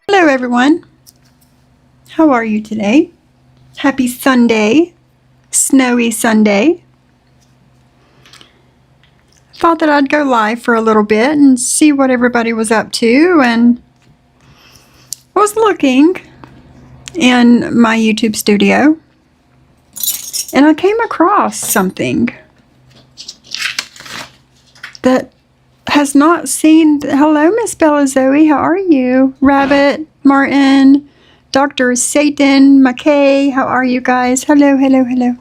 Hello everyone. How are you today? Happy Sunday. Snowy Sunday. Thought that I'd go live for a little bit and see what everybody was up to, and I was looking in my YouTube studio and I came across something that has not seen. Hello, Miss Bella Zoe. How are you? Rabbit, Martin, Dr. Satan, McKay. How are you guys? Hello, hello, hello.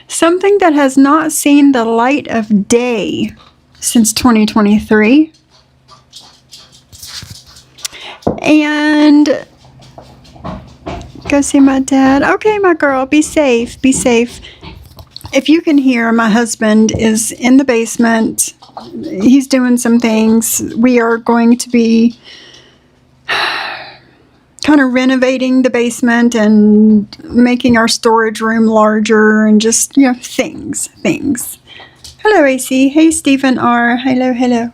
Something that has not seen the light of day since 2023. And go see my dad. Okay, my girl, be safe, be safe. If you can hear, my husband is in the basement. He's doing some things. We are going to be kind of renovating the basement and making our storage room larger and just, things. Hello, AC. Hey, Stephen R. Hello, hello.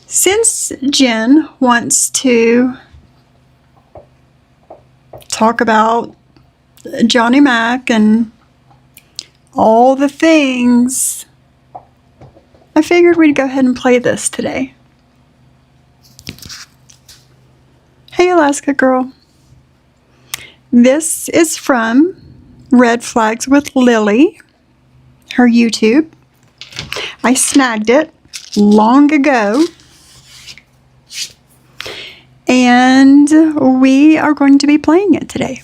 Since Jen wants to talk about Johnny Mac and all the things, I figured we'd go ahead and play this today. Hey, Alaska girl. This is from Red Flags with Lily, her YouTube. I snagged it long ago. And we are going to be playing it today.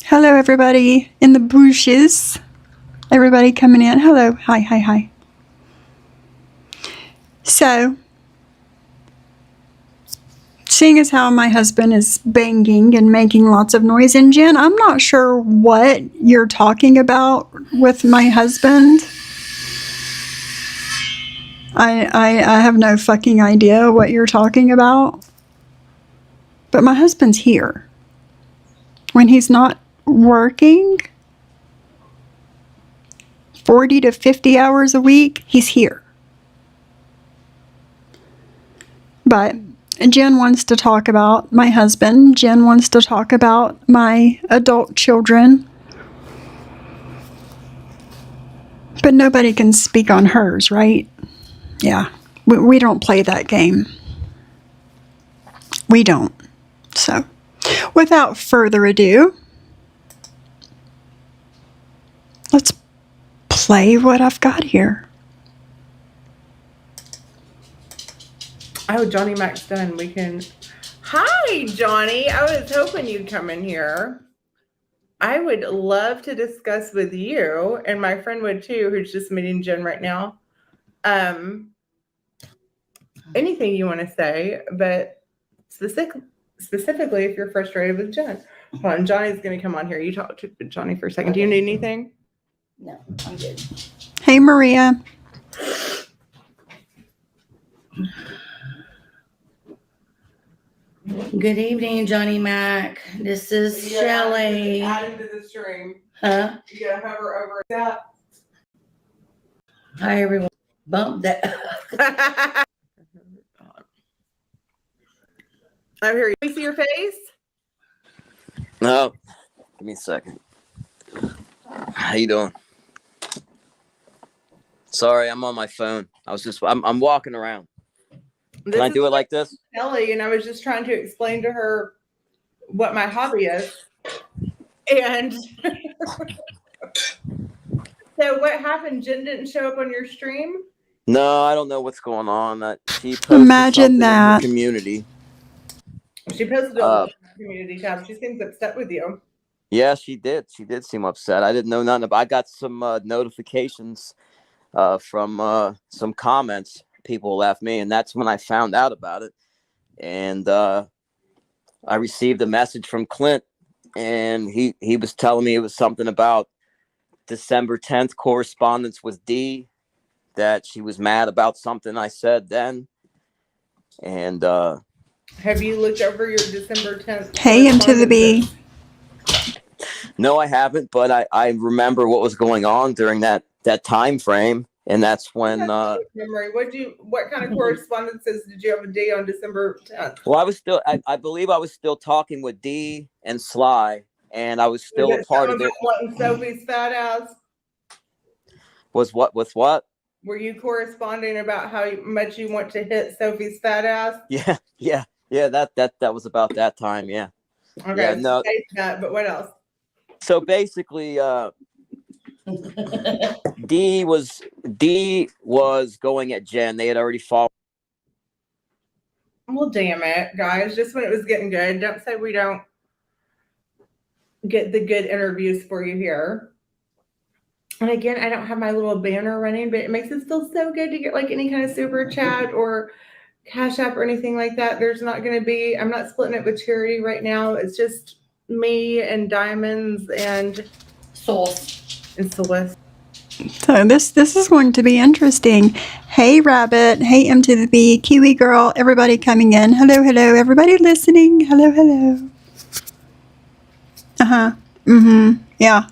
Hello, everybody in the bushes. Everybody coming in. Hello. Hi, hi, hi. So, seeing as how my husband is banging and making lots of noise, and Jen, I'm not sure what you're talking about with my husband. I have no fucking idea what you're talking about. But my husband's here. When he's not working 40 to 50 hours a week, he's here. But Jen wants to talk about my husband. Jen wants to talk about my adult children. But nobody can speak on hers, right? Yeah, we don't play that game. We don't. So, without further ado, let's play what I've got here. Oh, Johnny Mac's done. We can... Hi, Johnny. I was hoping you'd come in here. I would love to discuss with you, and my friend would too, who's just meeting Jen right now. Anything you want to say, but specifically if you're frustrated with Jen. Hold on, Johnny's going to come on here. You talk to Johnny for a second. Do you need anything? No, I'm good. Hey, Maria. Good evening, Johnny Mac. This is Shelly. Add him to the stream. Huh? You gotta hover over that. Hi, everyone. bump that. I'm here. Can we see your face? No, give me a second. How you doing? Sorry, I'm on my phone. I'm walking around. Can I do it like this? Kelly, and I was just trying to explain to her what my hobby is. And so what happened? Jen didn't show up on your stream? No, I don't know what's going on. She posted Imagine something that. in the community. She posted it on the community tab. She seems upset with you. Yeah, she did. She did seem upset. I didn't know nothing about. I got some notifications from some comments people left me, and that's when I found out about it. And I received a message from Clint, and he was telling me it was something about December 10th correspondence with D, that she was mad about something I said then. And have you looked over your December 10th? Hey, M to the B. No, I haven't, but I remember what was going on during that time frame, and that's when memory. What kind of correspondences did you have with D on December 10th? Well, I believe I was still talking with D and Sly, and I was still a part of it. Wanting Sophie's fat ass? Was what with what? Were you corresponding about how much you want to hit Sophie's fat ass? Yeah. That was about that time. Yeah. Okay. Yeah, no. That, but what else? So basically, D was going at Jen. They had already fallen. Well, damn it, guys! Just when it was getting good, don't say we don't get the good interviews for you here. And again, I don't have my little banner running, but it makes it feel so good to get like any kind of super chat or Cash App or anything like that. There's not going to be. I'm not splitting it with charity right now. It's just me and Diamonds and Sauce. And Celeste. So this is going to be interesting. Hey Rabbit, hey M to the B, Kiwi Girl, everybody coming in. Hello, everybody listening. Hello. Yeah.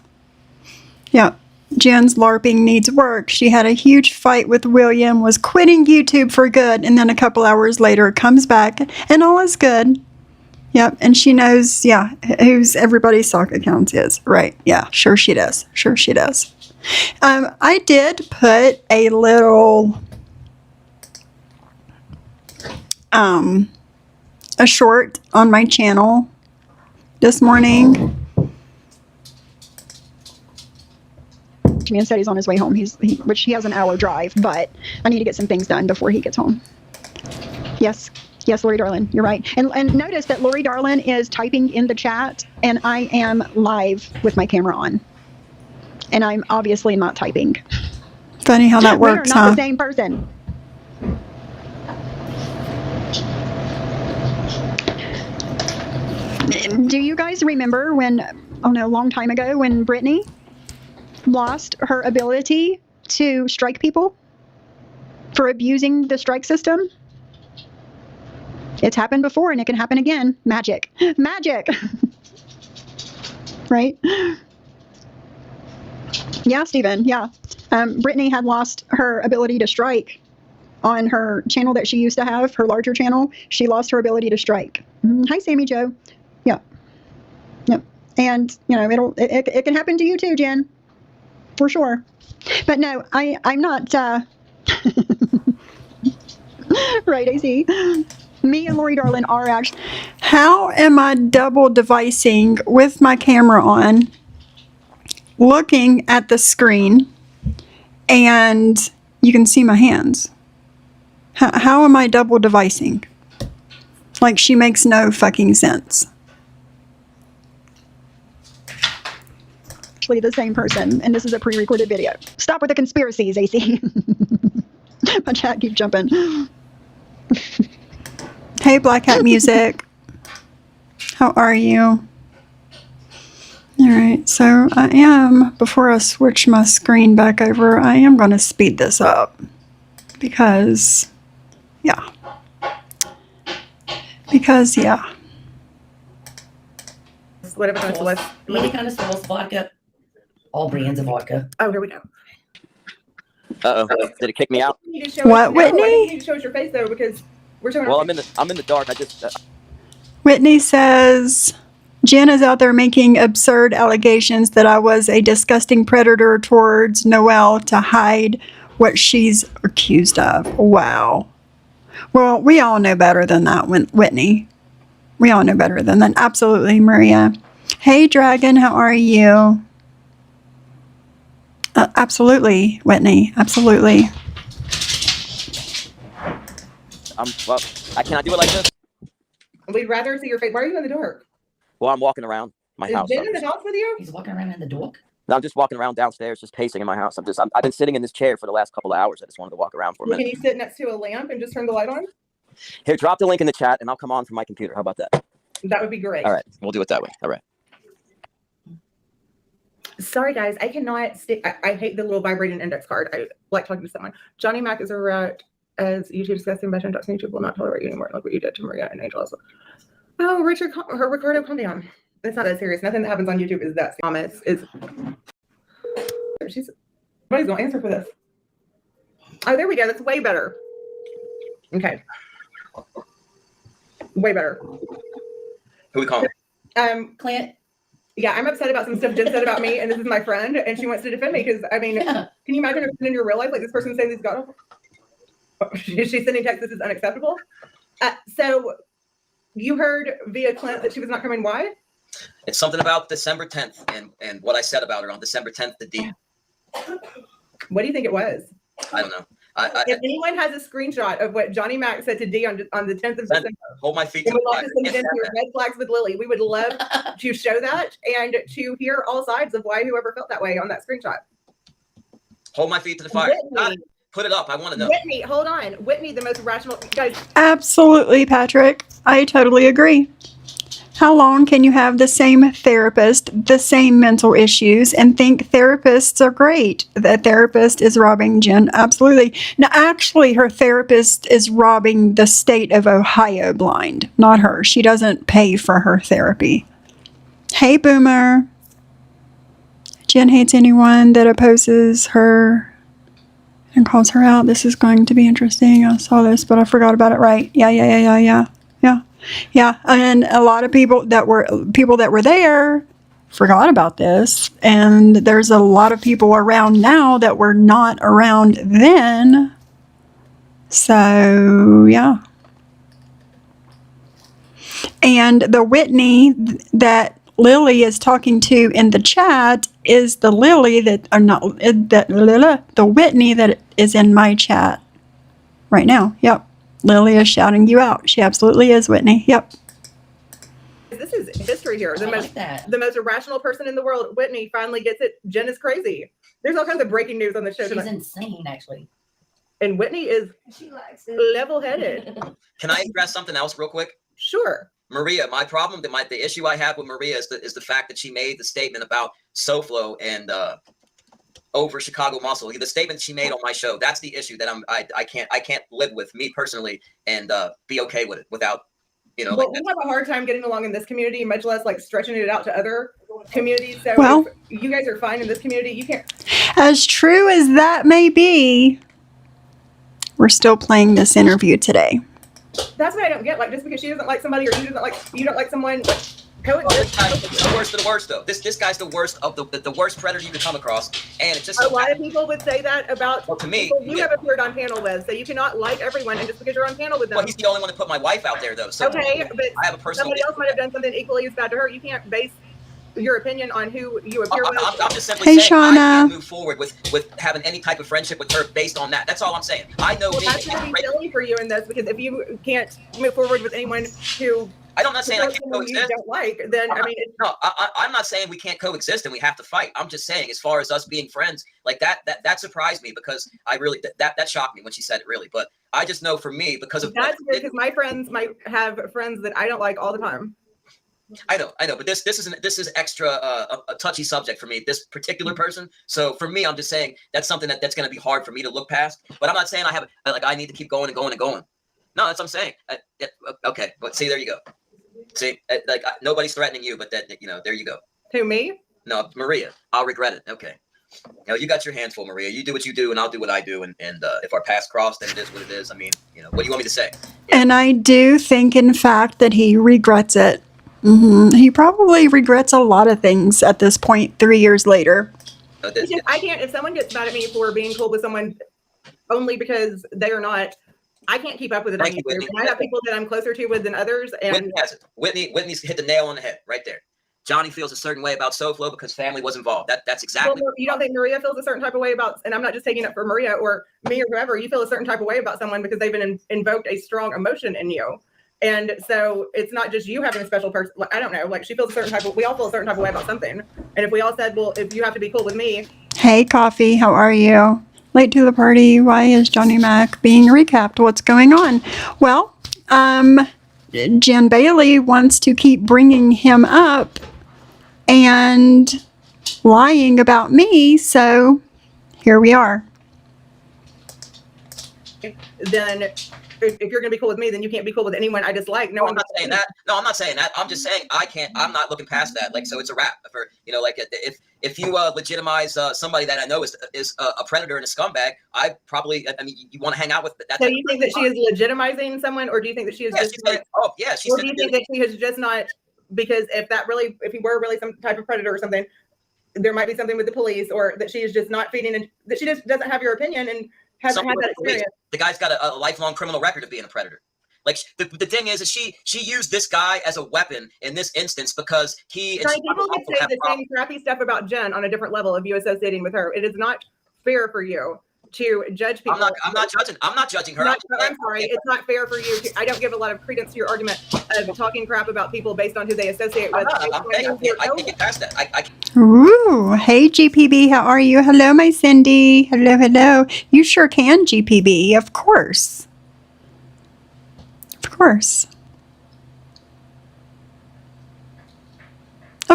Jen's LARPing needs work. She had a huge fight with William, was quitting YouTube for good, and then a couple hours later comes back and all is good. Yep, and she knows, whose everybody's sock accounts is. Right, yeah, sure she does. I did put a little, a short on my channel this morning. Man said he's on his way home. Which he has an hour drive, but I need to get some things done before he gets home. Yes, Lori Darlin, you're right. And notice that Lori Darlin is typing in the chat, and I am live with my camera on. And I'm obviously not typing. Funny how that works, huh? We're not the same person. Do you guys remember a long time ago, when Brittany lost her ability to strike people for abusing the strike system? It's happened before, and it can happen again. Magic. Right? Yeah, Stephen. Yeah. Brittany had lost her ability to strike on her channel that she used to have, her larger channel. She lost her ability to strike. Hi, Sammy Joe. Yeah. Yep. And, it can happen to you too, Jen. For sure. But no, I'm not, right, AC. Me and Lori Darlin are actually. How am I double devicing with my camera on, looking at the screen, and you can see my hands? How am I double devicing? Like, she makes no fucking sense. Actually the same person, and this is a pre-recorded video. Stop with the conspiracies, AC. My chat keeps jumping. Hey, Black Hat Music. How are you? All right, so before I switch my screen back over, I am going to speed this up. Because, yeah. Whatever kind of sauce. Any kind of sauce, vodka. All brands of vodka. Oh, here we go. Uh-oh. Did it kick me out? You need to show What, us, no, I think Whitney? you need to show us your face though, because we're showing. Well, our I'm in the dark. I just Whitney says Jen is out there making absurd allegations that I was a disgusting predator towards Noelle to hide what she's accused of. Wow. Well, we all know better than that, Whitney. We all know better than that. Absolutely, Maria. Hey, Dragon, how are you? Absolutely, Whitney. Absolutely. well, I cannot do it like this. We'd rather see your face. Why are you in the dark? Well, I'm walking around my Is house. Jen in the house with you? He's walking around in the dark. I'm just walking around downstairs, just pacing in my house. I've been sitting in this chair for the last couple of hours. I just wanted to walk around for a Can minute. you sit next to a lamp and just turn the light on? Here, drop the link in the chat, and I'll come on from my computer. How about that? That would be great. All right, we'll do it that way. All right. Sorry, guys. I cannot stick. I hate the little vibrating index card. I like talking to someone. Johnny Mac is a rat. As YouTube discussing by talks on YouTube will not tolerate you anymore. Like what you did to Maria and Angel also. Oh, Ricardo, calm down. It's not that serious. Nothing that happens on YouTube is that serious. Nobody's gonna answer for this. Oh, there we go. That's way better. Okay. Way better. Who we calling? Clint. Yeah, I'm upset about some stuff Jen said about me, and this is my friend, and she wants to defend me because I mean, Yeah. can you imagine if in your real life, like this person saying these god she's sending text, this is unacceptable. So you heard via Clint that she was not coming. Why? It's something about December 10th and what I said about her on December 10th to D. What do you think it was? I don't know. If anyone has a screenshot of what Johnny Mac said to D on the 10th of December, Hold my feet we to would the like fire. to send it into your red flags with Lily. We would love to show that and to hear all sides of why whoever felt that way on that screenshot. Hold my feet to the fire. Whitney, Put it up. I want to know. Whitney, hold on. Whitney, the most rational guys. Absolutely, Patrick. I totally agree. How long can you have the same therapist, the same mental issues, and think therapists are great? The therapist is robbing Jen. Absolutely. Now, actually, her therapist is robbing the state of Ohio blind, not her. She doesn't pay for her therapy. Hey, Boomer. Jen hates anyone that opposes her and calls her out. This is going to be interesting. I saw this, but I forgot about it. Right. Yeah, and a lot of people that were there forgot about this, and there's a lot of people around now that were not around then. So, yeah. And the Whitney that Lily is talking to in the chat is the Lily that are not the Whitney that is in my chat right now. Yep. Lily is shouting you out. She absolutely is, Whitney. Yep. This is history here. The I most like that. the most irrational person in the world, Whitney, finally gets it. Jen is crazy. There's all kinds of breaking news on the show She's tonight. insane, actually. And Whitney is She likes it. level-headed. Can I address something else real quick? Sure. Maria, my problem, the issue I have with Maria is the fact that she made the statement about SoFlo and over Chicago Muscle. The statement she made on my show, that's the issue that I can't live with, me personally, and be okay with it without, Well, like we have a hard time getting along in this community, much less like stretching it out to other communities. So Well- if you guys are fine in this community, you can't. As true as that may be, we're still playing this interview today. That's what I don't get. Like, just because she doesn't like somebody or you don't like someone, like, This guy's the worst of the worst, though. This guy's the worst of the worst predator you could come across, and it's just a lot of people would say that about Well, to me, people you have appeared on panel with. So you cannot like everyone, and just because you're on panel with them. well, he's the only one to put my wife out there, though. So Okay, but I have a personal. somebody else might have done something equally as bad to her. You can't base your opinion on who you appear with. I'm just simply Hey, saying I Shauna. can't move forward with having any type of friendship with her based on that. That's all I'm saying. I know Well, me. that's going to be silly for you in this, because if you can't move forward with anyone who I'm not saying I can't you coexist. don't like, then I mean, No, I'm not saying we can't coexist and we have to fight. I'm just saying, as far as us being friends, like that surprised me, because I really that shocked me when she said it, really. But I just know for me, because of that's weird, because my friends might have friends that I don't like all the time. I know, but this is extra a touchy subject for me, this particular person. So for me, I'm just saying that's something that's going to be hard for me to look past. But I'm not saying I need to keep going and going and going. No, that's what I'm saying. Okay, but see, there you go. See, nobody's threatening you, but there you go. Who, me? No, Maria, I'll regret it. Okay. You got your hands full, Maria. You do what you do, and I'll do what I do. And if our paths cross, then it is what it is. I mean, what do you want me to say? Yeah. And I do think, in fact, that he regrets it. He probably regrets a lot of things at this point, 3 years later. I can't, if someone gets mad at me for being cool with someone only because they are not, I can't keep up with it on YouTube. I have people that I'm closer to with than others. And Whitney has it. Whitney's hit the nail on the head right there. Johnny feels a certain way about SoFlo because family was involved. That's exactly. Well, you don't think Maria feels a certain type of way about, and I'm not just taking it for Maria or me or whoever, you feel a certain type of way about someone because they've been invoked a strong emotion in you. And so it's not just you having a special person. I don't know. Like, she feels a certain type of, we all feel a certain type of way about something. And if we all said, well, if you have to be cool with me. Hey, Coffee, how are you? Late to the party. Why is Johnny Mac being recapped? What's going on? Well, Jen Bailey wants to keep bringing him up and lying about me, so here we are. Then if you're going to be cool with me, then you can't be cool with anyone I dislike. No, I'm not saying that. No, I'm not saying that. I'm just saying I'm not looking past that. Like, so it's a wrap. For like if you legitimize somebody that I know is a predator and a scumbag, I mean, you want to hang out with that. So you think that she is legitimizing someone, or do you think that she is just? Or do you think that she has just not? Because if he were really some type of predator or something, there might be something with the police, or that she is just not feeding, and that she just doesn't have your opinion and hasn't had that experience. The guy's got a lifelong criminal record of being a predator. Like, the thing is she used this guy as a weapon in this instance because he. People can say the same crappy stuff about Jen on a different level of you associating with her. It is not fair for you to judge people. I'm not judging her. I'm sorry. It's not fair for you. I don't give a lot of credence to your argument of talking crap about people based on who they associate with. I can't get past that. Ooh, hey GPB, how are you? Hello, my Cindy. Hello. You sure can, GPB. Of course. Of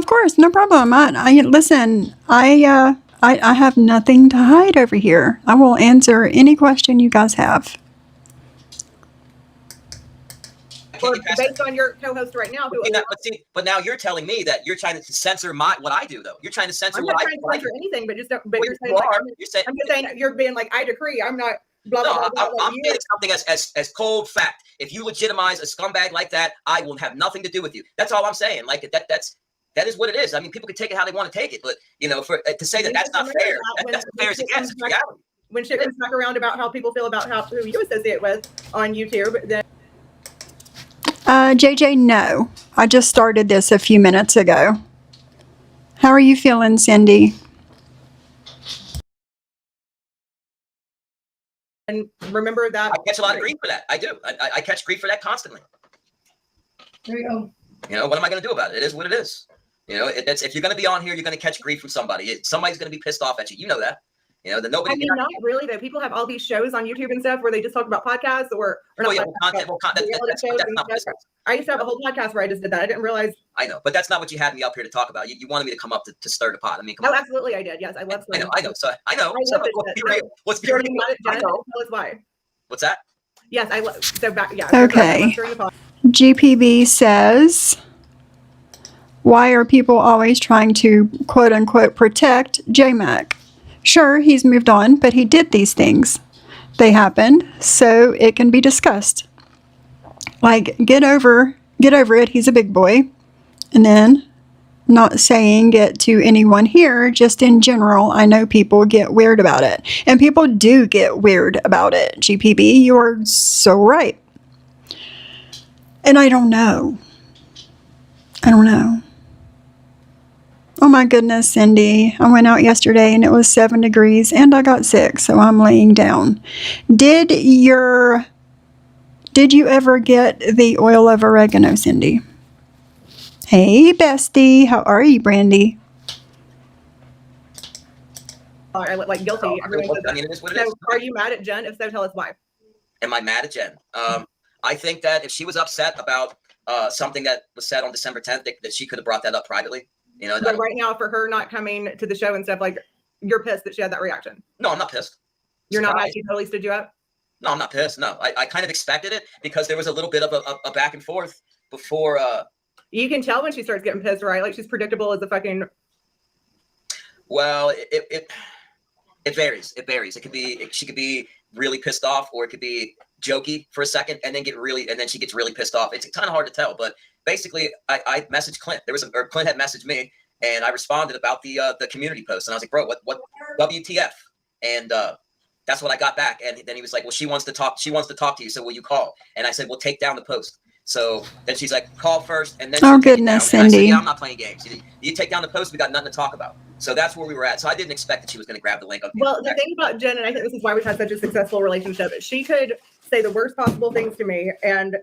course, no problem. Listen. I have nothing to hide over here. I will answer any question you guys have. Well, based on your co-host right now, but now you're telling me that you're trying to censor what I do, though. You're trying to censor what I do. I'm not trying to censor anything, but just don't. But you're saying I'm just saying you're being like, I decree. I'm not. Blah, blah, blah, blah, I'm saying something as cold fact. If you legitimize a scumbag like that, I will have nothing to do with you. That's all I'm saying. Like, that is what it is. I mean, people can take it how they want to take it, but to say that that's not fair, that's fair as it gets. It's reality. When shit comes back around about how people feel about who you associate with on YouTube, then. JJ, no. I just started this a few minutes ago. How are you feeling, Cindy? And remember that. I catch a lot of grief for that. I do. I catch grief for that constantly. There you go. What am I going to do about it? It is what it is. If you're going to be on here, you're going to catch grief from somebody. Somebody's going to be pissed off at you. You know that. That nobody. I mean, not really though. People have all these shows on YouTube and stuff where they just talk about podcasts or not. Content. That's not what this is. I used to have a whole podcast where I just did that. I didn't realize. I know, but that's not what you had me up here to talk about. You wanted me to come up to stir the pot. I mean, come on. Absolutely, I did. Yes, I love. I know. So I know. Let's be real. Tell us why. What's that? Yes, I love. So back. Yeah. Okay. GPB says, why are people always trying to quote unquote protect JMac? Sure, he's moved on, but he did these things. They happened, so it can be discussed. Like, get over it, he's a big boy. And then, not saying it to anyone here, just in general, I know people get weird about it. And people do get weird about it. GPB, you are so right. And I don't know. Oh my goodness, Cindy. I went out yesterday and it was 7 degrees and I got sick, so I'm laying down. Did you ever get the oil of oregano, Cindy? Hey, bestie. How are you, Brandy? I look like guilty. It is what it is. Are you mad at Jen? If so, tell us why. Am I mad at Jen? I think that if she was upset about something that was said on December 10th, that she could have brought that up privately. But right now, for her not coming to the show and stuff, like, you're pissed that she had that reaction. No, I'm not pissed. You're not mad she totally stood you up? No, I'm not pissed. No, I kind of expected it because there was a little bit of a back and forth before. You can tell when she starts getting pissed, right? Like, she's predictable as a fucking. Well, it varies. It varies. She could be really pissed off, or it could be jokey for a second, and then she gets really pissed off. It's kind of hard to tell, but basically, I messaged Clint. Clint had messaged me, and I responded about the community post, and I was like, bro, what WTF? And that's what I got back. And then he was like, well, she wants to talk to you, so will you call? And I said, well, take down the post. So then she's like, call first, and then Oh, she'll take it down. goodness, And I said, Cindy. yeah, I'm not playing games. You take down the post, we got nothing to talk about. So that's where we were at. So I didn't expect that she was going to grab the link. Well, the thing about Jen, and I think this is why we've had such a successful relationship, she could say the worst possible things to me, and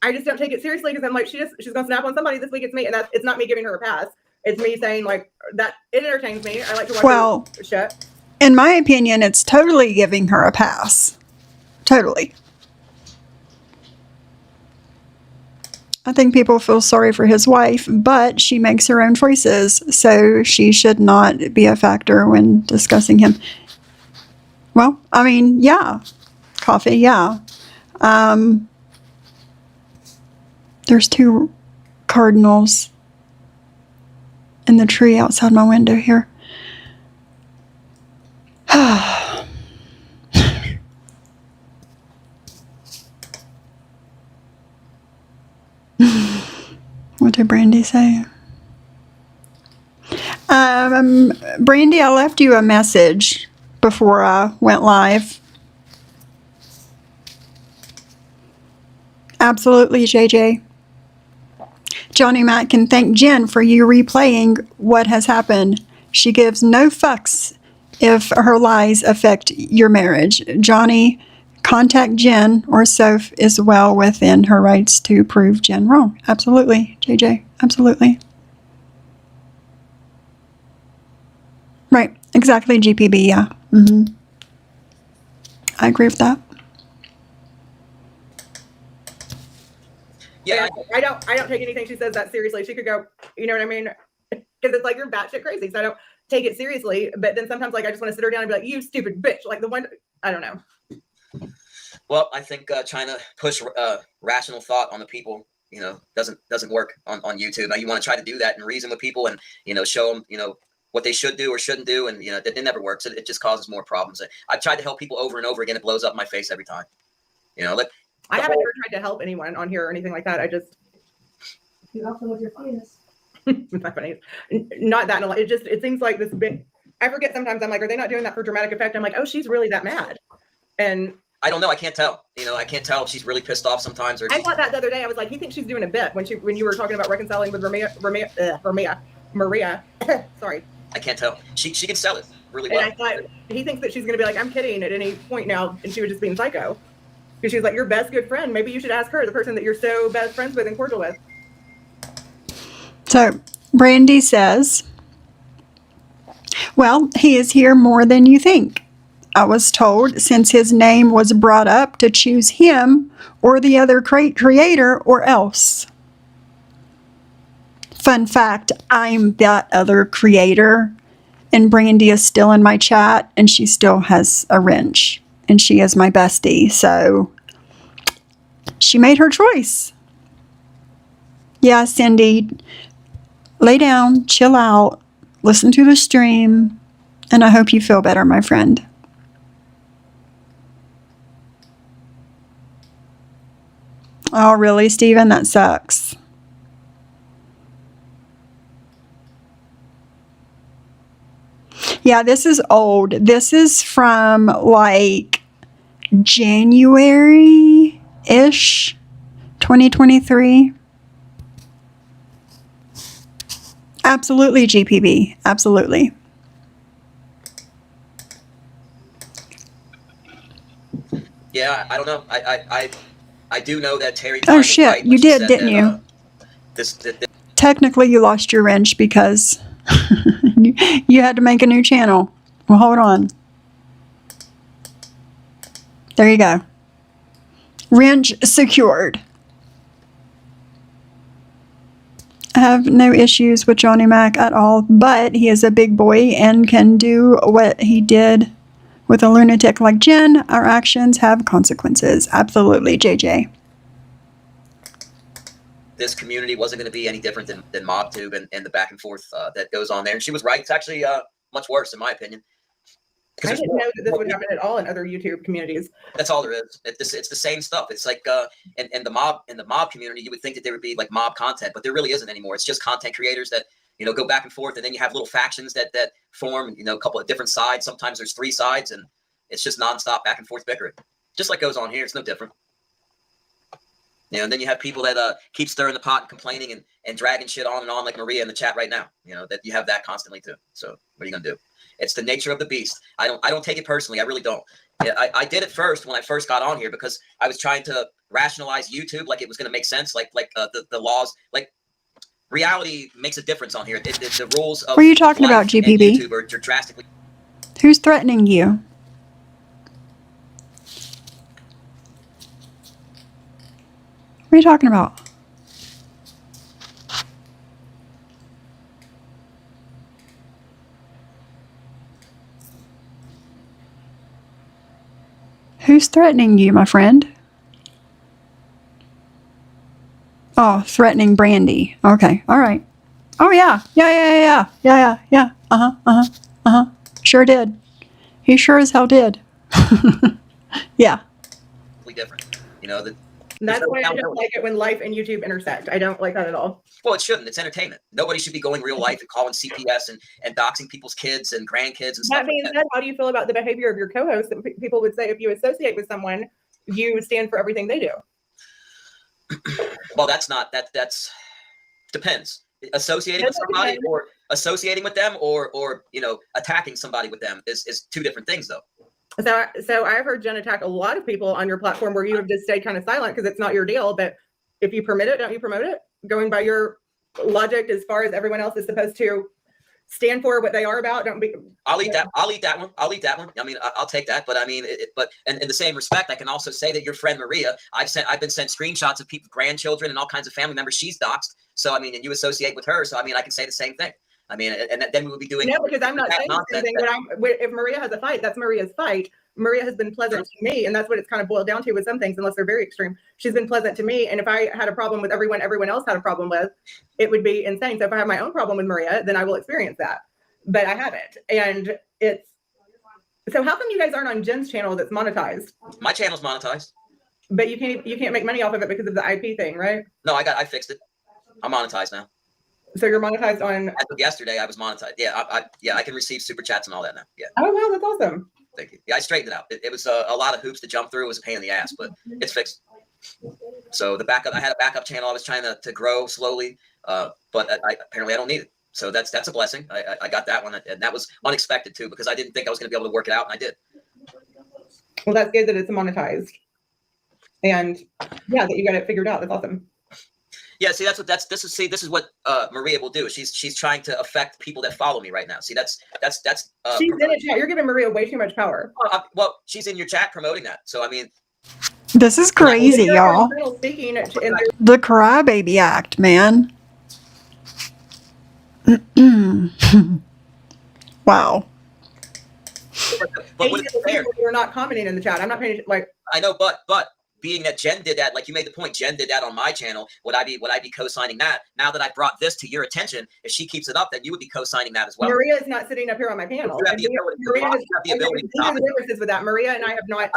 I just don't take it seriously because I'm like, she's going to snap on somebody this week. It's me, and it's not me giving her a pass. It's me saying like that. It entertains me. I like to watch her shit. In my opinion, it's totally giving her a pass. Totally. I think people feel sorry for his wife, but she makes her own choices, so she should not be a factor when discussing him. Well, I mean, yeah. Coffee, yeah. There's 2 cardinals in the tree outside my window here. What did Brandy say? Brandy, I left you a message before I went live. Absolutely, JJ. Johnny Mac can thank Jen for you replaying what has happened. She gives no fucks if her lies affect your marriage. Johnny, contact Jen, or Soph is well within her rights to prove Jen wrong. Absolutely, JJ. Absolutely. Right. Exactly, GPB. Yeah. Mm-hmm. I agree with that. Yeah, I don't take anything she says that seriously. She could go, you know what I mean? Because it's like you're batshit crazy, so I don't take it seriously. But then sometimes, like, I just want to sit her down and be like, "You stupid bitch!" Like the one, I don't know. Well, I think trying to push rational thought on the people, doesn't work on YouTube. Now, you want to try to do that and reason with people, and show them, what they should do or shouldn't do, and it never works. It just causes more problems. I've tried to help people over and over again. It blows up in my face every time. I haven't ever tried to help anyone on here or anything like that. I just You help them with your funniness. not funny. Not that. It seems like this big. I forget sometimes. I'm like, are they not doing that for dramatic effect? I'm like, oh, she's really that mad, and I don't know. I can't tell. I can't tell if she's really pissed off sometimes. Or I thought that the other day. I was like, he thinks she's doing a bit when you were talking about reconciling with Maria. Sorry. I can't tell. She can sell it really And well. I thought he thinks that she's going to be like, I'm kidding at any point now, and she was just being psycho. Because she was like, your best good friend. Maybe you should ask her, the person that you're so best friends with and cordial with. So, Brandy says, well, he is here more than you think. I was told, since his name was brought up, to choose him or the other creator or else. Fun fact, I'm that other creator, and Brandy is still in my chat, and she still has a wrench, and she is my bestie, so she made her choice. Yeah, Cindy, lay down, chill out, listen to the stream, and I hope you feel better, my friend. Oh, really, Steven? That sucks. Yeah, this is old. This is from like January-ish, 2023. Absolutely, GPB. Absolutely. Yeah, I don't know. I do know that Terry. Oh shit, you did, didn't you? Technically, you lost your wrench because you had to make a new channel. Well, hold on. There you go. Wrench secured. I have no issues with Johnny Mac at all, but he is a big boy and can do what he did with a lunatic like Jen. Our actions have consequences. Absolutely, JJ. this community wasn't going to be any different than MobTube and the back and forth that goes on there. And she was right. It's actually much worse, in my opinion. I didn't know that this would happen at all in other YouTube communities. That's all there is. It's the same stuff. It's like in the mob community, you would think that there would be like mob content, but there really isn't anymore. It's just content creators that, you know, go back and forth, and then you have little factions that form, you know, a couple of different sides. Sometimes there's 3 sides, and it's just nonstop back and forth bickering, just like goes on here. It's no different. You know, and then you have people that keep stirring the pot and complaining and dragging shit on and on, like Maria in the chat right now. You know, that you have that constantly too. So what are you gonna do? It's the nature of the beast. I don't take it personally. I really don't. I did it first when I first got on here because I was trying to rationalize YouTube like it was gonna make sense, like the laws, like reality makes a difference on here. The rules of What are you talking about, GPB? YouTube are drastically. Who's threatening you? What are you talking about? Who's threatening you, my friend? Oh, threatening Brandy. Okay, all right. Oh yeah, yeah. Sure did. He sure as hell did. Yeah. Different, you know. That's why I don't like it when life and YouTube intersect. I don't like that at all. Well, it shouldn't. It's entertainment. Nobody should be going real life and calling CPS and doxing people's kids and grandkids and stuff. That being said, how do you feel about the behavior of your co-host? That people would say if you associate with someone, you stand for everything they do. Well, that's depends. Associating with somebody or associating with them or you know, attacking somebody with them is 2 different things though. So I've heard Jen attack a lot of people on your platform where you have just stayed kind of silent because it's not your deal. But if you permit it, don't you promote it? Going by your logic, as far as everyone else is supposed to stand for what they are about. Don't be. I'll eat that one. I mean, I'll take that. But I mean, but in the same respect, I can also say that your friend Maria, I've been sent screenshots of people, grandchildren, and all kinds of family members she's doxed. So I mean, and you associate with her. So I mean, I can say the same thing. I mean, and then we would be doing. No, because I'm not saying anything. If Maria has a fight, that's Maria's fight. Maria has been pleasant to me, and that's what it's kind of boiled down to with some things, unless they're very extreme. She's been pleasant to me, and if I had a problem with everyone else had a problem with, it would be insane. So if I have my own problem with Maria, then I will experience that. But I haven't, and it's. So how come you guys aren't on Jen's channel that's monetized? My channel's monetized. But you can't make money off of it because of the IP thing, right? No, I fixed it. I'm monetized now. So you're monetized on. As of yesterday, I was monetized. Yeah, I can receive super chats and all that now. Yeah. Oh wow, that's awesome. Thank you. Yeah, I straightened it out. It was a lot of hoops to jump through. It was a pain in the ass, but it's fixed. So the backup, I had a backup channel. I was trying to grow slowly, but apparently I don't need it. So that's a blessing. I got that one, and that was unexpected too because I didn't think I was going to be able to work it out, and I did. Well, that's good that it's monetized, and yeah, that you got it figured out. That's awesome. Yeah, see, this is what Maria will do. She's trying to affect people that follow me right now. See, that's. She's in a chat. You're giving Maria way too much power. Well, she's in your chat promoting that. So I mean, this is crazy, y'all. The crybaby act, man. Wow. But when it's fair, you're not commenting in the chat. I'm not paying like. I know, but being that Jen did that, like you made the point, Jen did that on my channel. Would I be co-signing that? Now that I brought this to your attention, if she keeps it up, then you would be co-signing that as well. Maria is not sitting up here on my panel. You have the ability to stop it. Differences with that. Maria and I have not.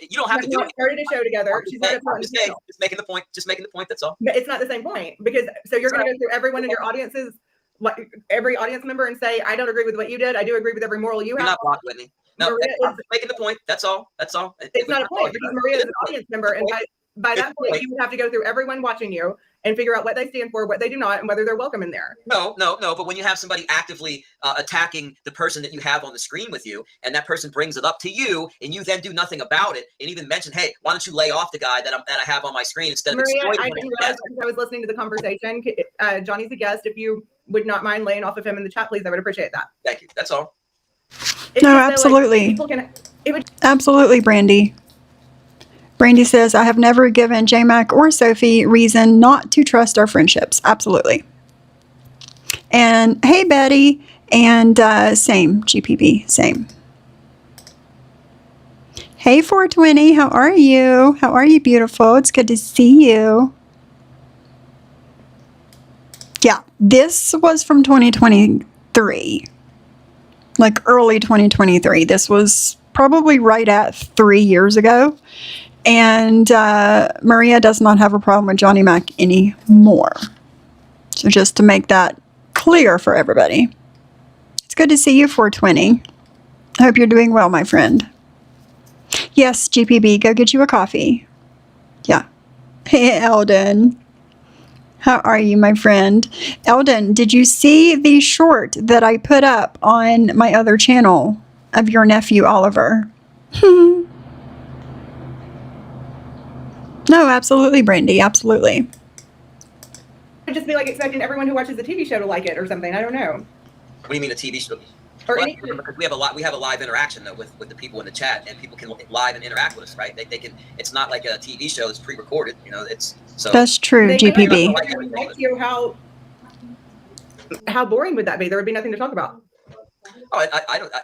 You don't have to do it. Started a show together. She's not just making the point. Just making the point. That's all. But it's not the same point because so you're going to go through everyone in your audiences, like every audience member, and say, I don't agree with what you did. I do agree with every moral you have. You're not blocked, Whitney. No, I'm making the point. That's all. It's not a point because Maria is an audience member, and by that point, you would have to go through everyone watching you and figure out what they stand for, what they do not, and whether they're welcome in there. No. But when you have somebody actively attacking the person that you have on the screen with you, and that person brings it up to you, and you then do nothing about it, and even mention, "Hey, why don't you lay off the guy that I have on my screen instead of exploiting him?" I didn't realize because I was listening to the conversation. Johnny's a guest. If you would not mind laying off of him in the chat, please, I would appreciate that. Thank you. That's all. No, absolutely. Absolutely, Brandy. Brandy says, I have never given J-Mac or Sophie reason not to trust our friendships. Absolutely. And hey, Betty. And same, GPB, same. Hey, 420. How are you? How are you, beautiful? It's good to see you. Yeah, this was from 2023, like early 2023. This was probably right at 3 years ago. And Maria does not have a problem with Johnny Mac anymore. So just to make that clear for everybody. It's good to see you, 420. I hope you're doing well, my friend. Yes, GPB, go get you a coffee. Yeah. Hey, Eldon. How are you, my friend? Eldon, did you see the short that I put up on my other channel of your nephew, Oliver? No, absolutely, Brandy. Absolutely. It'd just be like expecting everyone who watches the TV show to like it or something. I don't know. What do you mean a TV show? Or Well, any. because we have a live interaction though with the people in the chat, and people can live and interact with us, right? They can. It's not like a TV show that's pre-recorded. You know, it's so. That's true, They could GPB. like you. How boring would that be? There would be nothing to talk about. Oh,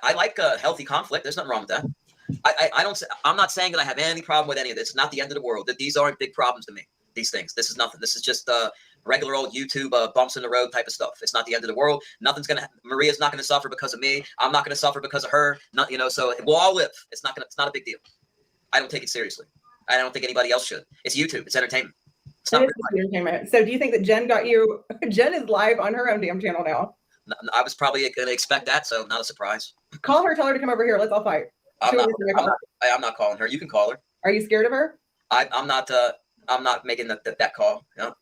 I like healthy conflict. There's nothing wrong with that. I'm not saying that I have any problem with any of this. It's not the end of the world. That these aren't big problems to me. These things. This is nothing. This is just regular old YouTube bumps in the road type of stuff. It's not the end of the world. Maria's not gonna suffer because of me. I'm not gonna suffer because of her. Not, so we'll all live. It's not a big deal. I don't take it seriously. I don't think anybody else should. It's YouTube. It's entertainment. It's not entertainment. So do you think that Jen got you? Jen is live on her own damn channel now. I was probably gonna expect that, so not a surprise. Call her. Tell her to come over here. Let's all fight. I'm not calling her. You can call her. Are you scared of her? I'm not making that call. No.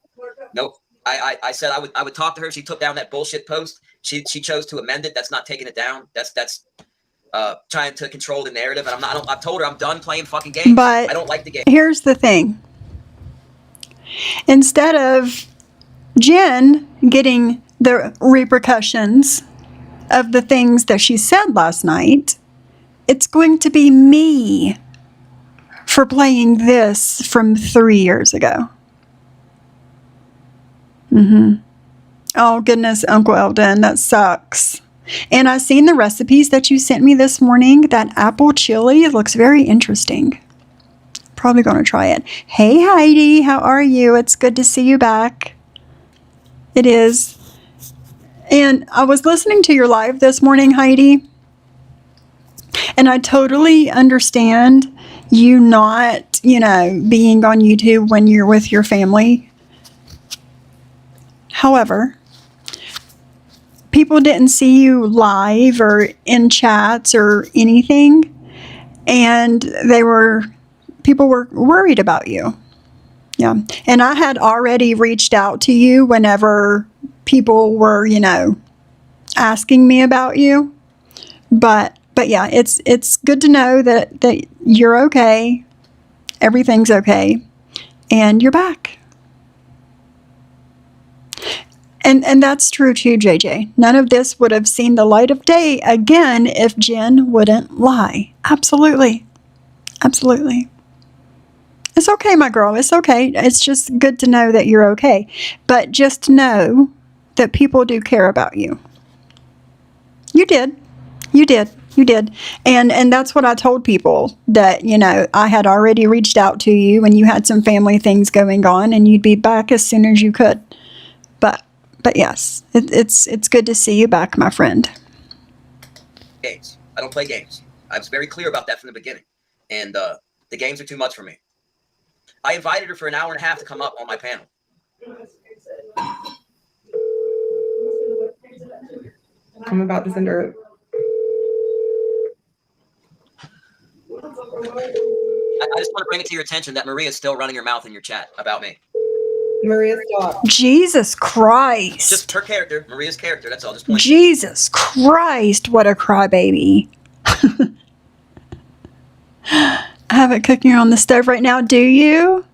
Nope. I said I would talk to her. She took down that bullshit post. She chose to amend it. That's not taking it down. That's trying to control the narrative. And I've told her I'm done playing fucking games. But I don't like the game. Here's the thing. Instead of Jen getting the repercussions of the things that she said last night, it's going to be me for playing this from 3 years ago. Oh, goodness, Uncle Eldon, that sucks. And I've seen the recipes that you sent me this morning. That apple chili looks very interesting. Probably going to try it. Hey, Heidi, how are you? It's good to see you back. It is. And I was listening to your live this morning, Heidi, and I totally understand you not, being on YouTube when you're with your family. However, people didn't see you live or in chats or anything, and people were worried about you. Yeah. And I had already reached out to you whenever people were, asking me about you. But yeah, it's good to know that you're okay. Everything's okay. And you're back. And that's true too, JJ. None of this would have seen the light of day again if Jen wouldn't lie. Absolutely. Absolutely. It's okay, my girl. It's okay. It's just good to know that you're okay. But just know that people do care about you. You did. You did. You did. And that's what I told people, that, I had already reached out to you when you had some family things going on, and you'd be back as soon as you could. But yes, it's good to see you back, my friend. Games. I don't play games. I was very clear about that from the beginning. And the games are too much for me. I invited her for an hour and a half to come up on my panel. I'm about to send her. I just want to bring it to your attention that Maria's still running her mouth in your chat about me. Maria's stop. Jesus Christ. Just her character, Maria's character. That's all. Just point. Jesus Christ, what a crybaby. I have it cooking on the stove right now. Do you?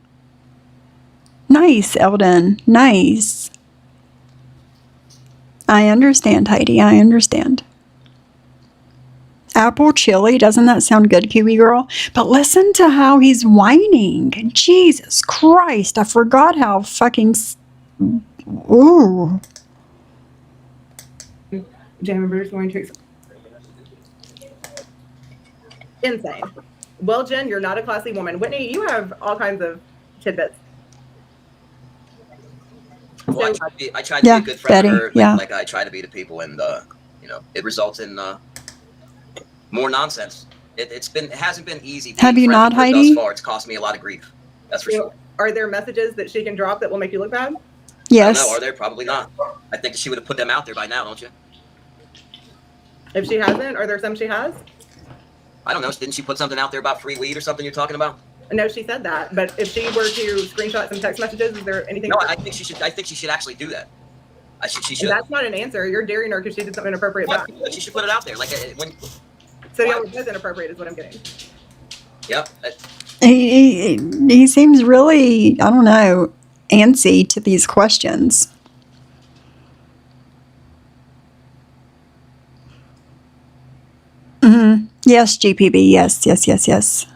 Nice, Eldon. Nice. I understand, Heidi. I understand. Apple chili, doesn't that sound good, Kiwi girl? But listen to how he's whining. Jesus Christ, I forgot how fucking... Ooh. Jen is going to... Insane. Well, Jen, you're not a classy woman. Whitney, you have all kinds of tidbits. Well, So I tried to Yeah, be a good friend Betty, to her, yeah. like I try to be to people, and it results in more nonsense. It hasn't been easy being Have you friends not, with her thus Heidi? far. It's cost me a lot of grief. That's for sure. are there messages that she can drop that will make you look bad? I don't know. Yes. Are there? Probably not. I think she would have put them out there by now, don't you? If she hasn't, are there some she has? I don't know. Didn't she put something out there about free weed or something you're talking about? No, she said that. But if she were to screenshot some text messages, is there anything? No, I think she should. I think she should actually do that. She should. That's not an answer. You're daring her because she did something inappropriate back. She should put it out there. Like when. So y'all were both inappropriate, is what I'm getting. Yep. He seems really, I don't know, antsy to these questions. Yes, GPB. Yes.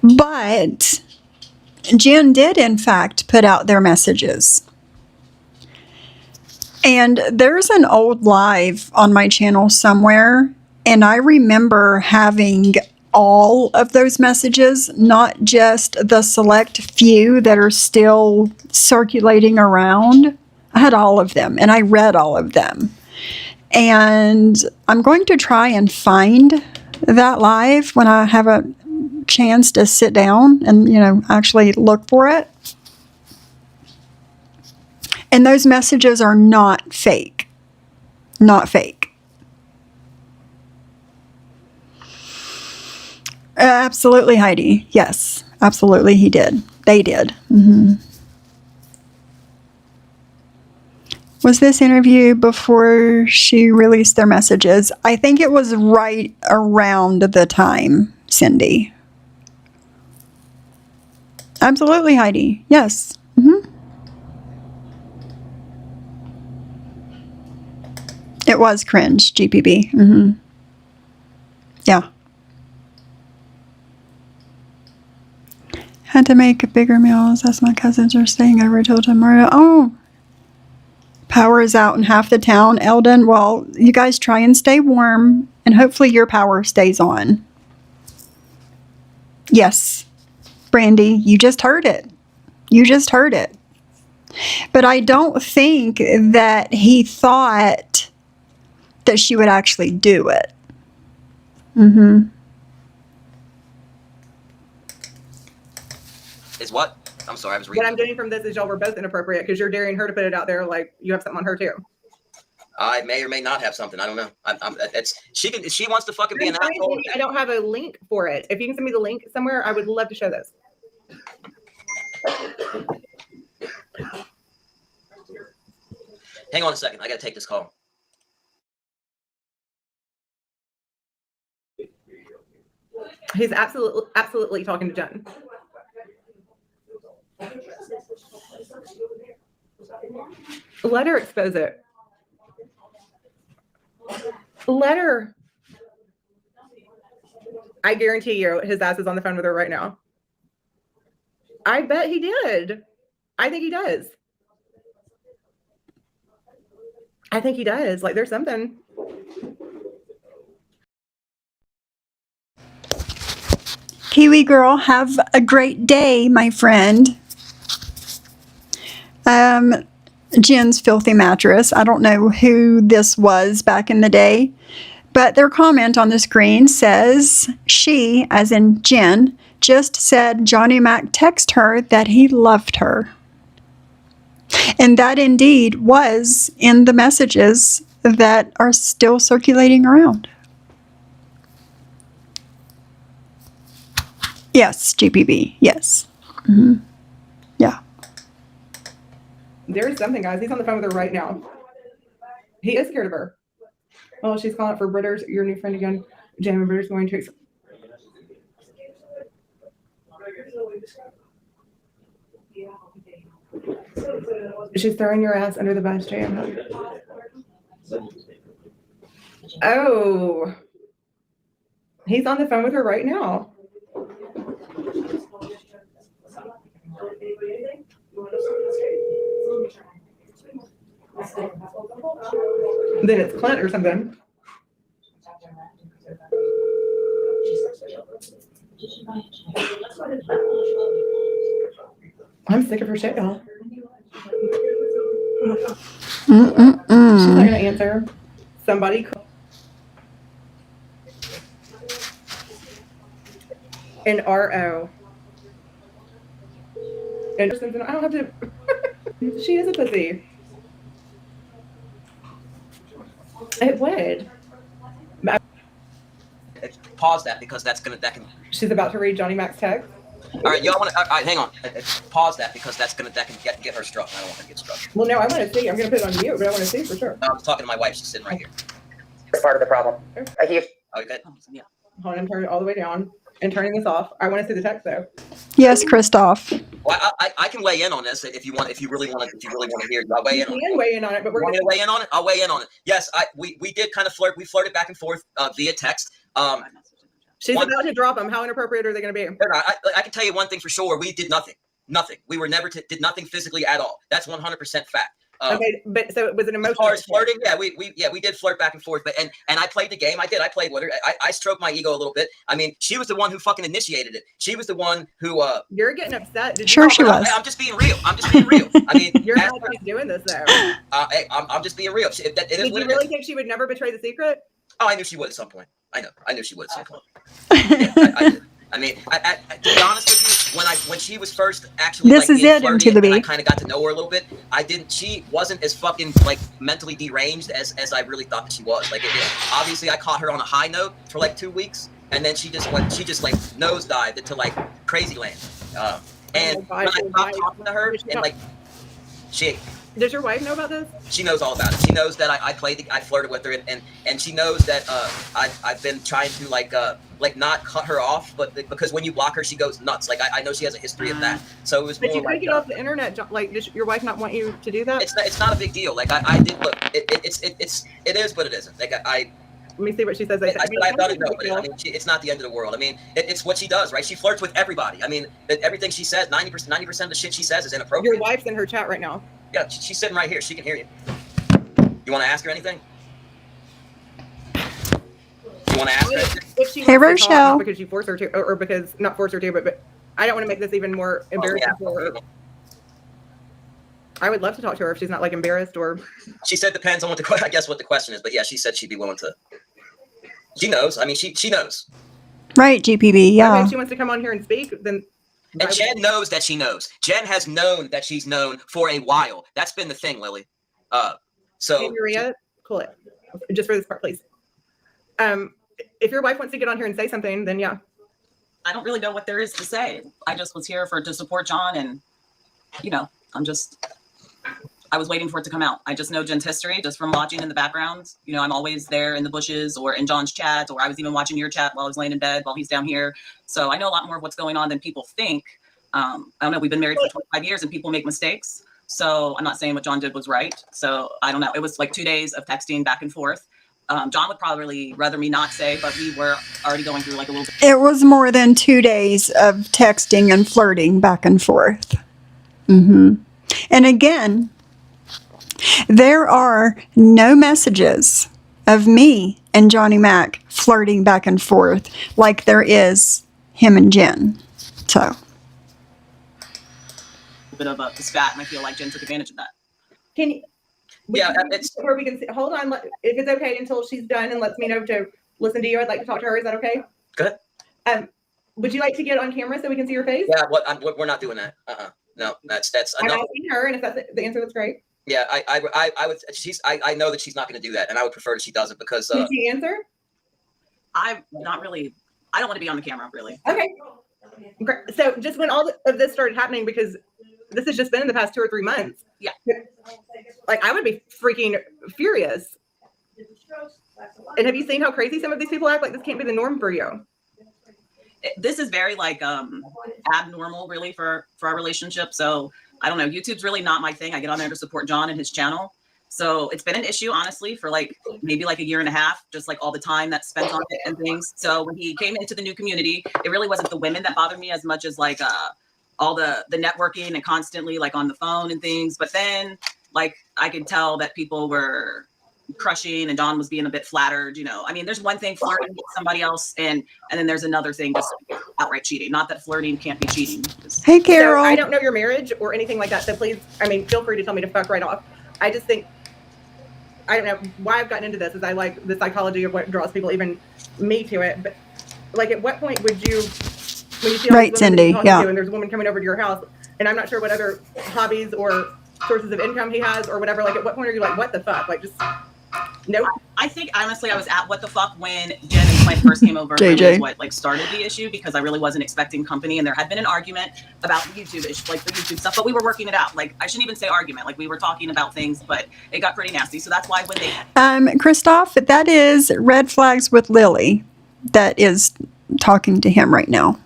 But Jen did, in fact, put out their messages. And there's an old live on my channel somewhere, and I remember having all of those messages, not just the select few that are still circulating around. I had all of them, and I read all of them. And I'm going to try and find that live when I have a chance to sit down and, actually look for it. And those messages are not fake. Not fake. Absolutely, Heidi. Yes, absolutely, he did. They did. Was this interview before she released their messages? I think it was right around the time, Cindy. Absolutely, Heidi. Yes. It was cringe, GPB. Yeah. Had to make bigger meals as my cousins are staying over till tomorrow. Oh. Power is out in half the town, Eldon. Well, you guys try and stay warm, and hopefully your power stays on. Yes, Brandy, you just heard it. But I don't think that he thought that she would actually do it. Is what? I'm sorry, I was reading. What I'm getting from this is y'all were both inappropriate because you're daring her to put it out there like you have something on her too. I may or may not have something. I don't know. She wants to fucking be an asshole. I don't have a link for it. If you can send me the link somewhere, I would love to show this. Hang on a second. I got to take this call. He's absolutely talking to Jen. Let her expose it. Let her. I guarantee you his ass is on the phone with her right now. I bet he did. I think he does. Like there's something. Kiwi girl, have a great day, my friend. Jen's filthy mattress. I don't know who this was back in the day, but their comment on the screen says she, as in Jen, just said Johnny Mac texted her that he loved her. And that indeed was in the messages that are still circulating around. Yes, GPB. Yes. Yeah. There's something, guys. He's on the phone with her right now. He is scared of her. Oh, she's calling for Britters, your new friend again. Jamie Britters going to. She's throwing your ass under the bus, Jam. Oh. He's on the phone with her right now. Then it's Clint or something. I'm sick of her shit, y'all. She's not Mm-mm-mm. going to answer. Somebody call. An RO. And I don't have to. She is a pussy. It would. Pause that because that can. She's about to read Johnny Mac's text. All right, y'all want to? All right, hang on. Pause that because that can get her struck. I don't want her to get struck. Well, no, I want to see. I'm going to put it on mute, but I want to see for sure. I'm talking to my wife. She's sitting right here. That's part of the problem. Okay. Yeah. Hold on, I'm turning it all the way down and turning this off. I want to see the text though. Yes, Christoph. Well, I can weigh in on this if you want. If you really want to hear, I'll weigh You in on can it. weigh in on it, but we're You want me going to weigh in on it? I'll weigh in on it. Yes, we did kind of flirt. We flirted back and forth via text. She's about to drop them. How inappropriate are they going to be? I can tell you one thing for sure. We did nothing. Nothing. We were never did nothing physically at all. That's 100% fact. Okay, but so it was an As emotional. far as flirting, we did flirt back and forth. But and I played the game. I played with her. I stroked my ego a little bit. I mean, she was the one who fucking initiated it. She was the one who. You're getting upset. Did Sure you she was. I'm just being real. I mean, You're not doing this though. I'm just being real. Did you really think she would never betray the secret? Oh, I knew she would at some point. I knew she would at some point. Yeah, I did. I mean, to be honest with you, when she was first actually This is being it, flirty into the and I beat. kind of got to know her a little bit. She wasn't as fucking mentally deranged as I really thought that she was. Obviously I caught her on a high note for 2 weeks, and then she just nosedived into crazy land. And Oh my gosh, when I stopped talking to her and she. Does your wife know about this? She knows all about it. She knows that I flirted with her, and she knows that I've been trying to not cut her off, but because when you block her, she goes nuts. I know she has a history of that. So it was. But more you couldn't get off the internet. Does your wife not want you to do that? It's not a big deal. I did look. It is, but it isn't. Let me see what she says. I thought it no, but I mean, it's not the end of the world. I mean, it's what she does, right? She flirts with everybody. I mean, everything she says, 90% of the shit she says is inappropriate. Your wife's in her chat right now. Yeah, she's sitting right here. She can hear you. You want to ask her anything? You want to ask her? If she Hey, wants to talk, Rochelle. not because you force her to, or because not force her to, but I don't want to make this even more embarrassing for her. I would love to talk to her if she's not embarrassed or. She said depends on what I guess what the question is, but yeah, she said she'd be willing to. She knows. I mean, she knows. Right, GPB, Okay, yeah. if she wants to come on here and speak, then. And Jen knows that she knows. Jen has known that she's known for a while. That's been the thing, Lily. Hey, Maria, cool it. Just for this part, please. If your wife wants to get on here and say something, then yeah. I don't really know what there is to say. I just was here to support John, and I was waiting for it to come out. I just know Jen's history just from watching in the background. I'm always there in the bushes or in John's chat, or I was even watching your chat while I was laying in bed while he's down here. So I know a lot more of what's going on than people think. I don't know. We've been married for 25 years and people make mistakes. So I'm not saying what John did was right. So I don't know. It was 2 days of texting back and forth. John would probably rather me not say, but we were already going through a little bit. It was more than 2 days of texting and flirting back and forth. And again, there are no messages of me and Johnny Mac flirting back and forth like there is him and Jen. So. A bit of a spat, and I feel like Jen took advantage of that. Can you? Yeah, it's where we can see, hold on. If it's okay until she's done and lets me know to listen to you, I'd like to talk to her. Is that okay? Good. Would you like to get on camera so we can see your face? Yeah. We're not doing that. No, that's I'm enough. asking her, and if that's the answer, that's great. Yeah, I would. I know that she's not going to do that, and I would prefer that she doesn't because. Did she answer? I'm not really. I don't want to be on the camera, really. Okay. Great. So just when all of this started happening, because this has just been in the past 2 or 3 months. Yeah. I would be freaking furious. And have you seen how crazy some of these people act? This can't be the norm for you. This is very abnormal, really, for our relationship. So I don't know. YouTube's really not my thing. I get on there to support John and his channel. So it's been an issue, honestly, for maybe a year and a half, just all the time that's spent on it and things. So when he came into the new community, it really wasn't the women that bothered me as much as all the networking and constantly on the phone and things. But then I could tell that people were crushing and John was being a bit flattered, you know. I mean, there's one thing flirting with somebody else and then there's another thing just outright cheating. Not that flirting can't be cheating. Hey, So Carol. I don't know your marriage or anything like that. So please, I mean, feel free to tell me to fuck right off. I just think, I don't know why I've gotten into this is I like the psychology of what draws people, even me, to it. But like, at what point would you, when you feel Right, Cindy, yeah. and there's a woman coming over to your house, and I'm not sure what other hobbies or sources of income he has or whatever, like at what point are you like, what the fuck? Like, just nope. I think honestly I was at what the fuck when Jen and Clint first came over. JJ. Really is what like started the issue, because I really wasn't expecting company, and there had been an argument about YouTube like the YouTube stuff, but we were working it out. Like, I shouldn't even say argument, like we were talking about things, but it got pretty nasty. So that's why when they Christoph, that is Red Flags with Lily that is talking to him right now.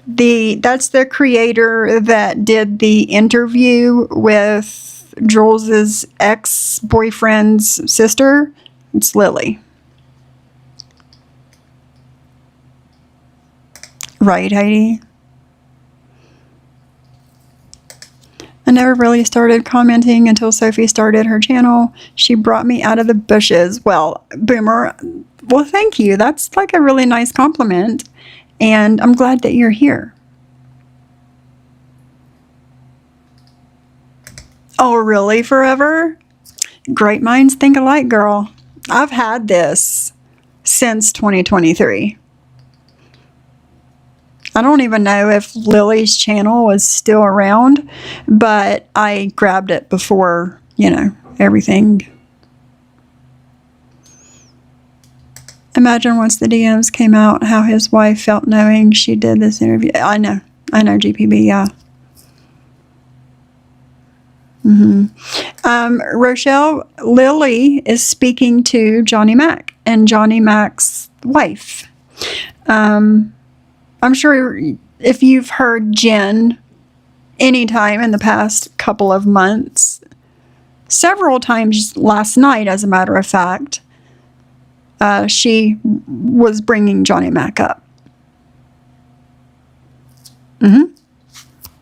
That's the creator that did the interview with Jules's ex-boyfriend's sister. It's Lily. Right, Heidi? I never really started commenting until Sophie started her channel. She brought me out of the bushes. Well, Boomer, well, thank you. That's like a really nice compliment. And I'm glad that you're here. Oh, really? Forever? Great minds think alike, girl. I've had this since 2023. I don't even know if Lily's channel was still around, but I grabbed it before, you know, everything. Imagine once the DMs came out, how his wife felt knowing she did this interview. I know, GPB, yeah. Rochelle, Lily is speaking to Johnny Mac and Johnny Mac's wife. I'm sure if you've heard Jen anytime in the past couple of months, several times last night, as a matter of fact, she was bringing Johnny Mac up.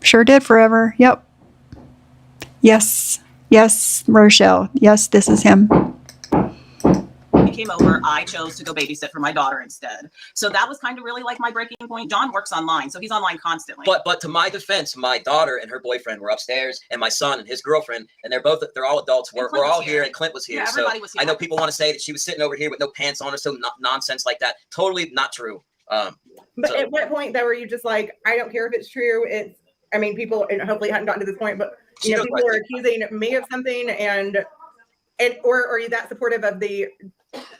Sure did, Forever. Yep. Yes, Rochelle. Yes, this is him. he came over, I chose to go babysit for my daughter instead. So that was kind of really like my breaking point. John works online, so he's online constantly. But to my defense, my daughter and her boyfriend were upstairs, and my son and his girlfriend, and they're all adults. We're all here, and Clint was here. Yeah, so everybody was here. I know people want to say that she was sitting over here with no pants on or so nonsense like that. Totally not true. But at what point though were you just like, I don't care if it's true? It's, I mean, people, and hopefully it hadn't gotten to this point, but you know, people are accusing me of something, and or are you that supportive of the,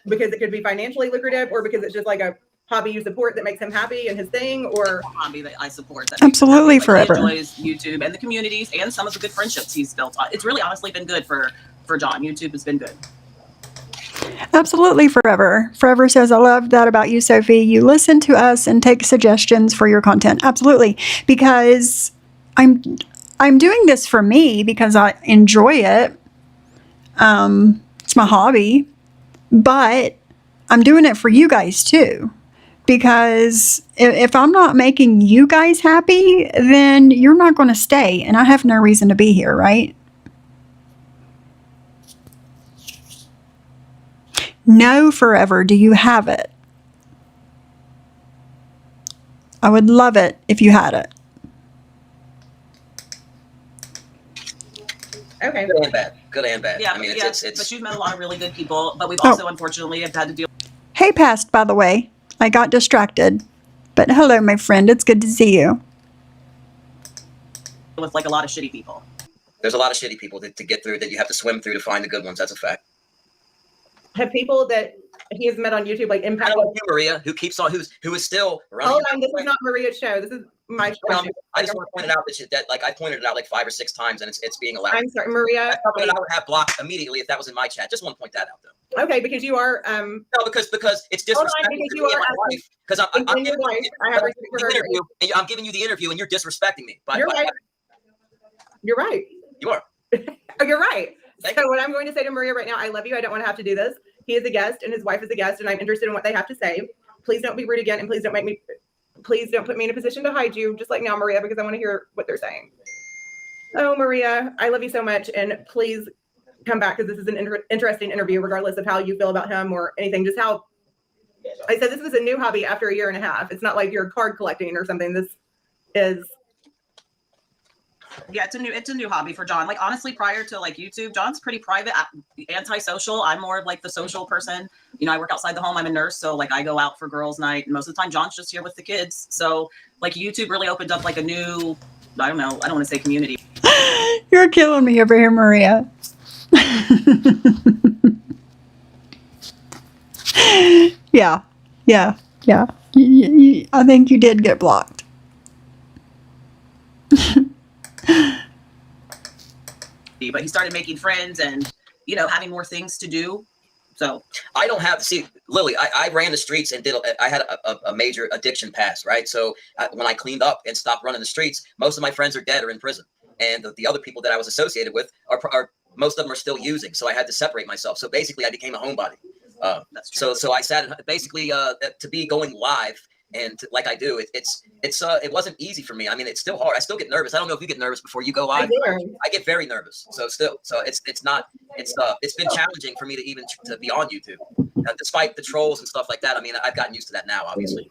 because it could be financially lucrative, or because it's just like a hobby you support that makes him happy and his thing, or a hobby that I support that absolutely makes him happy. Forever. He enjoys YouTube and the communities and some of the good friendships he's built. It's really honestly been good for John. YouTube has been good. Absolutely Forever. Forever says, I love that about you, Sophie. You listen to us and take suggestions for your content. Absolutely. Because I'm doing this for me because I enjoy it. It's my hobby. But I'm doing it for you guys too. Because if I'm not making you guys happy, then you're not going to stay. And I have no reason to be here, right? No, Forever, do you have it? I would love it if you had it. okay. Good and bad. Good and bad. Yeah, I mean, but it's you've met a lot of really good people, but we've also unfortunately have had to deal Hey, Past, by the way. I got distracted. But hello, my friend. It's good to see you. with like a lot of shitty people. there's a lot of shitty people to get through that you have to swim through to find the good ones. That's a fact. Have people that he has met on YouTube like I impact? know you, Maria, who keeps on, who is still running. Hold on, this is not Maria's show. This is my show. I just want to point it out that like I pointed it out like 5 or 6 times, and it's being allowed. I'm sorry, Maria. That's something I would have blocked immediately if that was in my chat. Just want to point that out, though. Okay, because you are No, because it's Hold on, disrespectful because to you me and are my wife. Because I'm giving wife. I have respect for the her. interview, and I'm giving you the interview, and you're disrespecting me. You're right. You're right. You are. Oh, you're right. Thank So what I'm going to say to Maria right now, I love you. I don't want to have to do this. He is a guest and his wife is a guest, and I'm interested in what they have to say. Please don't be rude again, and please don't put me in a position to hide you, just like now, Maria, because I want to hear what they're saying. Oh, Maria, I love you so much, and please come back because this is an interesting interview, regardless of how you feel about him or anything. Just how I said this was a new hobby after a year and a half. It's not like you're card collecting or something. This is it's a new hobby for John. Like honestly, prior to like YouTube, John's pretty private, antisocial. I'm more of like the social person. You know, I work outside the home. I'm a nurse, so like I go out for girls' night, and most of the time John's just here with the kids. So like YouTube really opened up like a new, I don't want to say community. You're killing me over here, Maria. Yeah. I think you did get blocked. But he started making friends and, you know, having more things to do. So I don't have, see, Lily, I ran the streets and I had a major addiction past, right? So when I cleaned up and stopped running the streets, most of my friends are dead or in prison. And the other people that I was associated with are most of them are still using. So I had to separate myself. So basically I became a homebody. that's true. So I sat basically to be going live and like I do, it wasn't easy for me. I mean, it's still hard. I still get nervous. I don't know if you get nervous before you go live. I get very nervous. So it's been challenging for me to even to be on YouTube, despite the trolls and stuff like that. I mean, I've gotten used to that now, obviously.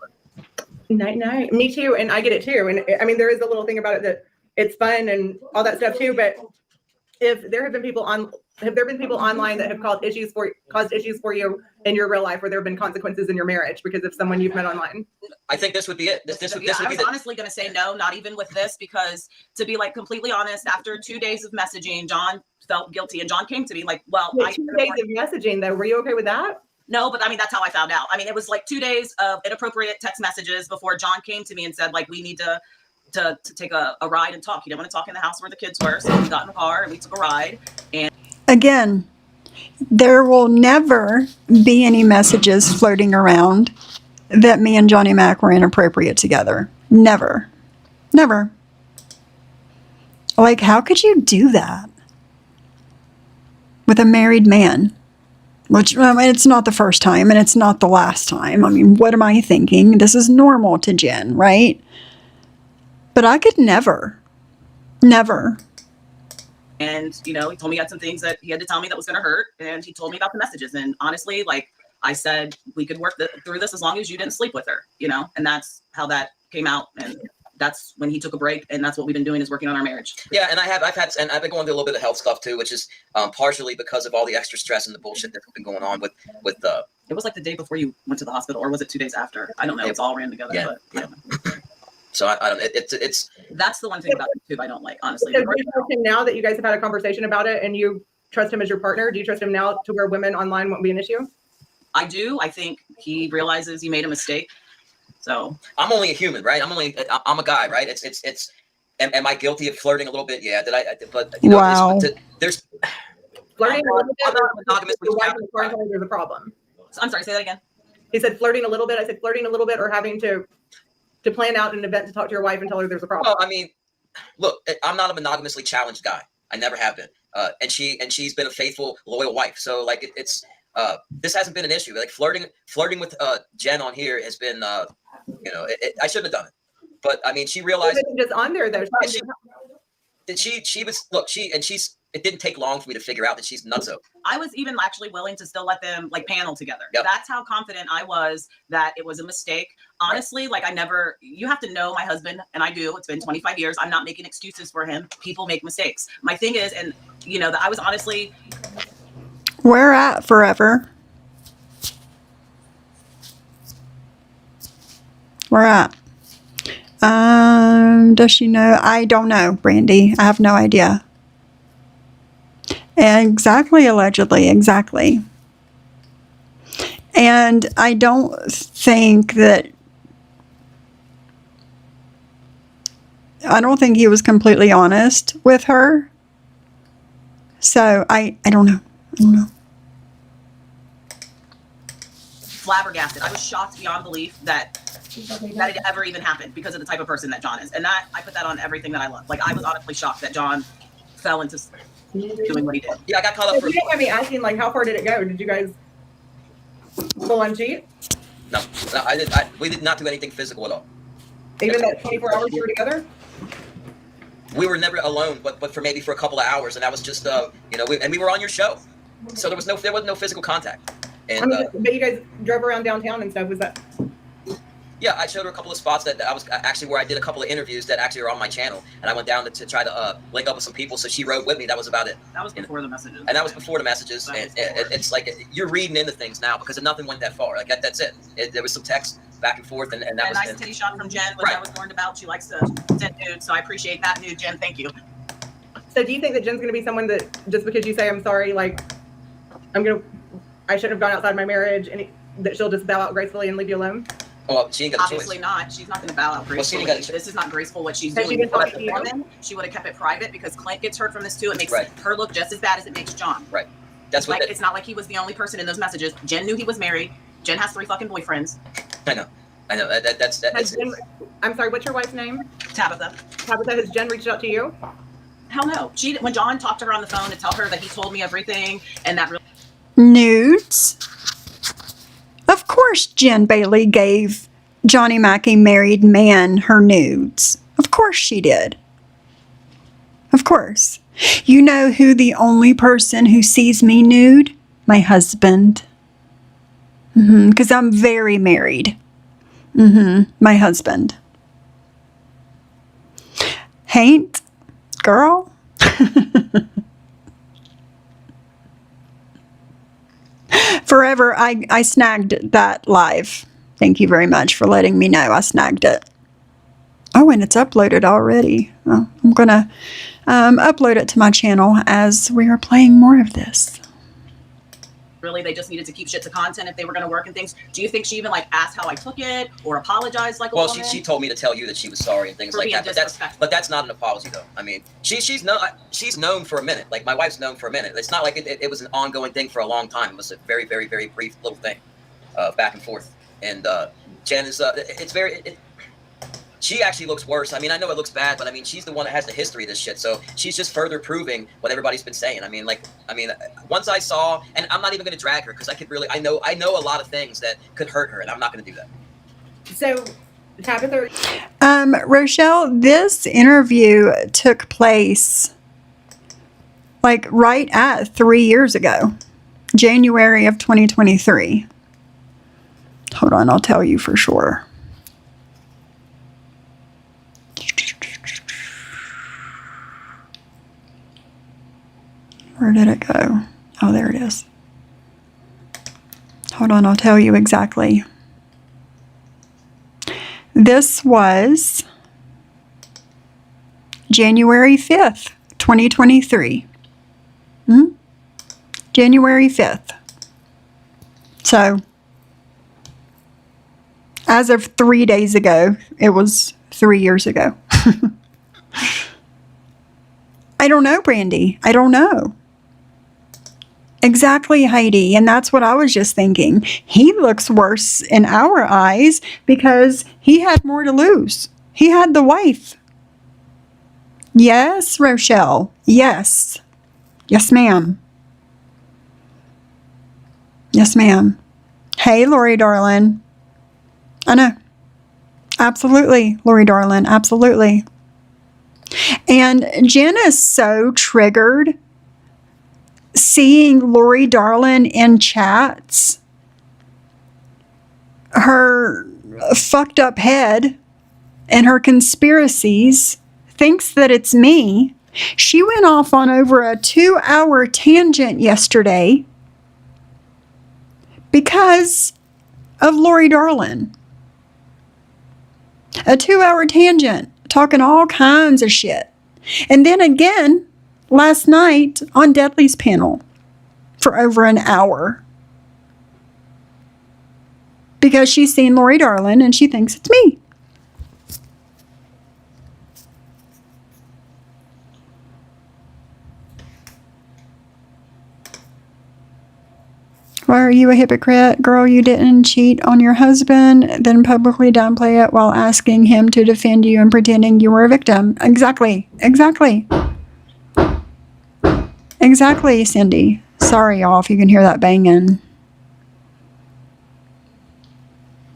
Night. Me too, and I get it too. And I mean, there is a little thing about it that it's fun and all that stuff too. But if there have been people online that have caused issues for you in your real life, where there have been consequences in your marriage because of someone you've met online? I think this would be it. I was honestly going to say no, not even with this, because to be like completely honest, after 2 days of messaging, John felt guilty, and John came to me like, well, 2 days of messaging though, were you okay with that? No, but I mean, that's how I found out. I mean, it was like 2 days of inappropriate text messages before John came to me and said, like, we need to take a ride and talk. He didn't want to talk in the house where the kids were. So we got in the car and we took a ride. And Again, there will never be any messages floating around that me and Johnny Mac were inappropriate together. Never. Like, how could you do that with a married man? Which, I mean, it's not the first time and it's not the last time. I mean, what am I thinking? This is normal to Jen, right? But I could never. And, you know, he told me he had some things that he had to tell me that was going to hurt. And he told me about the messages. And honestly, like I said, we could work through this as long as you didn't sleep with her, you know, and that's how that came out. And that's when he took a break. And that's what we've been doing, is working on our marriage. Yeah. And I've been going through a little bit of health stuff too, which is partially because of all the extra stress and the bullshit that's been going on with it was like the day before you went to the hospital, or was it 2 days after? I don't know. It's all ran together. Yeah. But yeah. So I don't. It's that's the one thing about YouTube I don't like, honestly. So do you trust him now that you guys have had a conversation about it, and you trust him as your partner? Do you trust him now to where women online won't be an issue? I do. I think he realizes he made a mistake. So I'm only a human, right? I'm a guy, right? It's. Am I guilty of flirting a little bit? Yeah. But you know, Wow. there's Flirting a little I'm bit. not monogamously Your wife challenged in the car and tell her there's a problem. I'm sorry, say that again. He said flirting a little bit. I said flirting a little bit, or having to plan out an event to talk to your wife and tell her there's a problem. Well, I mean, look, I'm not a monogamously challenged guy. I never have been. And she's been a faithful, loyal wife. So like it's this hasn't been an issue. Like flirting with Jen on here has been you know, I shouldn't have done it. But I mean, she realized just on there though. It didn't take long for me to figure out that she's nutso. I was even actually willing to still let them like panel together. Yep. That's how confident I was that it was a mistake. Honestly, like you have to know my husband, and I do. It's been 25 years. I'm not making excuses for him. People make mistakes. My thing is, and you know, that I was honestly. Where at forever? Where at? Does she know? I don't know, Brandy. I have no idea. Exactly, allegedly, exactly. And I don't think he was completely honest with her. So I don't know. Flabbergasted. I was shocked beyond belief that it ever even happened, because of the type of person that John is. And that I put that on everything that I love. Like I was honestly shocked that John fell into doing what he did. Yeah, I got caught up for. You don't mind me asking, like, how far did it go? Did you guys full on cheat? No, we did not do anything physical at all. Even that 24 hours you were together? we were never alone, but for maybe for a couple of hours, and that was just you know, we were on your show, so there was no physical contact. And but you guys drove around downtown and stuff. Was that? yeah, I showed her a couple of spots that I was actually where I did a couple of interviews that actually are on my channel, and I went down to try to link up with some people. So she rode with me. That was about it. That was before the messages. And that was before the messages. And it's like you're reading into things now because nothing went that far. Like that's it. There was some text back and forth, and that a was nice titty shot from Jen, which right. I was warned about. She likes to send nudes, so I appreciate that nude, Jen. Thank you. So do you think that Jen's going to be someone that just because you say I'm sorry, like I shouldn't have gone outside my marriage, and that she'll just bow out gracefully and leave you alone? Well, she ain't got a Obviously choice. not. She's not going to bow out gracefully. Well, she This is not graceful what she's Has she doing. been talking to you? Woman, she would have kept it private because Clint gets hurt from this too. It makes Right. her look just as bad as it makes John. Right. That's what. Like it's not like he was the only person in those messages. Jen knew he was married. Jen has 3 fucking boyfriends. I know. That's. I'm sorry. What's your wife's name? Tabitha. Tabitha. Has Jen reached out to you? Hell no. When John talked to her on the phone to tell her that he told me everything and that really Nudes. Of course, Jen Bailey gave Johnny Mack, a married man, her nudes. Of course she did. Of course. You know who the only person who sees me nude? My husband. Because I'm very married. My husband. Haint? Girl? Forever, I snagged that live. Thank you very much for letting me know I snagged it. Oh, and it's uploaded already. Oh, I'm going to upload it to my channel as we are playing more of this. really they just needed to keep shit to content if they were going to work and things. Do you think she even like asked how I took it or apologized like a Well, woman? she told me to tell you that she was sorry and things For like being that. But that's not an apology though. I mean, she's known for a minute. Like my wife's known for a minute. It's not like it was an ongoing thing for a long time. It was a very, very, very brief little thing, back and forth. And Jen is she actually looks worse. I mean, I know it looks bad, but I mean, she's the one that has the history of this shit. So she's just further proving what everybody's been saying. I mean, once I saw, and I'm not even going to drag her because I know a lot of things that could hurt her, and I'm not going to do that. So, Tabitha, Rochelle, this interview took place like right at 3 years ago, January of 2023. Hold on, I'll tell you for sure. Where did it go? Oh, there it is. Hold on, I'll tell you exactly. This was January 5th, 2023. January 5th. So, as of 3 days ago, it was 3 years ago. I don't know, Brandy. I don't know. Exactly, Heidi. And that's what I was just thinking. He looks worse in our eyes because he had more to lose. He had the wife. Yes, Rochelle. Yes. Yes, ma'am. Yes, ma'am. Hey, Lori darling. I know. Absolutely, Lori darling. Absolutely. And Jen is so triggered seeing Lori Darlin in chats. Her fucked up head and her conspiracies thinks that it's me. She went off on over a 2-hour tangent yesterday because of Lori Darlin. A 2-hour tangent talking all kinds of shit. And then again, last night on Deadly's panel for over an hour. Because she's seen Lori Darlin and she thinks it's me. Why are you a hypocrite? Girl, you didn't cheat on your husband, then publicly downplay it while asking him to defend you and pretending you were a victim. Exactly. Exactly. Exactly, Cindy. Sorry, y'all, if you can hear that banging.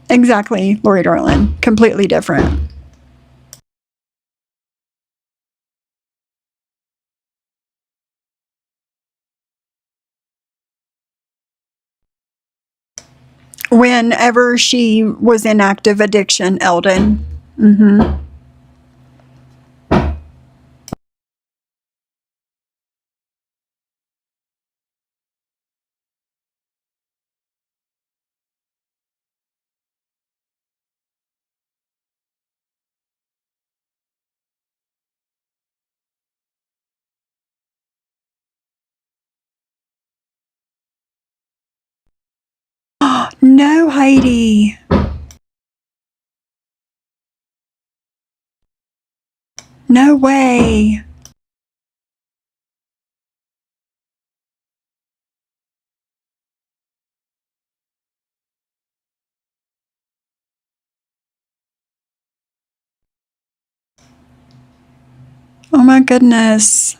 Exactly, Lori Darlin. Completely different. whenever she was in active addiction, Eldon. Mm-hmm. No, Heidi. No way. Oh my goodness.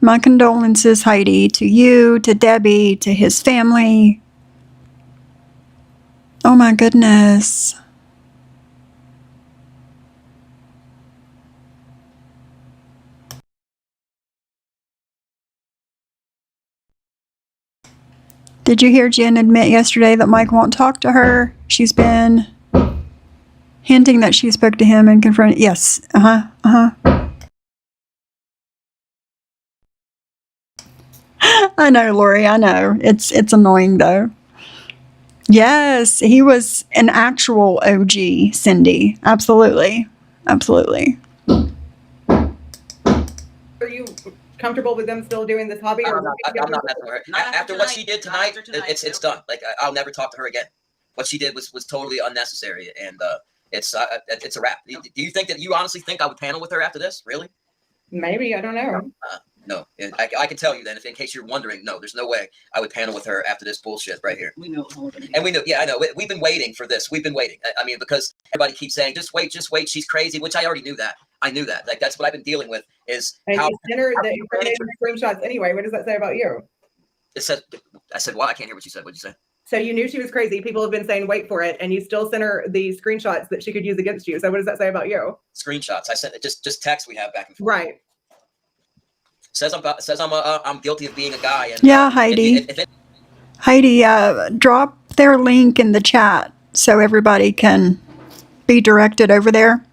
My condolences, Heidi, to you, to Debbie, to his family. Oh my goodness. Did you hear Jen admit yesterday that Mike won't talk to her? She's been hinting that she spoke to him and confronted. Yes. I know, Lori. I know. It's annoying though. Yes, he was an actual OG, Cindy. Absolutely. Absolutely. Are you comfortable with them still doing this hobby? I'm not messing with her. Not after After what tonight. she did Not tonight, after tonight, it's no. done. Like I'll never talk to her again. What she did was totally unnecessary, and it's a wrap. Do you think that you honestly think I would panel with her after this? Really? Maybe, I don't know. No. And I can tell you then, if in case you're wondering, no, there's no way I would panel with her after this bullshit right here. We knew it was all gonna be. And we knew, yeah, I know. We've been waiting for this. We've been waiting. I mean, because everybody keeps saying, just wait, she's crazy, which I already knew that. I knew that. Like, that's what I've been dealing with is And how you sent her how the people manage incriminating screenshots anyway. What does that say about you? it said, I said, well, I can't hear what you said. What'd you say? So you knew she was crazy. People have been saying, wait for it. And you still sent her the screenshots that she could use against you. So what does that say about you? Screenshots. I sent it, just text we have back and forth. Right. Says I'm guilty of being a guy. And Yeah, Heidi. Heidi, drop their link in the chat so everybody can be directed over there.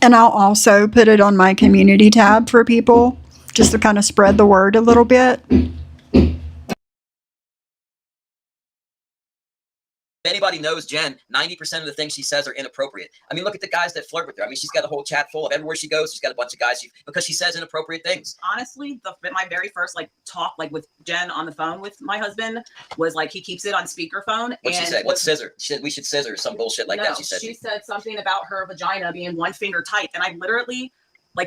And I'll also put it on my community tab for people just to kind of spread the word a little bit. If anybody knows Jen, 90% of the things she says are inappropriate. I mean, look at the guys that flirt with her. I mean, she's got a whole chat full of everywhere she goes. She's got a bunch of guys because she says inappropriate things. Honestly, my very first talk with Jen on the phone with my husband was he keeps it on speakerphone. What'd she say? What's scissor? She said we should scissor some bullshit like that. She said something about her vagina being one finger tight, and I literally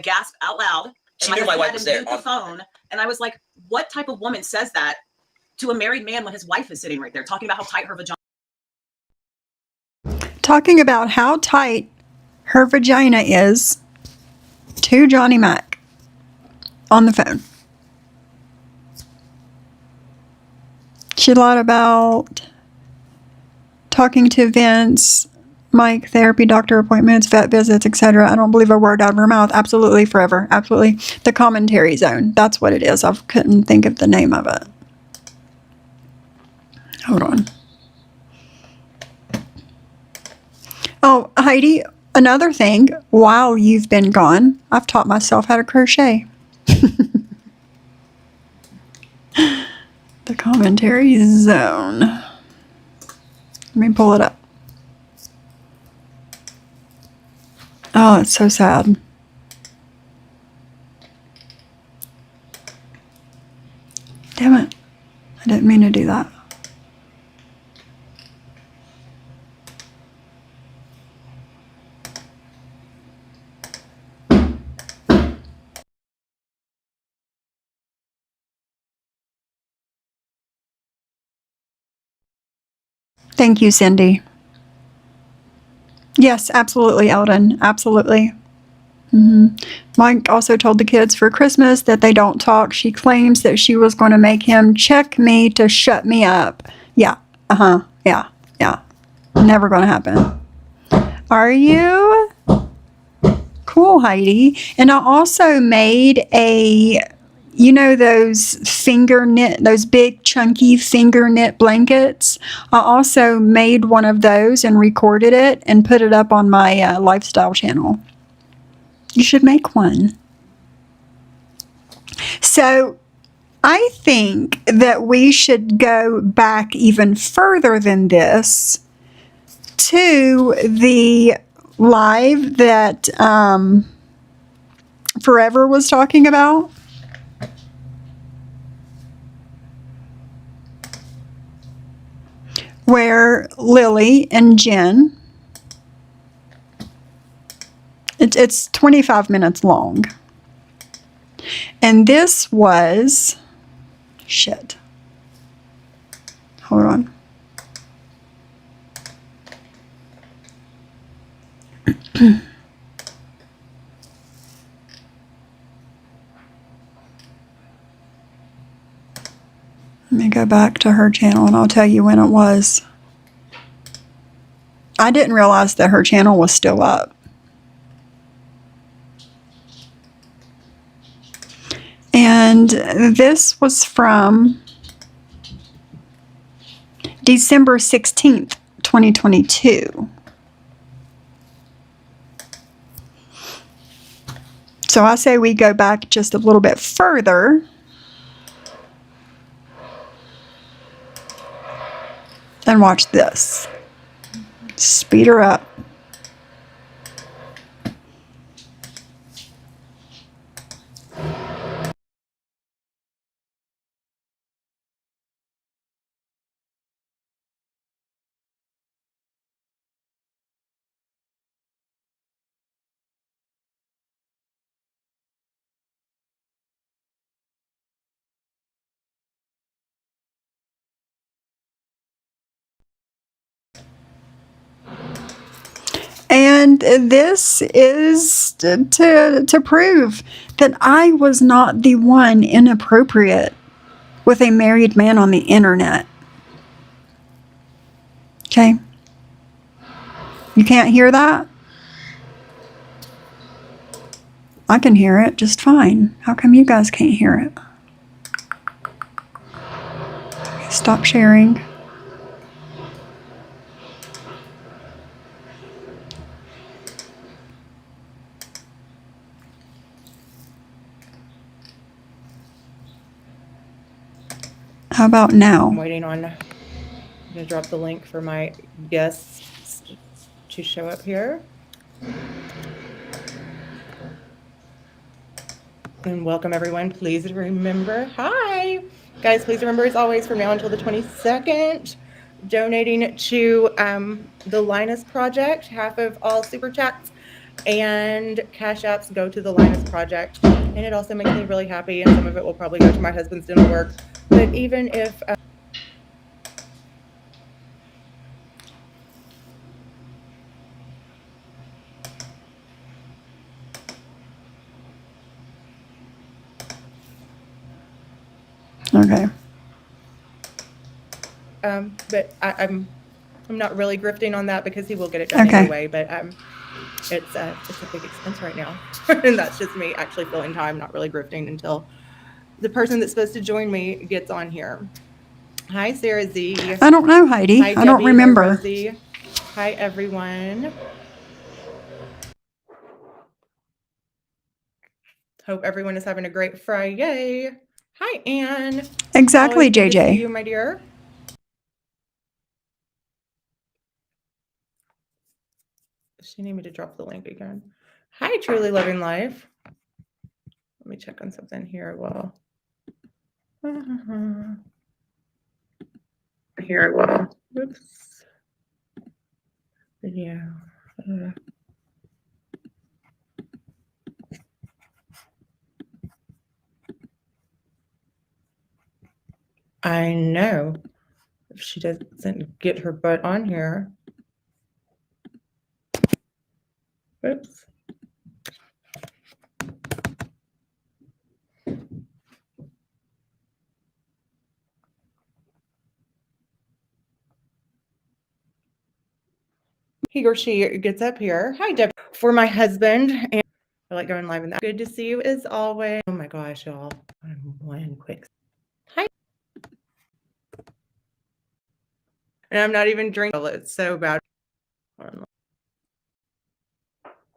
gasped out loud. She knew my wife was there on the phone, and I was like, "What type of woman says that to a married man when his wife is sitting right there talking about how tight her vagina?" Talking about how tight her vagina is to Johnny Mac on the phone. She lied about talking to Vince, Mike, therapy, doctor appointments, vet visits, etc. I don't believe a word out of her mouth. Absolutely, forever. Absolutely. The commentary zone. That's what it is. I couldn't think of the name of it. Hold on. Oh, Heidi, another thing, while you've been gone, I've taught myself how to crochet. The commentary zone. Let me pull it up. Oh, it's so sad. Damn it. I didn't mean to do that. Thank you, Cindy. Yes, absolutely, Eldon. Absolutely. Mike also told the kids for Christmas that they don't talk. She claims that she was going to make him check me to shut me up. Yeah. Yeah. Never going to happen. Are you? Cool, Heidi. And I also made a you know those finger knit, those big chunky finger knit blankets? I also made one of those and recorded it and put it up on my lifestyle channel. You should make one. So I think that we should go back even further than this to the live that Forever was talking about. Where Lily and Jen, it's 25 minutes long. And this was, shit. Hold on. Let me go back to her channel and I'll tell you when it was. I didn't realize that her channel was still up. And this was from December 16th, 2022. So I say we go back just a little bit further. And watch this. Speed her up. And this is to prove that I was not the one inappropriate with a married man on the internet. Okay? You can't hear that? I can hear it just fine. How come you guys can't hear it? Stop sharing. How about I'm now? waiting on, I'm going to drop the link for my guests to show up here. And welcome everyone. Please remember, hi guys, please remember as always from now until the 22nd, donating to the Linus Project. Half of all super chats and cash apps go to the Linus Project. And it also makes me really happy, and some of it will probably go to my husband's dental work. But even if Okay. but I'm not really grifting on that because he will get it done Okay. anyway. But it's a big expense right now, and that's just me actually filling time, not really grifting until the person that's supposed to join me gets on here. Hi, Sarah Z. I don't know, Heidi. Hi, I don't Debbie, remember. Rosie. Hi, everyone. Hope everyone is having a great Friday. Hi, Anne. Exactly, Always good to see JJ. you, my dear. She need me to drop the link again. Hi, Truly Loving Life. Let me check on something here. Well, here, well, oops. Video. I know. If she doesn't get her butt on here. Oops. He or she gets up here. Hi, Deb. For my husband. And I like going live in that. Good to see you as always. Oh my gosh, y'all. One quick. Hi. And I'm not even drinking. It's so bad.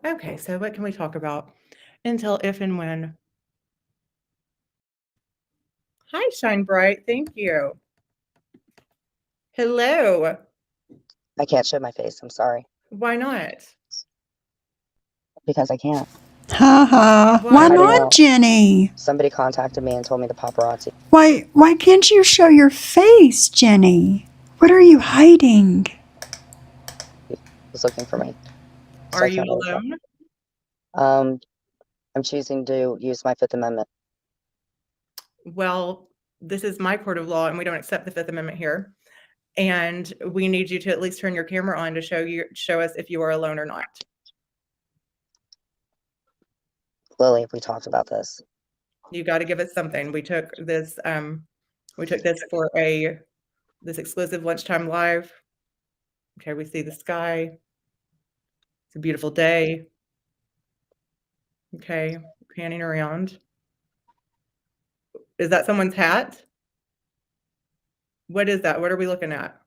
Okay, so what can we talk about? Until if and when. Hi, Shine Bright. Thank you. Hello. I can't show my face. I'm sorry. Why not? Because I can't. Ha ha. Why? Why I don't not, know. Jenny? Somebody contacted me and told me the paparazzi Why can't you show your face, Jenny? What are you hiding? was looking for me. So Are I you can't really show. alone? I'm choosing to use my Fifth Amendment. Well, this is my court of law, and we don't accept the Fifth Amendment here. And we need you to at least turn your camera on to show us if you are alone or not. Lily, we talked about this. You got to give us something. We took this for this exclusive lunchtime live. Okay, we see the sky. It's a beautiful day. Okay, panning around. Is that someone's hat? What is that? What are we looking at?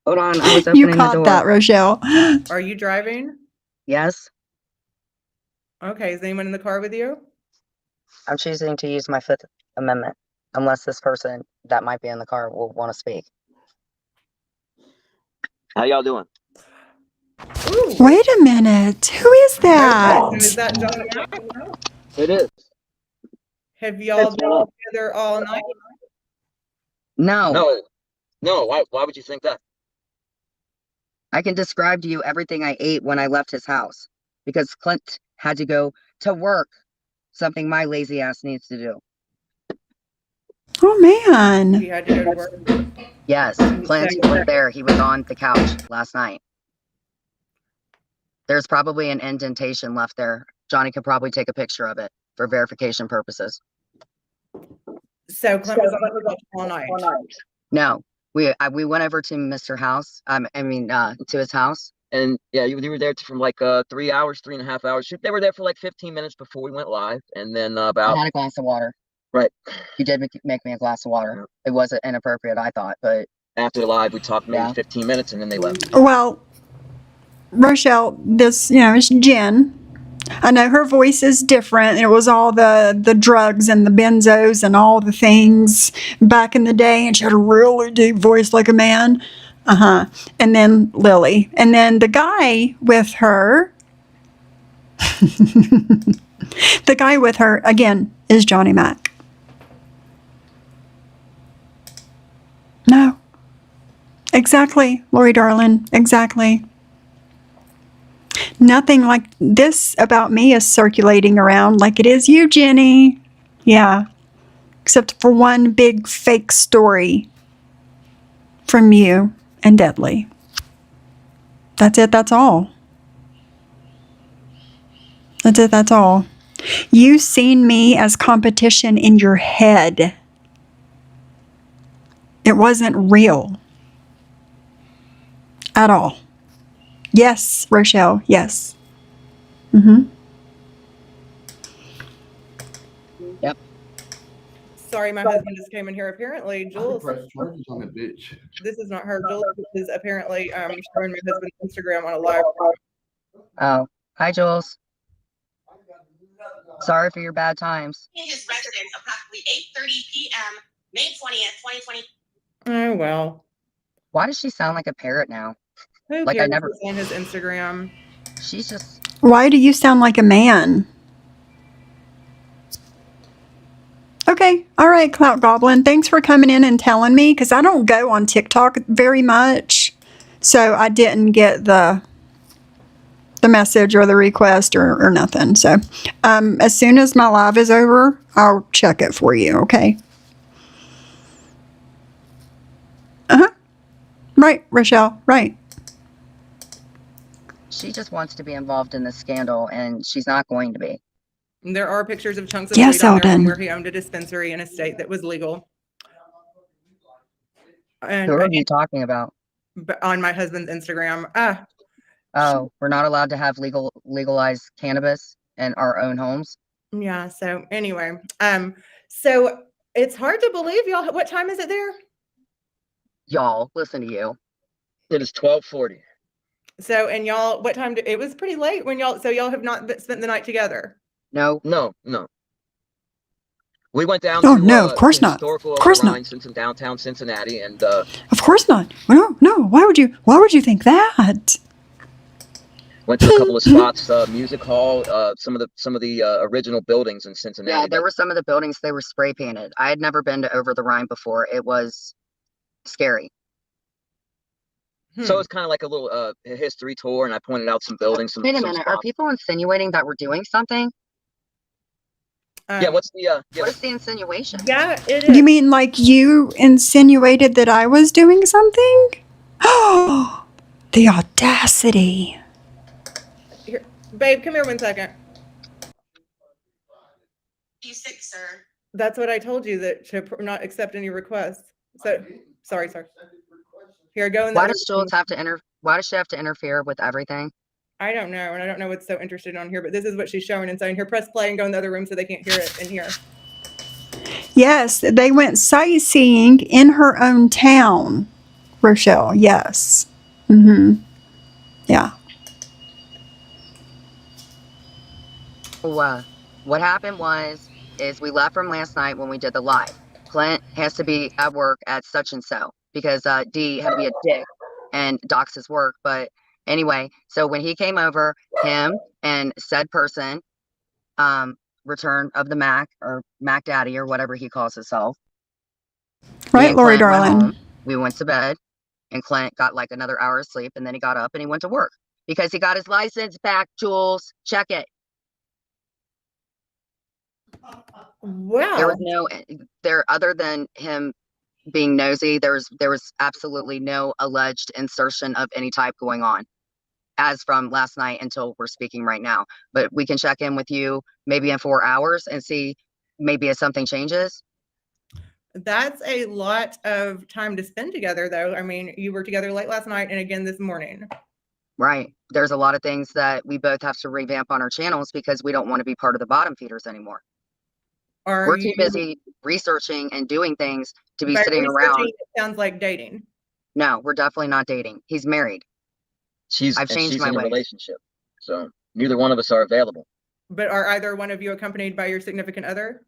Hold on, I was You opening the caught door. that, Rochelle. Are you driving? Yes, Okay, is anyone in the car with you? I'm choosing to use my Fifth Amendment, unless this person that might be in the car will want to speak. How y'all doing? Ooh. Wait a minute. Who is that? Okay, so is that John? It is. Have y'all been together all night? No, No. Why would you think that? I can describe to you everything I ate when I left his house because Clint had to go to work, something my lazy ass needs to do. Oh, man. He had to go to work. Yes, Clint was there. He was on the couch last night. There's probably an indentation left there. Johnny could probably take a picture of it for verification purposes. So Clint was on the couch all night. No, we went over to Mr. House. To his house. And yeah, you were there from like 3 hours, 3.5 hours. They were there for like 15 minutes before we went live, and then I about had a glass of water. right You did make me a glass of water. It wasn't inappropriate, I thought, but after the live, we talked maybe Yeah. 15 minutes, and then they left. Well, Rochelle, this, it's Jen. I know her voice is different. It was all the drugs and the benzos and all the things back in the day, and she had a really deep voice like a man. And then Lily. And then the guy with her, again, is Johnny Mac. No. Exactly, Lori darling. Exactly. Nothing like this about me is circulating around like it is you, Jenny. Yeah. Except for one big fake story from you and Deadly. That's it. That's all. That's it. That's all. You seen me as competition in your head. It wasn't real. At all. Yes, Rochelle. Yes. Yep. Sorry, my husband just came in here. Apparently, Jules. Press charges on that bitch. This is not her. Jules is apparently showing my husband's Instagram on a live. Oh, hi, Jules. Sorry for your bad times. In his residence approximately 8:30 p.m. May 20th, 2020. Oh well. Why does she sound like a parrot now? Who Like I cares? never- It's on his Instagram. She's just Why do you sound like a man? Okay. All right, Clout Goblin. Thanks for coming in and telling me, because I don't go on TikTok very much. So I didn't get the message or the request or nothing. So as soon as my live is over, I'll check it for you, okay? Right, Rochelle, right. she just wants to be involved in this scandal, and she's not going to be. There are pictures of chunks of Yes, weed on there from Eldon. where he owned a dispensary in a state that was legal. And Who are you talking about? on my husband's Instagram. Oh, we're not allowed to have legalized cannabis in our own homes. Yeah. So anyway, so it's hard to believe y'all. What time is it there? Y'all, listen to you. It is 12:40. So, and y'all, what time? It was pretty late when y'all. So y'all have not spent the night together. No, No. We went down Oh, to no, of course the not. historical Of course not. Rhine, in downtown Cincinnati, and Of course not. No. Why would you think that? went to a couple of spots, music hall, some of the original buildings in Cincinnati. yeah, there were some of the buildings they were spray painted. I had never been to Over the Rhine before. It was scary. So it's kind of like a little history tour, and I pointed out some buildings. Wait a minute, are people insinuating that we're doing something? Yeah, what's the What is the insinuation? Yeah, it is. You mean like you insinuated that I was doing something? Oh, the audacity. Here, babe, come here 1 second. He's sick, sir. That's what I told you, that to not accept any requests. So sorry. Here, go in the Why other does room. Jules have to why does she have to interfere with everything? I don't know, and I don't know what's so interesting on here, but this is what she's showing and saying. Here, press play and go in the other room so they can't hear it in here. Yes, they went sightseeing in her own town, Rochelle. Yes. Yeah. What happened is we left from last night when we did the live. Clint has to be at work at such and so because D had to be a dick and dox his work. But anyway, so when he came over, him and said person, Return of the Mac or Mac Daddy or whatever he calls himself. Right, Lori darling. We went to bed and Clint got like another hour of sleep and then he got up and he went to work because he got his license back, Jules. Check it. Wow. There was other than him being nosy, there was absolutely no alleged insertion of any type going on as from last night until we're speaking right now. But we can check in with you maybe in 4 hours and see maybe if something changes. That's a lot of time to spend together, though. I mean, you were together late last night and again this morning. Right. There's a lot of things that we both have to revamp on our channels because we don't want to be part of the bottom feeders anymore. We're too busy researching and doing things to be sitting around. It sounds like dating. No, we're definitely not dating. He's married. I've changed my in a ways. relationship, so neither one of us are available. But are either one of you accompanied by your significant other?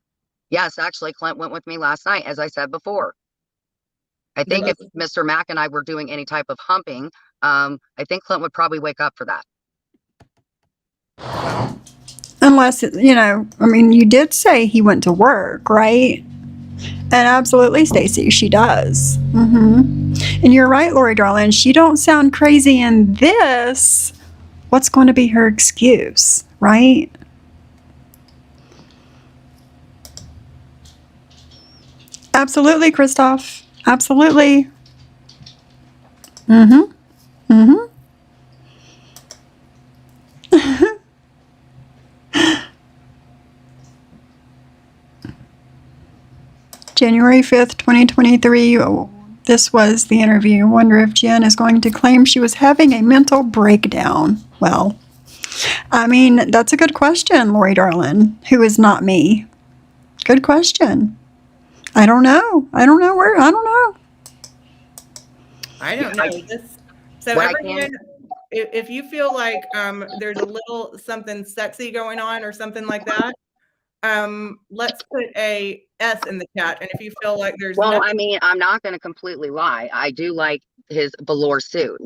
Yes, actually, Clint went with me last night, as I said before. I think if Mr. Mack and I were doing any type of humping, I think Clint would probably wake up for that. Unless, I mean, you did say he went to work, right? And absolutely, Stacy, she does. And you're right, Lori darling. She don't sound crazy in this. What's going to be her excuse, right? Absolutely, Christoph. Absolutely. January 5th, 2023. This was the interview. Wonder if Jen is going to claim she was having a mental breakdown. Well, I mean, that's a good question, Lori darling, who is not me. Good question. I don't know. I don't know. So everyone, if you feel like there's a little something sexy going on or something like that, let's put a S in the chat. And if you feel like there's I mean, I'm not going to completely lie. I do like his velour suit.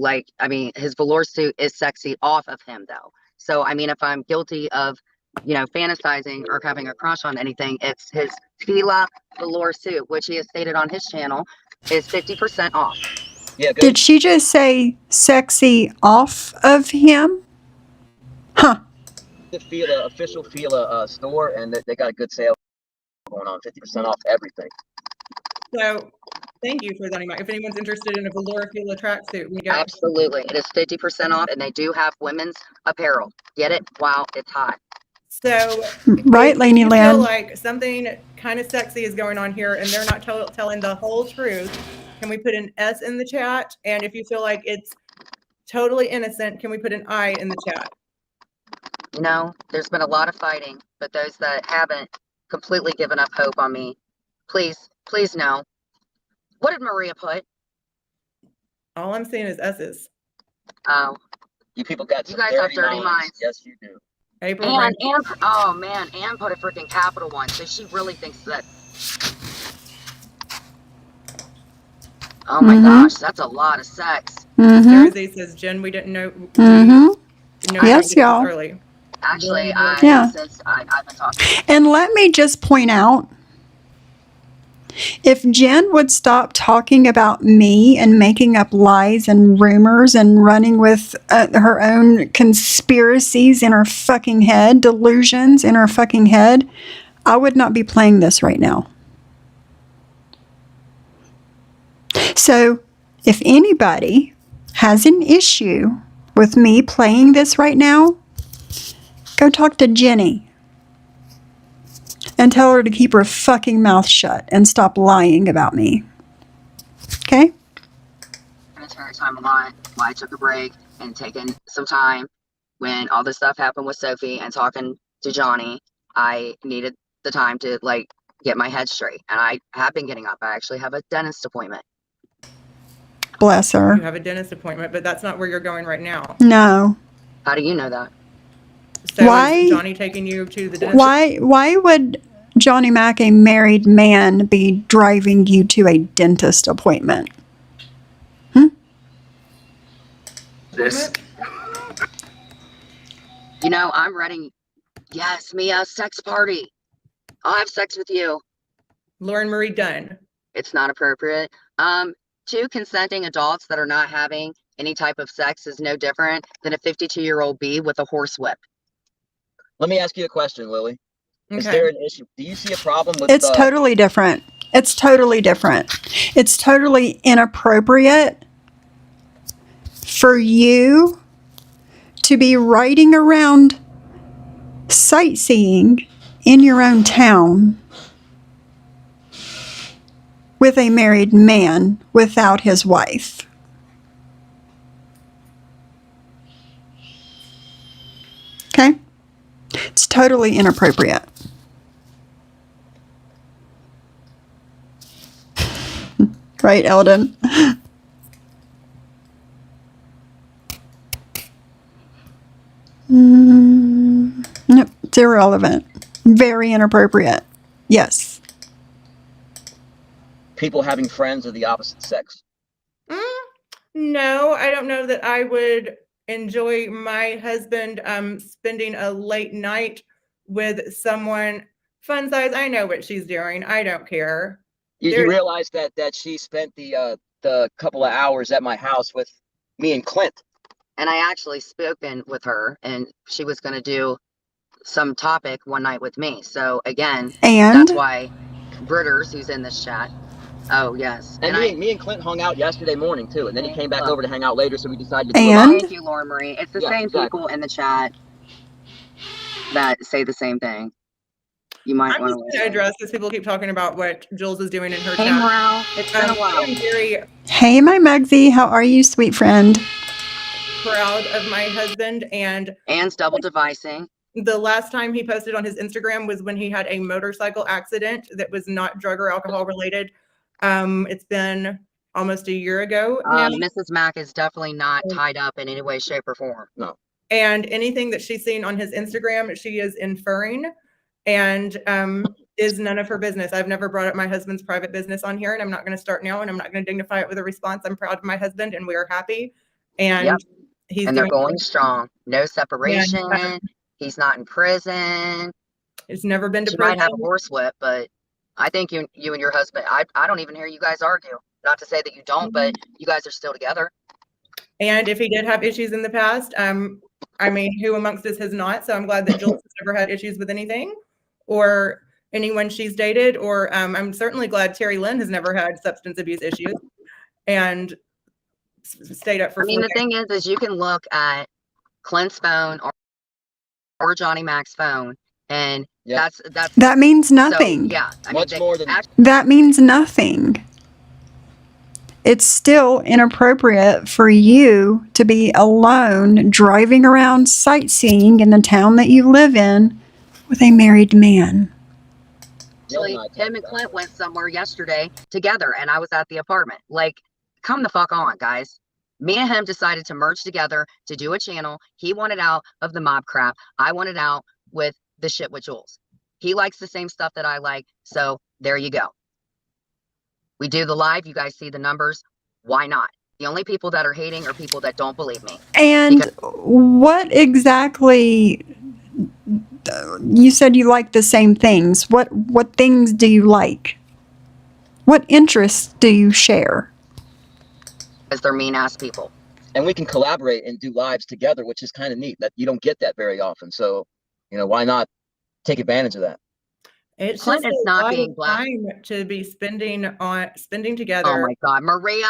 His velour suit is sexy off of him, though. So, I mean, if I'm guilty of, fantasizing or having a crush on anything, it's his Tila velour suit, which he has stated on his channel is 50% off. Yeah. Good. Did she just say sexy off of him? Huh. The official Fila store, and they got a good sale going on, 50% off everything. So thank you for letting me know. If anyone's interested in a velour Fila tracksuit, we got Absolutely. It is 50% off, and they do have women's apparel. Get it while it's hot. So right, Lainey you Lynn. feel like something kind of sexy is going on here and they're not telling the whole truth, can we put an S in the chat? And if you feel like it's Totally innocent. Can we put an I in the chat? You know, there's been a lot of fighting, but those that haven't completely given up hope on me, please, please no. What did Maria put? All I'm seeing is S's. Oh, You people got you some guys have dirty minds. Yes, you do. April. And oh man, Anne put a freaking capital one, so she really thinks that. Oh my gosh, that's a lot of sex. Jersey says, Jen, we didn't know. Yes, y'all. Early. Actually, Yeah. since I've been talking. And let me just point out, if Jen would stop talking about me and making up lies and rumors and running with her own conspiracies in her fucking head, delusions in her fucking head, I would not be playing this right now. So, if anybody has an issue with me playing this right now, go talk to Jenny and tell her to keep her fucking mouth shut and stop lying about me. Okay? Entire time a lot. Why I took a break and taken some time when all this stuff happened with Sophie and talking to Johnny. I needed the time to like get my head straight, and I have been getting up. I actually have a dentist appointment. Bless her. You have a dentist appointment, but that's not where you're going right now. No. How do you know that? So Why- is Johnny taking you to the dentist? Why would Johnny Mac, a married man, be driving you to a dentist appointment? This. You know, I'm ready. Yes, Mia, sex party. I'll have sex with you. Lauren Marie Dunn. It's not appropriate. Two consenting adults that are not having any type of sex is no different than a 52-year-old bee with a horsewhip. Let me ask you a question, Lily. Okay. Is there an issue? Do you see a problem with It's totally different. It's totally different. It's totally inappropriate for you to be riding around sightseeing in your own town with a married man without his wife. Okay? It's totally inappropriate. Right, Eldon? Nope, it's irrelevant. Very inappropriate. Yes. people having friends of the opposite sex? No, I don't know that I would enjoy my husband spending a late night with someone. Fun size, I know what she's doing. I don't care. You realize that she spent the couple of hours at my house with me and Clint. And I actually spoken with her, and she was going to do some topic one night with me. So again, that's why Britters, who's in this chat. Oh yes, and me and Clint hung out yesterday morning too, and then he came back over to hang out later, so we decided to do Thank you, Lauren Marie. It's the same people in the chat that say the same thing. You might want to address this. People keep talking about what Jules is doing in her chat. Hey, Morale. It's been a while. I'm very Hey, my Mugsy. How are you, sweet friend? proud of my husband, and Anne's double devising. The last time he posted on his Instagram was when he had a motorcycle accident that was not drug or alcohol related. It's been almost a year ago now. Mrs. Mack is definitely not tied up in any way, shape, or form. No. And anything that she's seen on his Instagram, she is inferring, and is none of her business. I've never brought up my husband's private business on here, and I'm not going to start now, and I'm not going to dignify it with a response. I'm proud of my husband, and we are happy. And they're going strong. No separation. And, he's not in prison. It's never been to she prison. Might have a horsewhip, but I think you and your husband, I don't even hear you guys argue. Not to say that you don't, but you guys are still together. And if he did have issues in the past, I mean, who amongst us has not? So I'm glad that Jules has never had issues with anything or anyone she's dated. Or I'm certainly glad Terry Lynn has never had substance abuse issues and stayed up for 4 days. The thing is you can look at Clint's phone or Johnny Mac's phone, and that means nothing. So, much more than that means nothing. it's still inappropriate for you to be alone driving around sightseeing in the town that you live in with a married man. Actually, him and Clint went somewhere yesterday together, and I was at the apartment. Like, come the fuck on, guys. Me and him decided to merge together to do a channel. He wanted out of the mob crap. I wanted out with the shit with Jules. He likes the same stuff that I like, so there you go. We do the live. You guys see the numbers. Why not? The only people that are hating are people that don't believe me. And what exactly? You said you like the same things. What things do you like? What interests do you share? Because they're mean ass people. And we can collaborate and do lives together, which is kind of neat. That you don't get that very often. So, why not take advantage of that? It's Clint just is a not lot being of black. time to be spending Oh together. my God, Maria,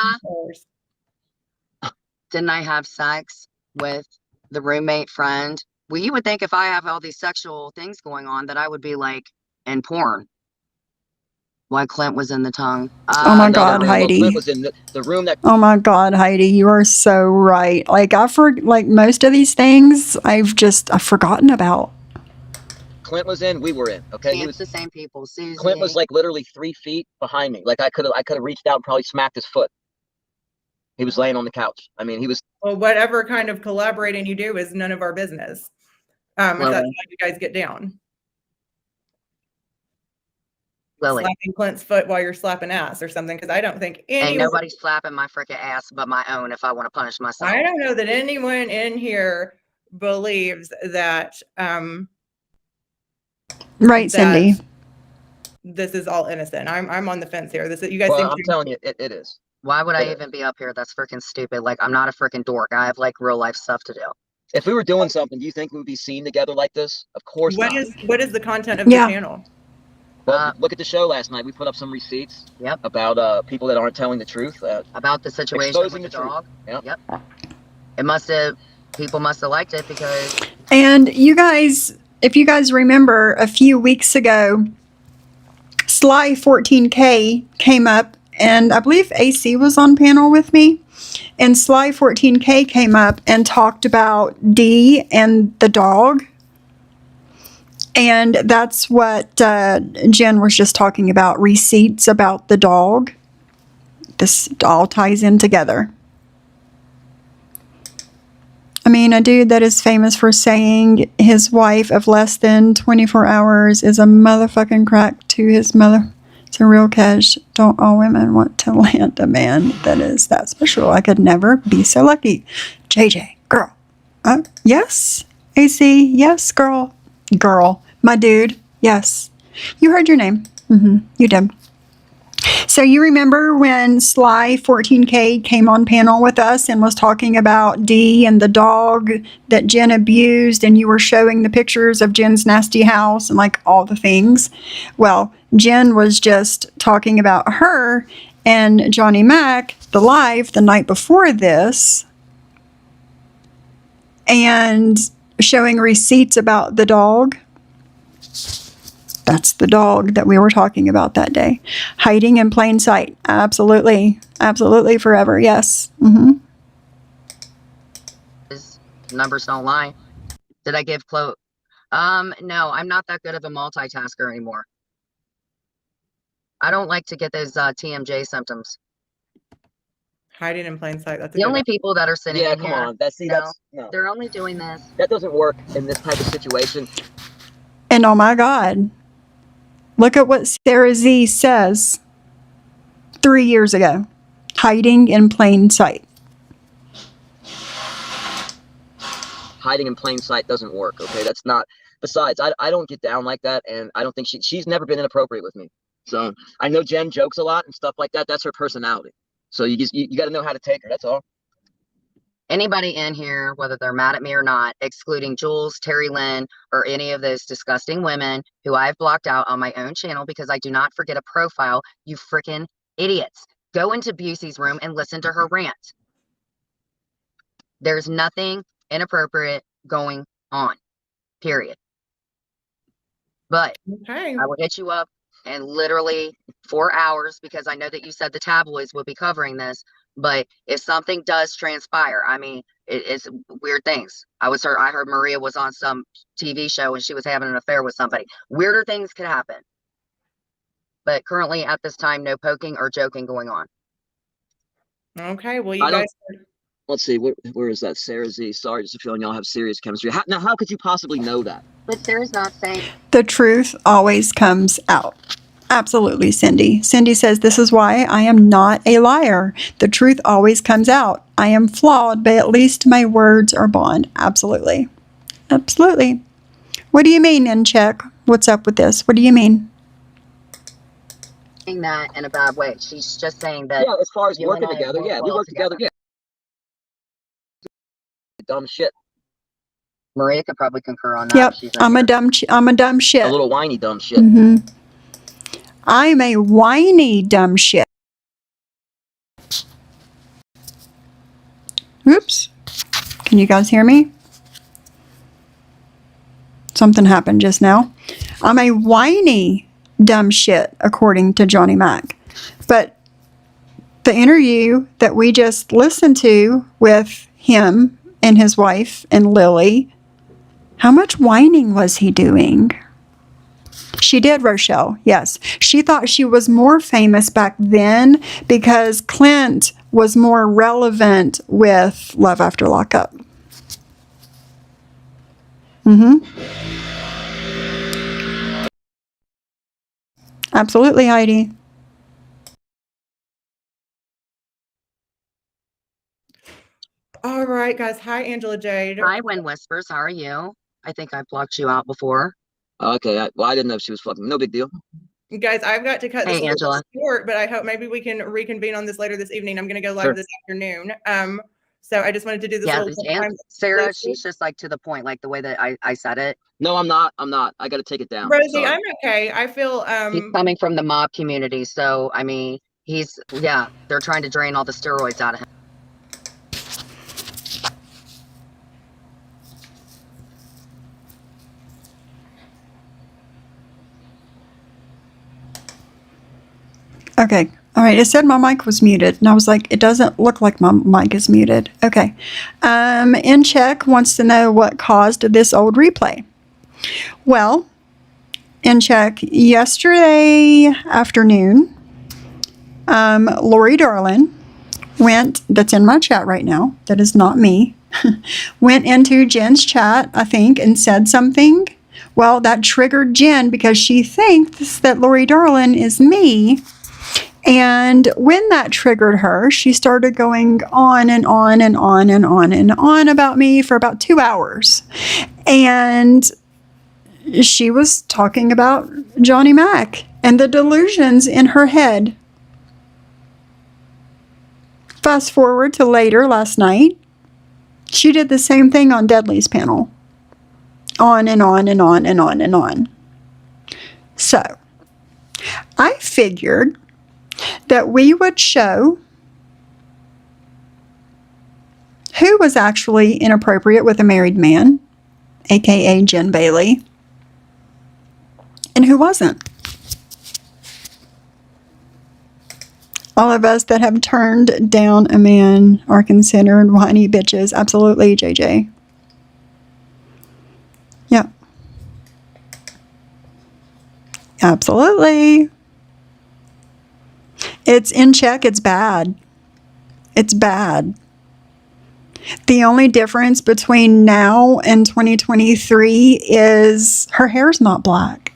didn't I have sex with the roommate friend? Well, you would think if I have all these sexual things going on that I would be like in porn. Why Clint was in the tongue. Oh my God, Well, Heidi. Clint was in the room that. Oh my God, Heidi, you are so right. Like like most of these things I've forgotten about. Clint was in, we were in. Okay, See, he it's was. the same people. Susie. Clint was like literally 3 feet behind me. Like I could have reached out and probably smacked his foot. He was laying on the couch. I mean, he was. Well, whatever kind of collaborating you do is none of our business. If that's how you guys get down. Lily. Slapping Clint's foot while you're slapping ass or something, because I don't think Ain't nobody slapping my freaking ass but my own if I want to punish myself. I don't know that anyone in here believes that Right, Cindy. This is all innocent. I'm on the fence here. You guys Well, think I'm telling you, it is. Why would I even be up here? That's freaking stupid. Like, I'm not a freaking dork. I have like real life stuff to do. If we were doing something, do you think we would be seen together like this? Of course not. What is the content of the channel? Well, look at the show last night. We put up some receipts about people that aren't telling the truth. About the situation with the dog. Yep. People must have liked it because. And you guys, if you guys remember, a few weeks ago, Sly 14K came up, and I believe AC was on panel with me. And Sly 14K came up and talked about Dee and the dog. And that's what Jen was just talking about, receipts about the dog. This all ties in together. I mean, a dude that is famous for saying his wife of less than 24 hours is a motherfucking crack to his mother. It's a real catch. Don't all women want to land a man that is that special? I could never be so lucky. JJ, girl. Yes. AC, yes, girl. Girl. My dude, yes. You heard your name. You did. So you remember when Sly 14K came on panel with us and was talking about Dee and the dog that Jen abused, and you were showing the pictures of Jen's nasty house and like all the things? Well, Jen was just talking about her and Johnny Mac, the live the night before this, and showing receipts about the dog. That's the dog that we were talking about that day. Hiding in plain sight. Absolutely. Absolutely forever. Yes. Numbers don't lie. Did I give Chloe? No, I'm not that good of a multitasker anymore. I don't like to get those TMJ symptoms. Hiding in plain sight. That's the only people that are sitting in come here. on. No. They're only doing this. That doesn't work in this type of situation. And oh my God. Look at what Sarah Z says 3 years ago. Hiding in plain sight. Hiding in plain sight doesn't work, okay? That's not. Besides, I don't get down like that, and I don't think she's never been inappropriate with me. So I know Jen jokes a lot and stuff like that. That's her personality. So you got to know how to take her. That's all. Anybody in here, whether they're mad at me or not, excluding Jules, Terry Lynn, or any of those disgusting women who I've blocked out on my own channel because I do not forget a profile, you freaking idiots. Go into Busey's room and listen to her rant. There's nothing inappropriate going on, period. But I will hit you up and literally 4 hours, because I know that you said the tabloids would be covering this, but if something does transpire, I mean, it's weird things. I heard Maria was on some TV show and she was having an affair with somebody. Weirder things could happen. But currently at this time, no poking or joking going on. Okay, well, I you don't- guys. Let's see, where is that? Sarah Z. Sorry, just feeling y'all have serious chemistry. Now, how could you possibly know that? But Sarah's not saying. The truth always comes out. Absolutely, Cindy. Cindy says, this is why I am not a liar. The truth always comes out. I am flawed, but at least my words are bond. Absolutely. Absolutely. What do you mean, in check? What's up with this? What do you mean? That in a bad way. She's just saying that. Yeah, as far as you working and I together, work yeah, we well work together, yeah. Dumb shit. Maria could probably concur on that. Yep, If she's in I'm here. a dumb shit. A little whiny dumb shit. Mm-hmm. I'm a whiny dumb shit. Oops. Can you guys hear me? Something happened just now. I'm a whiny dumb shit, according to Johnny Mac. But the interview that we just listened to with him and his wife and Lily, how much whining was he doing? She did, Rochelle, yes. She thought she was more famous back then because Clint was more relevant with Love After Lockup. Absolutely, Heidi. All right, guys. Hi, Angela Jade. Hi, Wind Whispers. How are you? I think I blocked you out before. Okay, I didn't know if she was fucking. No big deal. Guys, I've got to cut this Hey, Angela. short, but I hope maybe we can reconvene on this later this evening. I'm going to go live Sure. this afternoon. So I just wanted to do this Yeah, little and time. Sarah, she's just like to the point, like the way that I said it. No, I'm not. I got to take it down. Rosie, Sorry. I'm okay. I feel He's coming from the mob community, so I mean, they're trying to drain all the steroids out of him. Okay. All right. It said my mic was muted, and I was like, it doesn't look like my mic is muted. Okay. In check wants to know what caused this old replay. Well, in check, yesterday afternoon, Lori Darlin that's in my chat right now, that is not me, went into Jen's chat, I think, and said something. Well, that triggered Jen because she thinks that Lori Darlin is me. And when that triggered her, she started going on and on and on and on and on about me for about 2 hours. And she was talking about Johnny Mac and the delusions in her head. Fast forward to later last night, she did the same thing on Deadly's panel. On and on and on and on and on. So, I figured that we would show who was actually inappropriate with a married man, aka Jen Bailey, and who wasn't. All of us that have turned down a man are considered whiny bitches. Absolutely, JJ. Yep. Absolutely. It's in check. It's bad. It's bad. The only difference between now and 2023 is her hair's not black.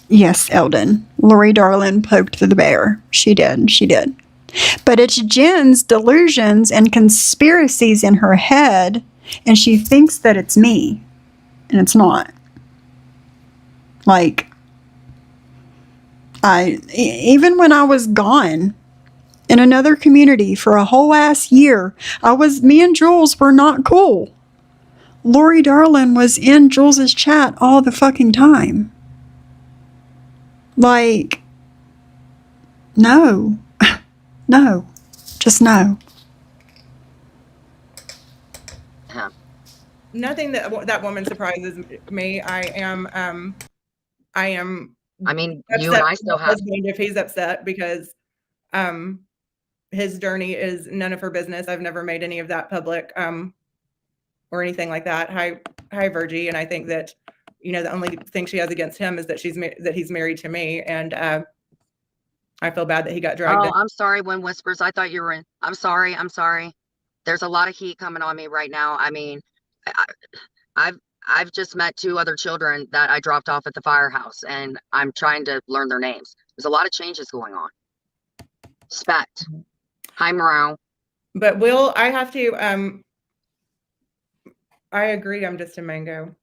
Yes, Eldon. Lori Darlin poked the bear. She did. She did. But it's Jen's delusions and conspiracies in her head, and she thinks that it's me, and it's not. Like, even when I was gone in another community for a whole ass year, me and Jules were not cool. Lori Darlin was in Jules's chat all the fucking time. Like, no. No. Just no. Nothing that woman surprises me. I am I am I mean, upset you and I with still my have. husband if he's upset because his journey is none of her business. I've never made any of that public or anything like that. Hi, Virgie. And I think that, the only thing she has against him is that he's married to me. And I feel bad that he got dragged Oh, in. I'm sorry, Wind Whispers. I thought you were in. I'm sorry. There's a lot of heat coming on me right now. I mean, I, I've just met 2 other children that I dropped off at the firehouse, and I'm trying to learn their names. There's a lot of changes going on. Spect. Hi, Morale. But I have to, I agree. I'm just a mango.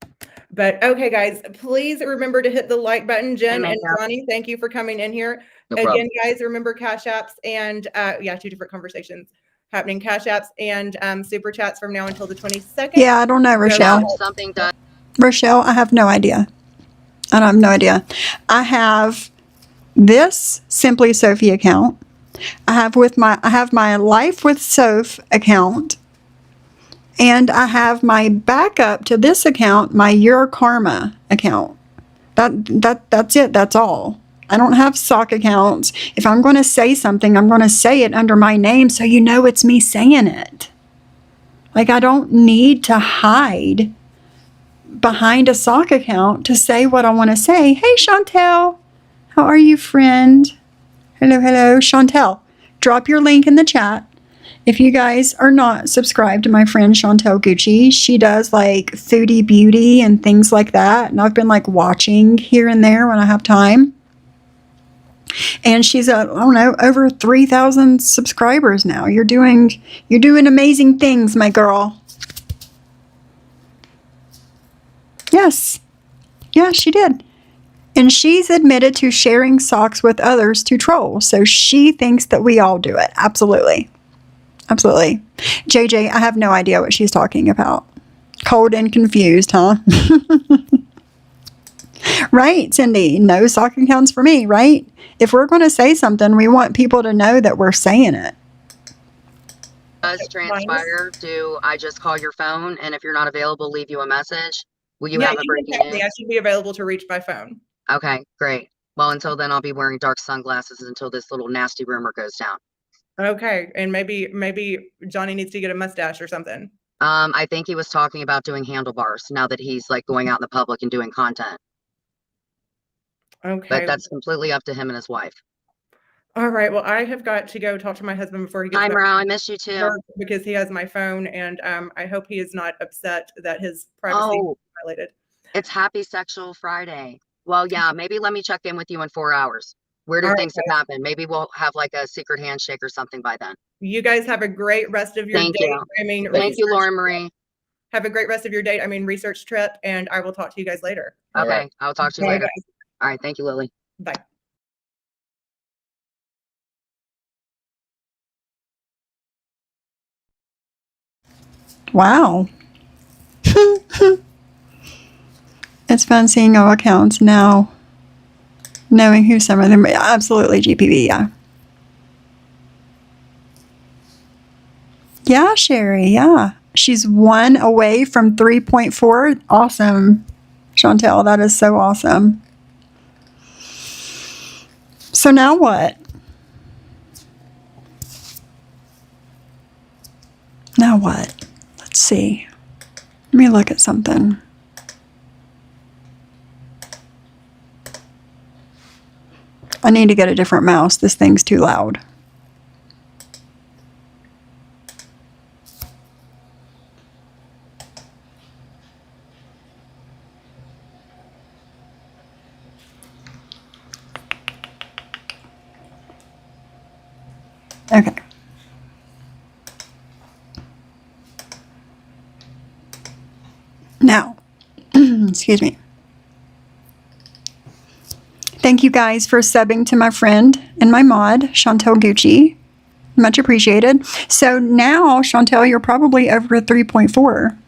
But okay, guys, please remember to hit the like button. Jim and Mango. Johnny, thank you for coming in here. No Again, problem. guys, remember Cash Apps and 2 different conversations happening. Cash Apps and Super Chats from now until the 22nd. Yeah, I don't know, Rochelle. If something does. Rochelle, I have no idea. I have no idea. I have this Simply Sophie account. I have my Life with Soph account. And I have my backup to this account, my Your Karma account. That's it. That's all. I don't have sock accounts. If I'm going to say something, I'm going to say it under my name so you know it's me saying it. Like, I don't need to hide behind a sock account to say what I want to say. Hey, Chantel. How are you, friend? Hello. Chantel, drop your link in the chat. If you guys are not subscribed to my friend Chantel Gucci, she does like foodie beauty and things like that. And I've been like watching here and there when I have time. And she's at, I don't know, over 3,000 subscribers now. You're doing amazing things, my girl. Yes. Yeah, she did. And she's admitted to sharing socks with others to troll. So she thinks that we all do it. Absolutely. Absolutely. JJ, I have no idea what she's talking about. Cold and confused, huh? Right, Cindy. No sock accounts for me, right? If we're going to say something, we want people to know that we're saying it. Does transpire, do I just call your phone, and if you're not available, leave you a message? Will you have a you breaking can text me. news? I should be available to reach by phone. Okay, great. Well, until then, I'll be wearing dark sunglasses until this little nasty rumor goes down. Okay, and maybe Johnny needs to get a mustache or something. I think he was talking about doing handlebars now that he's like going out in the public and doing content. Okay. But that's completely up to him and his wife. All right. Well, I have got to go talk to my husband before he gets Hi, back Morale. I miss you too. because he has my phone, and I hope he is not upset that his privacy is violated. It's Happy Sexual Friday. Well, yeah, maybe let me check in with you in 4 hours. Where do things have happened? Maybe we'll have like a secret handshake or something by then. You guys have a great rest of your Thank day. you. I mean, Thank you, Lauren Marie. Have a great rest of your day. I mean, research trip, and I will talk to you guys later. Okay, I'll talk to you later. All right, thank you, Lily. Bye. Wow. It's fun seeing all accounts now, knowing who some of them are. Absolutely, GPV, yeah. Yeah, Sherry, yeah. She's 1 away from 3.4. Awesome, Chantel. That is so awesome. So now what? Now what? Let's see. Let me look at something. I need to get a different mouse. This thing's too loud. Okay. Now, excuse me. Thank you guys for subbing to my friend and my mod, Chantel Gucci. Much appreciated. So now, Chantel, you're probably over a 3.4.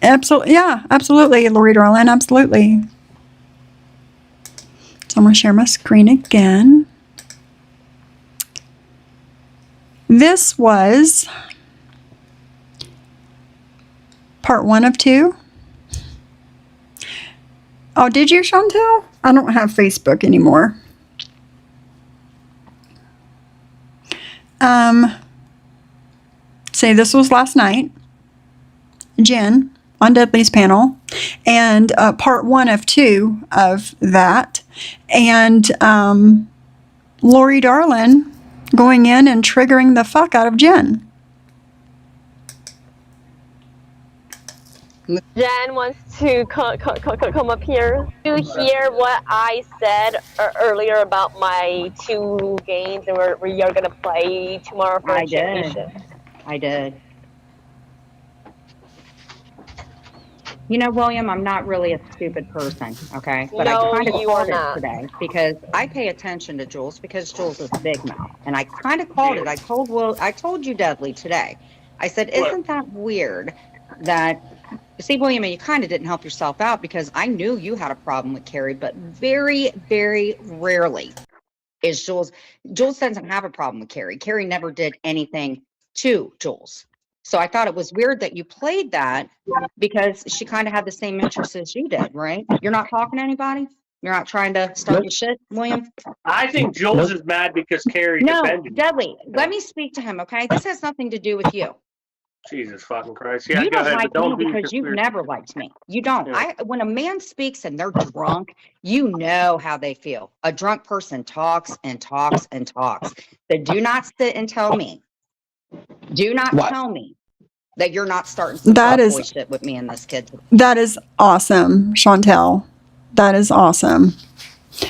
Absolutely. Yeah, absolutely, Lori Darlin. Absolutely. So I'm going to share my screen again. This was part 1 of 2. Oh, did you, Chantel? I don't have Facebook anymore. Say this was last night. Jen on Dudley's panel, and part 1 of 2 of that, and Lori Darlin going in and triggering the fuck out of Jen. Jen wants to come up here to hear what I said earlier about my 2 games and where you're going to play tomorrow for a championship. I did. You know, William, I'm not really a stupid person, okay? But No, I kind of you called are it not. today because I pay attention to Jules because Jules is big mouth. And I kind of called it. I told you, Dudley, today. I said, isn't that weird that, see, William, you kind of didn't help yourself out because I knew you had a problem with Carrie, but very, very rarely is Jules doesn't have a problem with Carrie. Carrie never did anything to Jules. So I thought it was weird that you played that because she kind of had the same interests as you did, right? You're not talking to anybody? You're not trying to start your shit, William? I think Jules is mad because Carrie defended. Dudley, let me speak to him, okay? This has nothing to do with you. Jesus fucking Christ. Yeah, You go don't ahead, like but don't me do because you've never liked me. You don't. Yeah. When a man speaks and they're drunk, you know how they feel. A drunk person talks and talks and talks. So do not sit and tell me. Do not tell me that you're not starting some fuckboy shit with me and this kid. That is awesome, Chantel. That is awesome.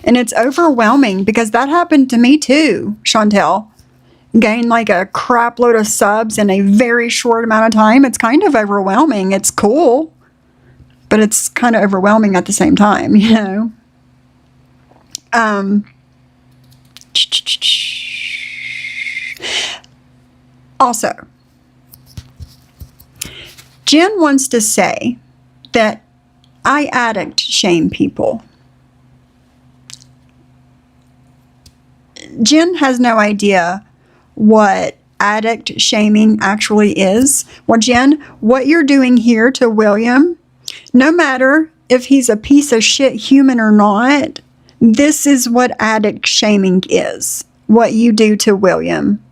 And it's overwhelming because that happened to me too, Chantel. Gain like a crap load of subs in a very short amount of time. It's kind of overwhelming. It's cool, but it's kind of overwhelming at the same time, you know? Also, Jen wants to say that I addict shame people. Jen has no idea what addict shaming actually is. Well, Jen, what you're doing here to William, no matter if he's a piece of shit human or not, this is what addict shaming is. What you do to William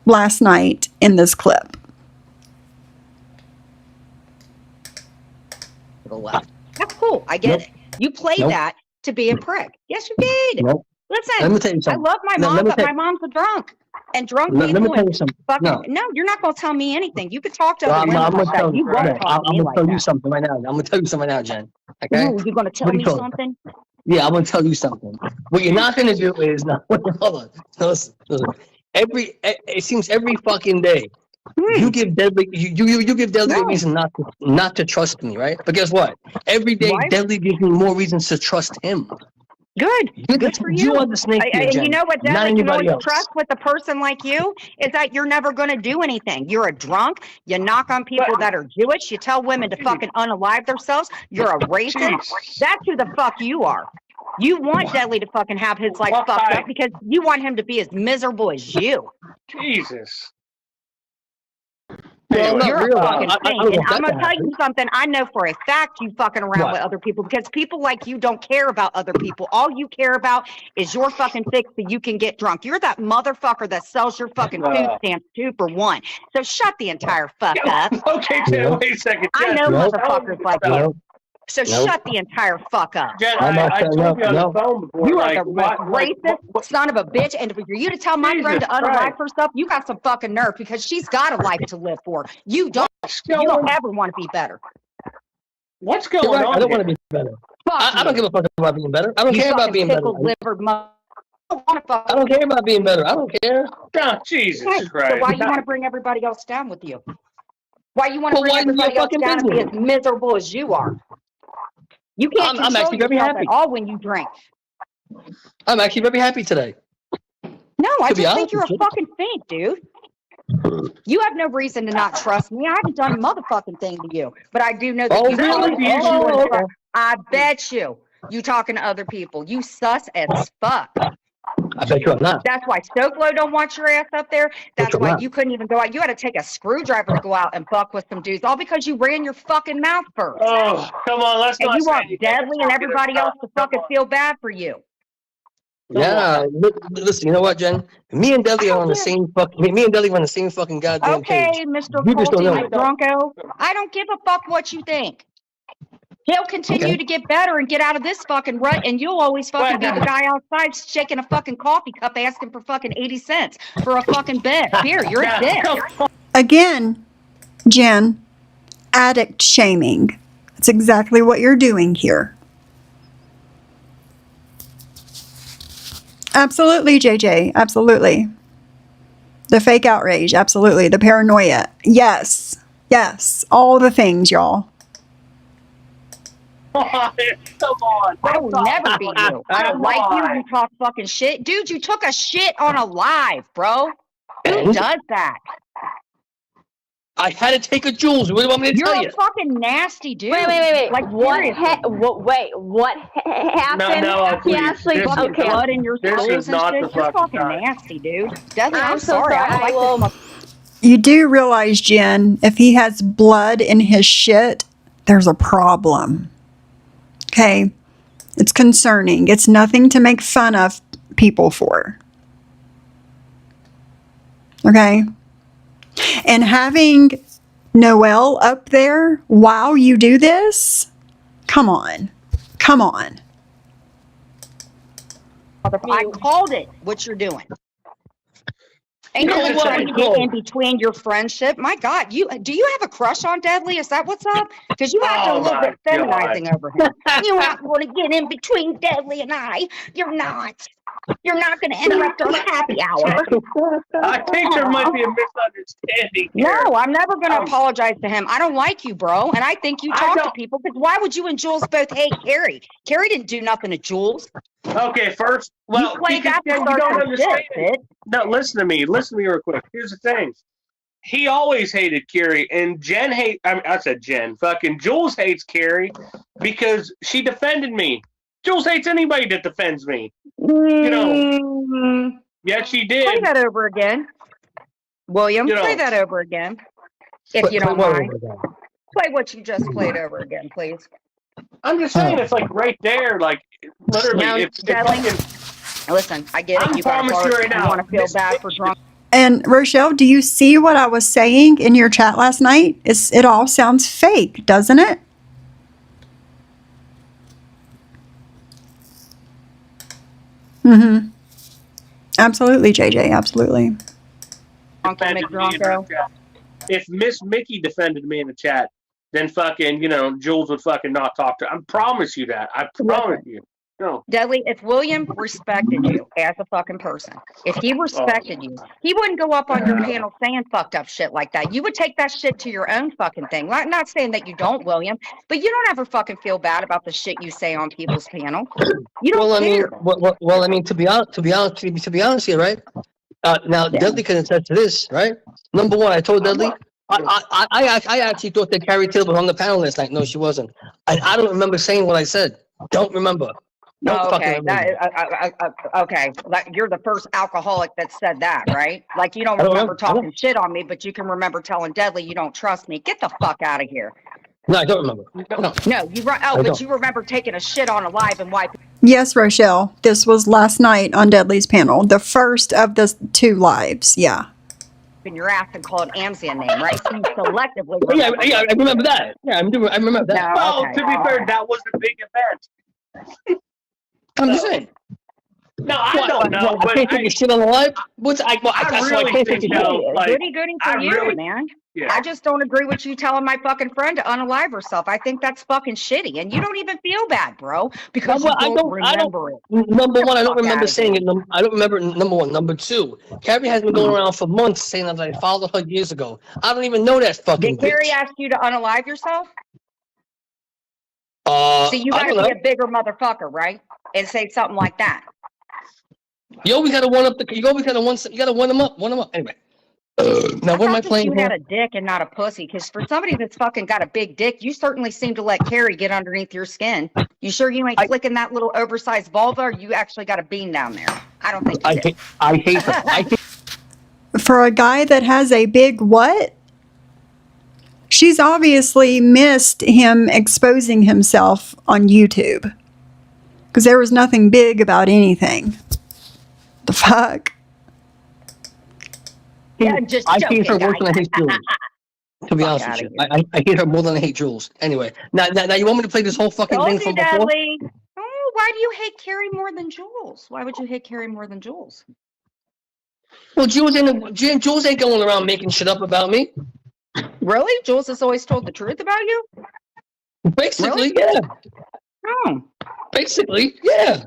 last night in this clip. To the left. That's cool. I get it. You played that to be a prick. Yes, you did. Listen, Let me tell you I something. love my mom, but my mom's a drunk. And drunk Let me people tell you something. fucking, no, you're not going to tell me anything. You could talk to Well, other women I'm like gonna tell that. you. You won't talk to me I'm like gonna tell you that. something right now. I'm gonna tell you something right now, Jen. Okay? Ooh, you're going to tell What do me you call it? something? Yeah, I'm gonna tell you something. What you're not gonna do is not. Hold on. Listen. It seems every fucking day you give Deadly you give Deadly a reason not to trust me, right? But guess what? Every day Deadly gives me more reasons to trust him. Good. Good for you. You are the snake here, And Jen. you know what Not Deadly can anybody always else. trust with a person like you is that you're never going to do anything. You're a drunk. You knock on people that are Jewish. You tell women to fucking unalive themselves. You're a racist. That's who the fuck you are. You want Deadly to fucking have his life fucked up because you want him to be as miserable as you. Jesus. Well, You're a fucking I thing. don't And want that I'm going to to tell happen. you something. I know for a fact you fucking around with other people because people like you don't care about other people. All you care about is your fucking fix so you can get drunk. You're that motherfucker that sells your fucking food stamps 2 for 1. So shut the entire fuck up. Okay, Jen, wait a second. I know motherfuckers like you. So Nope. shut the entire fuck up. Jen, I'm not I saying told you on no. the phone before. You like, are the racist son of a bitch. And for you to tell my friend to unalive herself, you got some fucking nerve because she's got a life to live for. You don't. You don't ever want to be better. What's going You're right. on? I don't want to be better. I don't give a fuck about being better. I don't care about being better. I don't care about being better. I don't care. Oh, Jesus Christ. So why you want to bring everybody else down with you? Why you want to bring why is it your everybody else fucking down and be as business? miserable as you are? You can't I'm control actually very yourself happy. at all when you drink. I'm actually very happy today. No, I To be just think honest you're a with you. fucking fake, dude. You have no reason to not trust me. I haven't done a motherfucking thing to you, but I do know that Oh, you really? talking. Oh, okay. I bet you talking to other people. You sus as fuck. I bet you I'm not. That's why Stokelo don't want your ass up there. That's you're why not. you couldn't even go out. You had to take a screwdriver to go out and buck with some dudes, all because you ran your fucking mouth first. Oh, come on, let's And not you say want anything. Deadly and everybody else to fucking feel bad for you. Yeah, listen, you know what, Jen? Me and Deli are on the same fucking. Me and Deli are on the same fucking goddamn Okay, page. Mr. You just don't Colty know it. McDrunko. I don't give a fuck what you think. He'll continue Okay. to get better and get out of this fucking rut, and you'll always fucking be the guy outside shaking a fucking coffee cup asking for fucking 80 cents for a fucking beer. You're a dick. Again, Jen, addict shaming. That's exactly what you're doing here. Absolutely, JJ. Absolutely. The fake outrage. Absolutely. The paranoia. Yes. Yes. All the things, y'all. Come on. I will never be you. I don't like you. You talk fucking shit. Dude, you took a shit on a live, bro. Who And? does that? I had to take a Jules. What do you want me to You're tell a you? fucking nasty dude. Wait. Like, What seriously. happened? No, He please. actually. This is Fucking Okay. blood in your This stools is and not shit. the You're fucking fucking time. nasty, dude. Deadly, I'm I'm so sorry. I sorry. don't I like will. this. You do realize, Jen, if he has blood in his shit, there's a problem. Okay? It's concerning. It's nothing to make fun of people for. Okay? And having Noelle up there while you do this? Come on. Come on. I called it, what you're doing. Ain't You no called one what? trying to get in between your friendship. My God, do you have a crush on Deadly? Is that what's up? Because you acting a little bit feminizing over him. You not going to get in between Deadly and I. You're not. You're not going to interrupt our happy hour. I think there might be a misunderstanding here. No, I'm never going to apologize to him. I don't like you, bro. And I think you talk to people because why would you and Jules both hate Carrie? Carrie didn't do nothing to Jules. Okay, first, well, you played that to you start don't some understand shit, it. No, listen to me real quick. Here's the thing. He always hated Carrie, and I said Jen. Fucking Jules hates Carrie because she defended me. Jules hates anybody that defends me. You know. Yes, she did. Play that over again. William, play that over again. If you don't mind. Play what you just played over again, please. I'm just saying, it's like right there, like literally. No, listen, I get it. You got to want to feel bad for drunk. And Rochelle, do you see what I was saying in your chat last night? It all sounds fake, doesn't it? Mm-hmm. Absolutely, JJ. Absolutely. If Miss Mickey defended me in the chat, then fucking, Jules would fucking not talk to her. I promise you that. I promise you. No. Deadly, if William respected you as a fucking person, if he respected you, he wouldn't go up on your panel saying fucked up shit like that. You would take that shit to your own fucking thing. I'm not saying that you don't, William, but you don't ever fucking feel bad about the shit you say on people's panel. You don't care. I mean, to be honest here, right? Now, Dudley can attest to this, right? Number one, I told Dudley, I actually thought that Carrie Taylor was on the panel last night. No, she wasn't. I don't remember saying what I said. Don't remember. Okay, okay. Like, you're the first alcoholic that said that, right? Like, you don't remember talking shit on me, but you can remember telling Deadly you don't trust me. Get the fuck out of here. No, I don't remember. No, but you remember taking a shit on a live and wiping. Yes, Rochelle. This was last night on Deadly's panel. The first of the 2 lives. Yeah. In your ass and call it Amzian name, right? So you selectively remember. Yeah, I remember that. Yeah, I remember that. No, well, okay. To be fair, that was a big event. I'm just saying. No, I don't know. I can't take a shit on the live. I really think so. Goody for you, man. Yeah. I just don't agree with you telling my fucking friend to unalive herself. I think that's fucking shitty, and you don't even feel bad, bro, because you don't remember it. Number one, I don't remember saying it. I don't remember number one. Number two, Carrie has been going around for months saying that I followed her years ago. I don't even know that fucking. Did Carrie ask you to unalive yourself? So you gotta be a bigger motherfucker, right? And say something like that. You always gotta one up the. You always gotta one them up. Anyway. Now, what am I playing? You had a dick and not a pussy, because for somebody that's fucking got a big dick, you certainly seem to let Carrie get underneath your skin. You sure you ain't flicking that little oversized vulva, or you actually got a bean down there? I don't think you did. I hate her. I hate For a guy that has a big what? She's obviously missed him exposing himself on YouTube. Because there was nothing big about anything. The fuck? Yeah, just I joking, hate her worse than I hate guys. Jules. To be Fuck honest with outta you, here. I hate her more than I hate Jules. Anyway, now you want me to play this whole fucking Told thing you, from before? Dudley. Oh, why do you hate Carrie more than Jules? Why would you hate Carrie more than Jules? Well, Jules ain't going around making shit up about me. Really? Jules has always told the truth about you? Basically, yeah. Oh. Basically, yeah.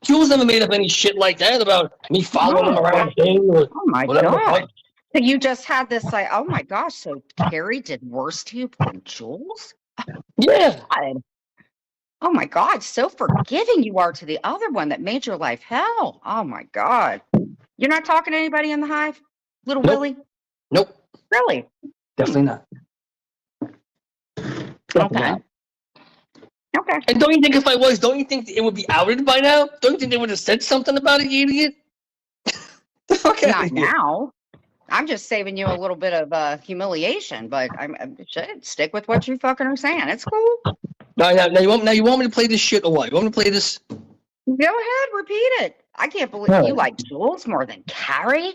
Jules never made up any shit like that about me following him around or Oh my whatever the God. fuck. So you just had this like, oh my gosh, so Carrie did worse to you than Jules? Yeah. God. Oh my God, so forgiving you are to the other one that made your life hell. Oh my God. You're not talking to anybody in the hive? Little Nope. Willie? Nope. Really? Definitely not. Definitely Okay. not. Okay. And don't you think if I was, don't you think it would be outed by now? Don't you think they would have said something about it, you idiot? The fuck out Not of here. now. I'm just saving you a little bit of humiliation, but I'm shit, stick with what you fucking are saying. It's cool. Now you want me to play this shit or what? You want me to play this? Go ahead, repeat it. I can't believe All you right. like Jules more than Carrie.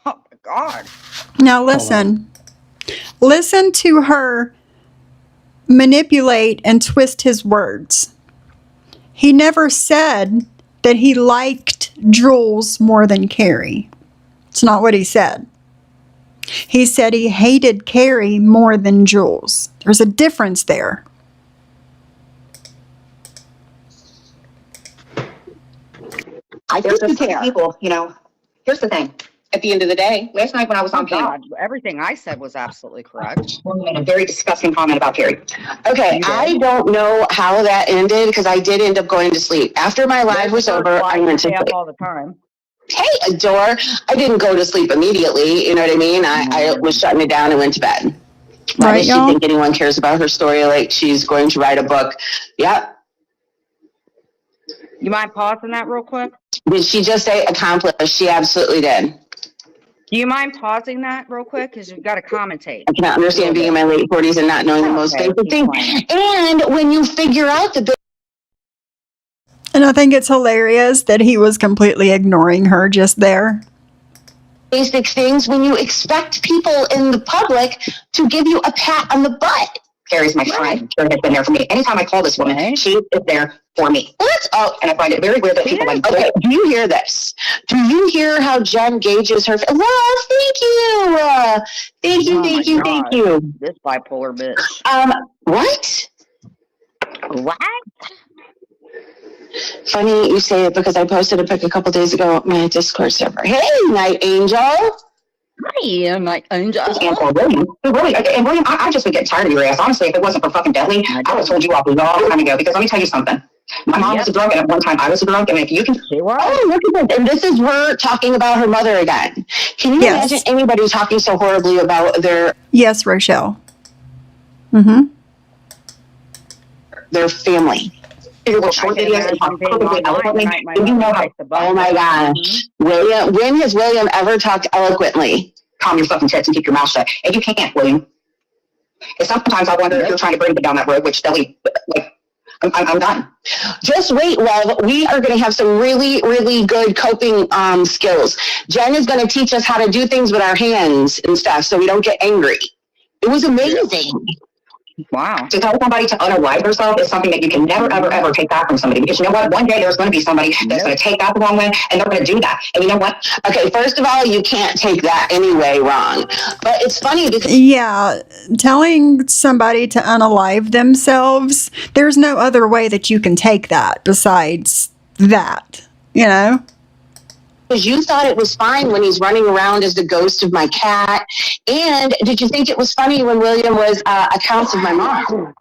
Oh my God. Now listen. Listen to her manipulate and twist his words. He never said that he liked Jules more than Carrie. It's not what he said. He said he hated Carrie more than Jules. There's a difference there. I think you care. People, you know, here's the thing. At the end of the day, last night when I was on panel, God, everything I said was absolutely correct. you made a very disgusting comment about Carrie. Okay, You did. I don't know how that ended because I did end up going to sleep. After my live was over, I went to Stay up sleep. all the time. Hey, Adore, I didn't go to sleep immediately, you know what I mean? I was shutting it down and went to bed. Why Right, does she y'all? think anyone cares about her story like she's going to write a book? Yep. You mind pausing that real quick? Did she just say accomplished? She absolutely did. Do you mind pausing that real quick? Because you've got to commentate. I cannot understand being in my late 40s and not knowing the most Okay, basic keep thing. playing. And when you figure out the And I think it's hilarious that he was completely ignoring her just there. basic things, when you expect people in the public to give you a pat on the butt. Carrie's my friend. Carrie has been there for me. Anytime I call this woman, she is there for me. What? Oh, And I find it very weird that people like, okay. Do you hear this? Do you hear how Jen gauges her? Well, thank you. Thank you, Oh thank my you, God. thank you. This bipolar bitch. What? What? Funny you say it because I posted a pic a couple days ago on my Discord server. Hey, Night Angel. Hi, my angel. and for William, who really, and William, I just would get tired of your ass. Honestly, if it wasn't for fucking Dudley, I would have told you off a long time ago. Because let me tell you something. My mom was a drunk, and at one time I was a drunk. And if you can, Oh, look at this. And this is her talking about her mother again. Can you Yes. imagine anybody talking so horribly about Yes, Rochelle. Mm-hmm. their family? your little short videos and talk perfectly eloquently, and you know how, Oh my gosh. William, when has William ever talked eloquently? calm your fucking tits and keep your mouth shut. And you can't, William. And sometimes I wonder if you're trying to bring me down that road, which Dudley, like, I'm done. Just wait, love. We are going to have some really, really good coping skills. Jen is going to teach us how to do things with our hands and stuff so we don't get angry. It was amazing. Wow. To tell somebody to unalive herself is something that you can never, ever, ever take back from somebody. Because you know what? One day there's going to be somebody that's going to take that the wrong way, and they're going to do that. And you know what? Okay, first of all, you can't take that anyway wrong. But it's funny because Yeah, telling somebody to unalive themselves, there's no other way that you can take that besides that, you know? you thought it was fine when he's running around as the ghost of my cat. And did you think it was funny when William was accounts of my mom?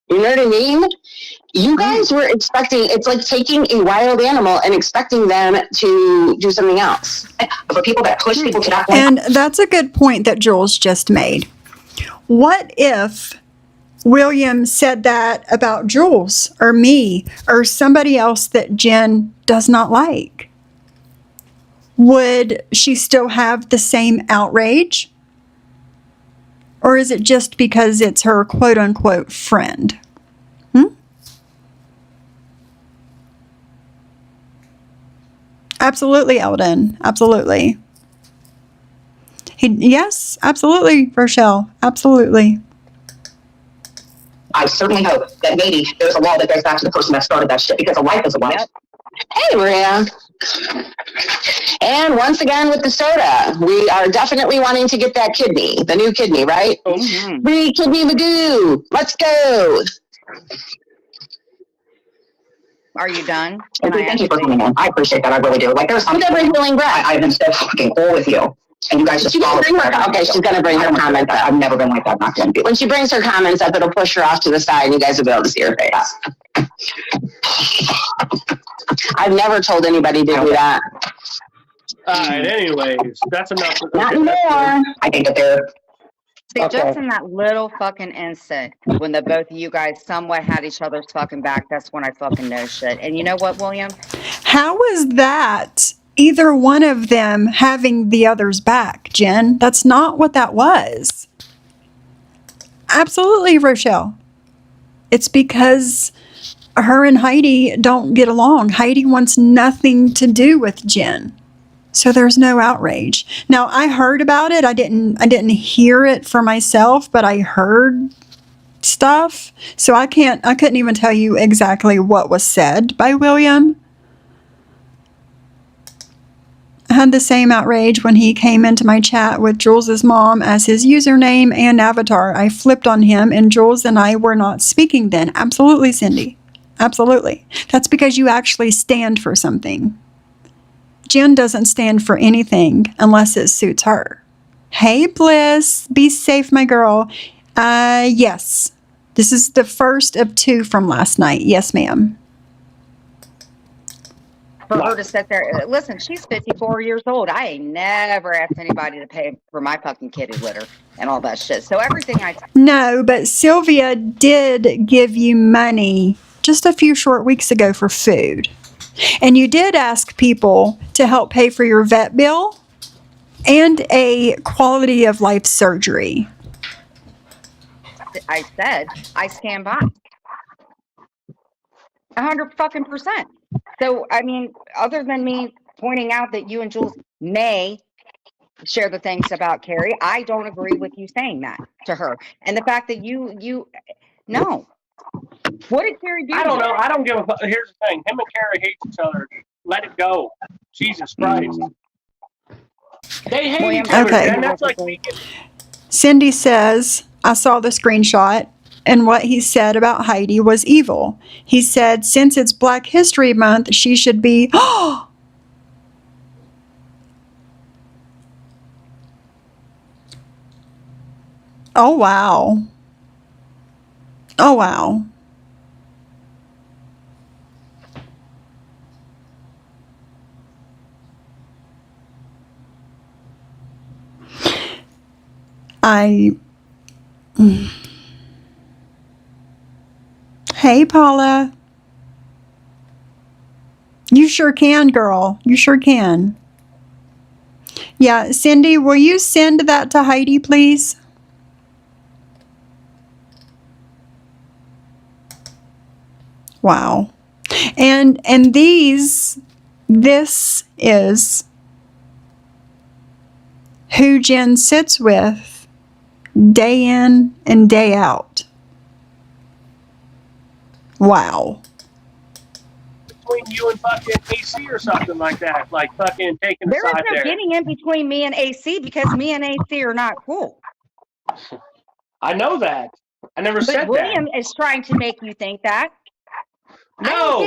You know what I mean? You guys were expecting, it's like taking a wild animal and expecting them to do something else. For people that push people to that point, And that's a good point that Jules just made. What if William said that about Jules or me or somebody else that Jen does not like, would she still have the same outrage? Or is it just because it's her quote unquote friend? Absolutely, Eldon. Absolutely. Yes, absolutely, Rochelle. Absolutely. I certainly hope that maybe there's a law that goes back to the person that started that shit, because a wife is a wife. Yep. Hey, Maria. And once again with the soda, we are definitely wanting to get that kidney, the new kidney, right? Mm-hmm. Free kidney Magoo. Let's go. Are you done? Okay, thank you for coming in. I appreciate that. I really do. Like, there's something feeling breath. I've been so fucking cool with you. And you guys just follow me. Okay, she's going to bring her comments up. I've never been like that. Not going to be. When she brings her comments up, it'll push her off to the side and you guys will be able to see her face. I've never told anybody to do that. All right, anyways, that's enough. Not anymore. I think that they're... See, just in that little fucking instant, when the both of you guys somewhat had each other's fucking back, that's when I fucking know shit. And you know what, William? How was that either one of them having the other's back, Jen? That's not what that was. Absolutely, Rochelle. It's because her and Heidi don't get along. Heidi wants nothing to do with Jen. So there's no outrage. Now, I heard about it. I didn't hear it for myself, but I heard stuff. So I couldn't even tell you exactly what was said by William. I had the same outrage when he came into my chat with Jules's mom as his username and avatar. I flipped on him and Jules and I were not speaking then. Absolutely, Cindy. Absolutely. That's because you actually stand for something. Jen doesn't stand for anything unless it suits her. Hey, Bliss. Be safe, my girl. Yes. This is the first of 2 from last night. Yes, ma'am. For her to sit there, listen, she's 54 years old. I ain't never asked anybody to pay for my fucking kitty litter and all that shit. So everything No, but Sylvia did give you money just a few short weeks ago for food. And you did ask people to help pay for your vet bill and a quality of life surgery. I said, I stand by. 100%. So, I mean, other than me pointing out that you and Jules may share the things about Carrie, I don't agree with you saying that to her. And the fact that no. What did Carrie do? I don't know. I don't give a fuck. Here's the thing. Him and Carrie hate each other. Let it go. Jesus Christ. They hate each other. Okay. And that's like Cindy says, I saw the screenshot, and what he said about Heidi was evil. He said, since it's Black History Month, she should be... Oh, wow. Oh, wow. Hey, Paula. You sure can, girl. You sure can. Yeah, Cindy, will you send that to Heidi, please? Wow. And this is who Jen sits with day in and day out. Wow. Between you and fucking AC or something like that. Like fucking taking the side there. There is no getting in between me and AC because me and AC are not cool. I know that. I never said that. William is trying to make you think that. No.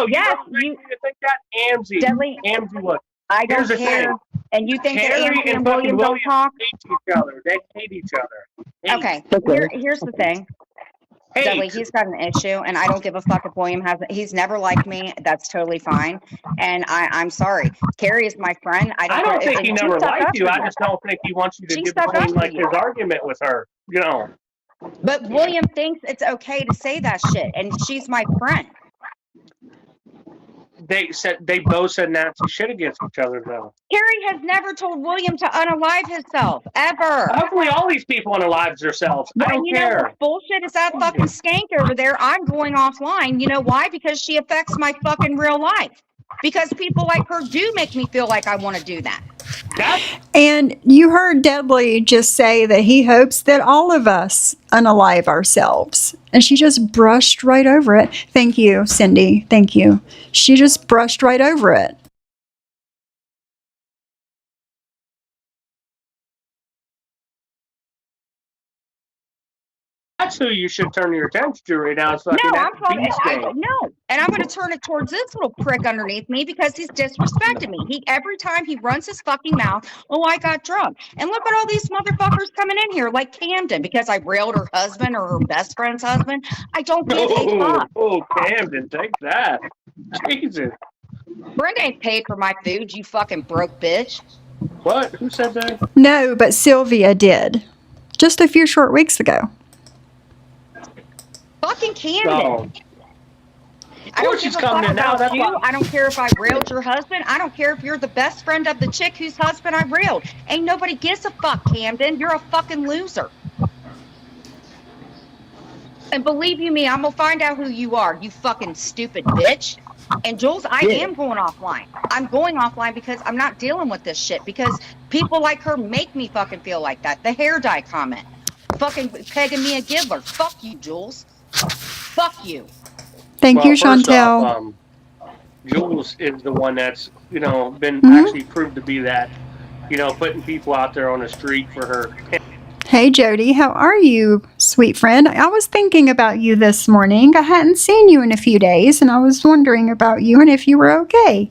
Yes, you think that Amzie. Deadly. Amzie what? I don't care. And you think Carrie that Amzie and William don't talk? Hate each other. They hate each other. Okay. Here's the thing. Dudley, he's got an issue, and I don't give a fuck if William has it. He's never liked me. That's totally fine. And I'm sorry. Carrie is my friend. I don't think he never liked you. I just don't think he wants you to get between like his argument with her. You know. But William thinks it's okay to say that shit, and she's my friend. They both said nasty shit against each other, though. Carrie has never told William to unalive himself, ever. Hopefully, all these people unalive themselves. I don't And you care. know what's bullshit is that fucking skank over there. I'm going offline. You know why? Because she affects my fucking real life. Because people like her do make me feel like I want to do that. And you heard Deadly just say that he hopes that all of us unalive ourselves. And she just brushed right over it. Thank you, Cindy. Thank you. She just brushed right over it. That's who you should turn your attention to right now. It's fucking No, that I'm talking. beefcake. No, and I'm going to turn it towards this little prick underneath me because he's disrespected me. Every time he runs his fucking mouth, oh, I got drunk, and look at all these motherfuckers coming in here like Camden because I railed her husband or her best friend's husband. I don't give a fuck. Oh, Camden, take that. Jesus. Brenda ain't paid for my food, you fucking broke bitch. What? Who said that? No, but Sylvia did. Just a few short weeks ago. Fucking Camden. Oh. I don't give a fuck about you. I don't care if I railed your husband. I don't care if you're the best friend of the chick whose husband I railed. Ain't nobody gives a fuck, Camden. You're a fucking loser. And believe you me, I'm gonna find out who you are, you fucking stupid bitch. And Jules, I am going offline. I'm going offline because I'm not dealing with this shit because people like her make me fucking feel like that. The hair dye comment. Fucking pegging me a giggler. Fuck you, Jules. Fuck you. Thank you, First Chantel. off, Jules is the one that's, been actually proved to be that, putting people out there on the street for her. Hey, Jody, how are you, sweet friend? I was thinking about you this morning. I hadn't seen you in a few days, and I was wondering about you and if you were okay.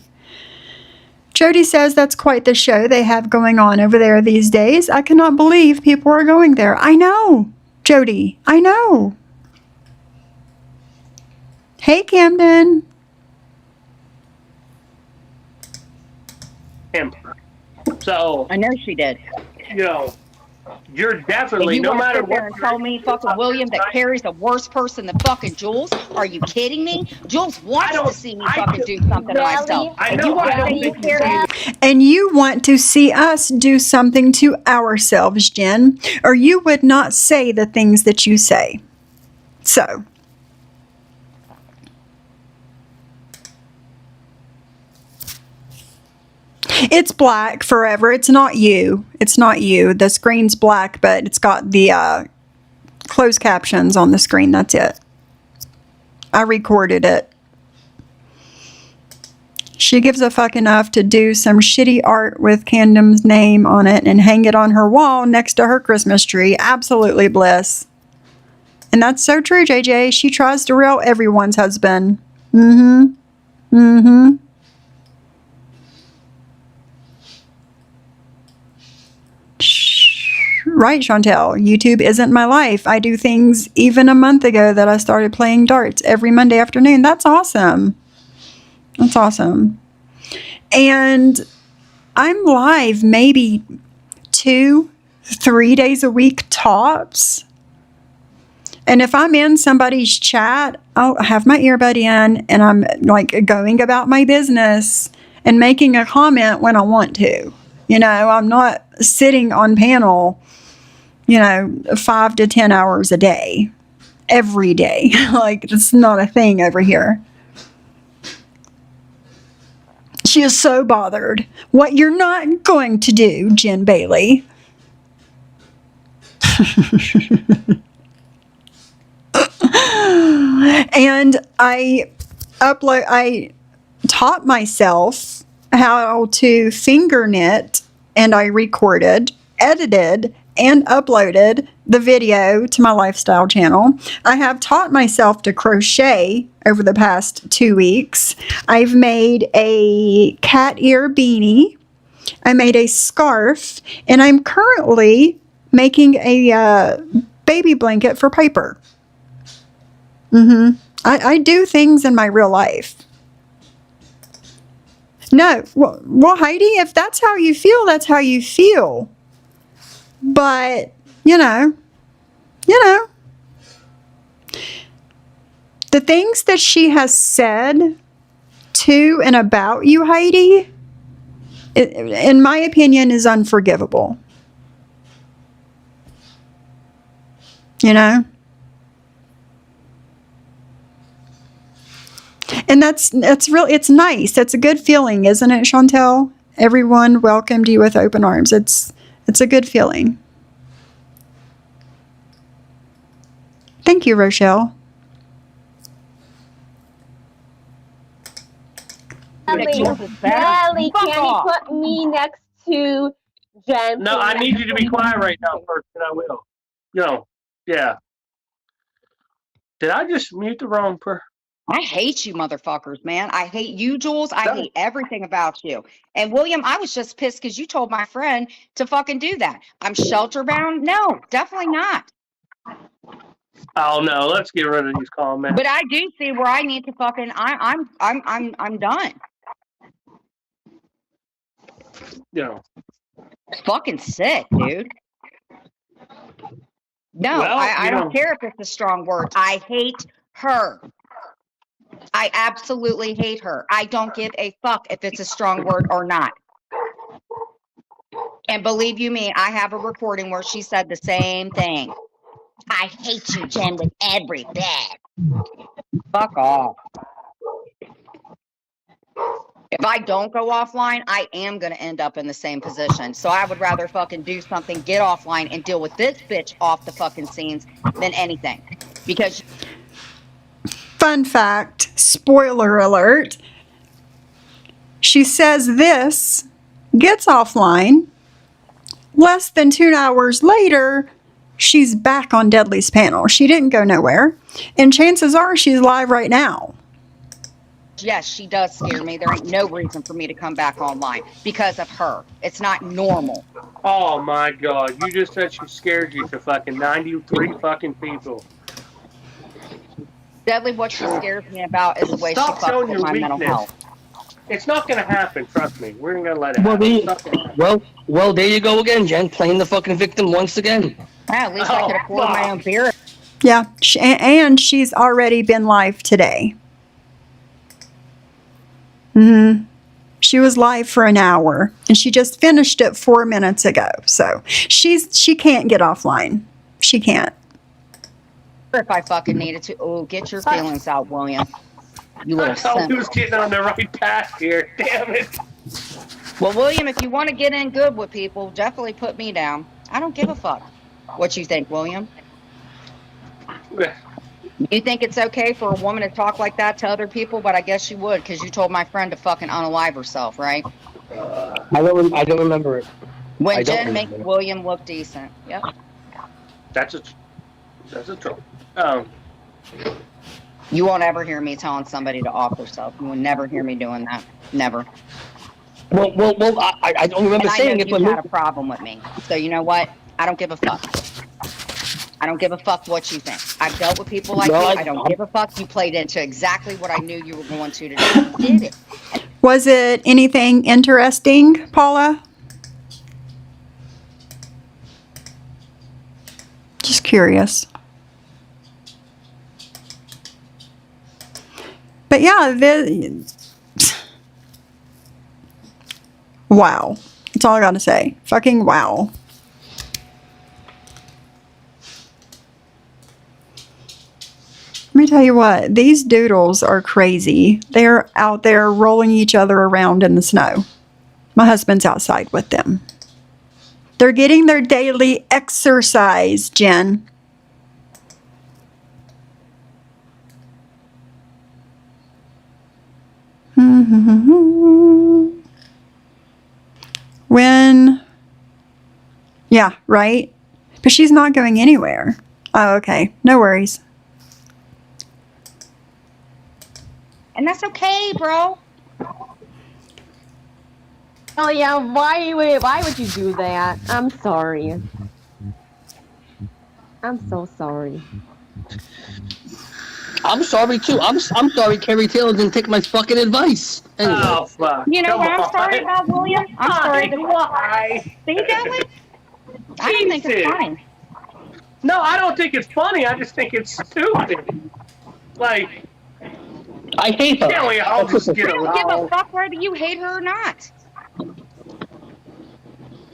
Jody says that's quite the show they have going on over there these days. I cannot believe people are going there. I know, Jody, I know. Hey, Camden. So I know she did. You're definitely, you no want to matter sit there what. and tell me, fucking William, that Carrie's a worse person than fucking Jules? Are you kidding me? Jules wants to see me fucking do something to myself. I know. I don't think you see And you want to see us do something to ourselves, Jen, or you would not say the things that you say. So. It's black forever. It's not you. It's not you. The screen's black, but it's got the closed captions on the screen. That's it. I recorded it. She gives a fuck enough to do some shitty art with Camden's name on it and hang it on her wall next to her Christmas tree. Absolutely bliss. And that's so true, JJ. She tries to rail everyone's husband. Mm-hmm. Mm-hmm. Right, Chantel. YouTube isn't my life. I do things even a month ago that I started playing darts every Monday afternoon. That's awesome. That's awesome. And I'm live maybe 2-3 days a week tops. And if I'm in somebody's chat, I'll have my earbud in and I'm like going about my business and making a comment when I want to. I'm not sitting on panel, 5 to 10 hours a day, every day. Like, it's not a thing over here. She is so bothered. What you're not going to do, Jen Bailey. And I taught myself how to finger knit, and I recorded, edited, and uploaded the video to my lifestyle channel. I have taught myself to crochet over the past 2 weeks. I've made a cat ear beanie. I made a scarf, and I'm currently making a baby blanket for Piper. I do things in my real life. No, well, Heidi, if that's how you feel, that's how you feel. But, The things that she has said to and about you, Heidi, in my opinion, is unforgivable. You know? And that's really, it's nice. That's a good feeling, isn't it, Chantel? Everyone welcomed you with open arms. It's a good feeling. Thank you, Rochelle. Nelly, can you put me next to Jen? No, I need you to be quiet right now first, and I will. No, yeah. Did I just mute the wrong per? I hate you motherfuckers, man. I hate you, Jules. I hate everything about you. And William, I was just pissed because you told my friend to fucking do that. I'm shelter bound? No, definitely not. Oh no, let's get rid of these comments. But I do see where I need to fucking I'm done. Yeah. It's fucking sick, dude. No, Well, I don't care if it's a strong word. I hate her. I absolutely hate her. I don't give a fuck if it's a strong word or not. And believe you me, I have a recording where she said the same thing. I hate you, Jen, with every bit. Fuck off. If I don't go offline, I am going to end up in the same position. So I would rather fucking do something, get offline, and deal with this bitch off the fucking scenes than anything. Because... Fun fact, spoiler alert, she says this, gets offline. Less than 2 hours later, she's back on Deadly's panel. She didn't go nowhere. And chances are she's live right now. yes, she does scare me. There ain't no reason for me to come back online because of her. It's not normal. Oh my god, you just said she scared you to fucking 93 fucking people. Deadly, what she scares me about is the way Stop she fucks with my mental health. It's not gonna happen, trust me. We're gonna let it happen. Well, there you go again, Jen, playing the fucking victim once again. Yeah, at least I could afford my own beer. Yeah, and she's already been live today. She was live for an hour, and she just finished it 4 minutes ago. So she can't get offline. She can't. If I fucking needed to. Oh, get your feelings out, William. You little I thought simp. we was getting on the right path here. Damn it. Well, William, if you want to get in good with people, definitely put me down. I don't give a fuck what you think, William. You think it's okay for a woman to talk like that to other people? But I guess you would, because you told my friend to fucking unalive herself, right? I don't remember it. When Jen makes William look decent. Yep. That's a troll. You won't ever hear me telling somebody to off herself. You will never hear me doing that. Never. Well, I don't remember saying it. You had a problem with me. So you know what? I don't give a fuck. I don't give a fuck what you think. I've dealt with people like you. I don't give a fuck. You played into exactly what I knew you were going to do. You did it. Was it anything interesting, Paula? Just curious. But yeah, wow. That's all I gotta say. Fucking wow. Let me tell you what, these doodles are crazy. They're out there rolling each other around in the snow. My husband's outside with them. They're getting their daily exercise, Jen. When, yeah, right? But she's not going anywhere. Oh, okay. No worries. And that's okay, bro. Oh yeah, why would you do that? I'm sorry. I'm so sorry. I'm sorry too. I'm sorry Carrie Taylor didn't take my fucking advice. Anyway. Oh fuck. You know Come what I'm on. sorry about, William? I'm sorry. Why? See, Deadly? I don't think it's funny. No, I don't think it's funny. I just think it's stupid. Like, I hate her. can't we all just get I don't give a along? fuck whether you hate her or not.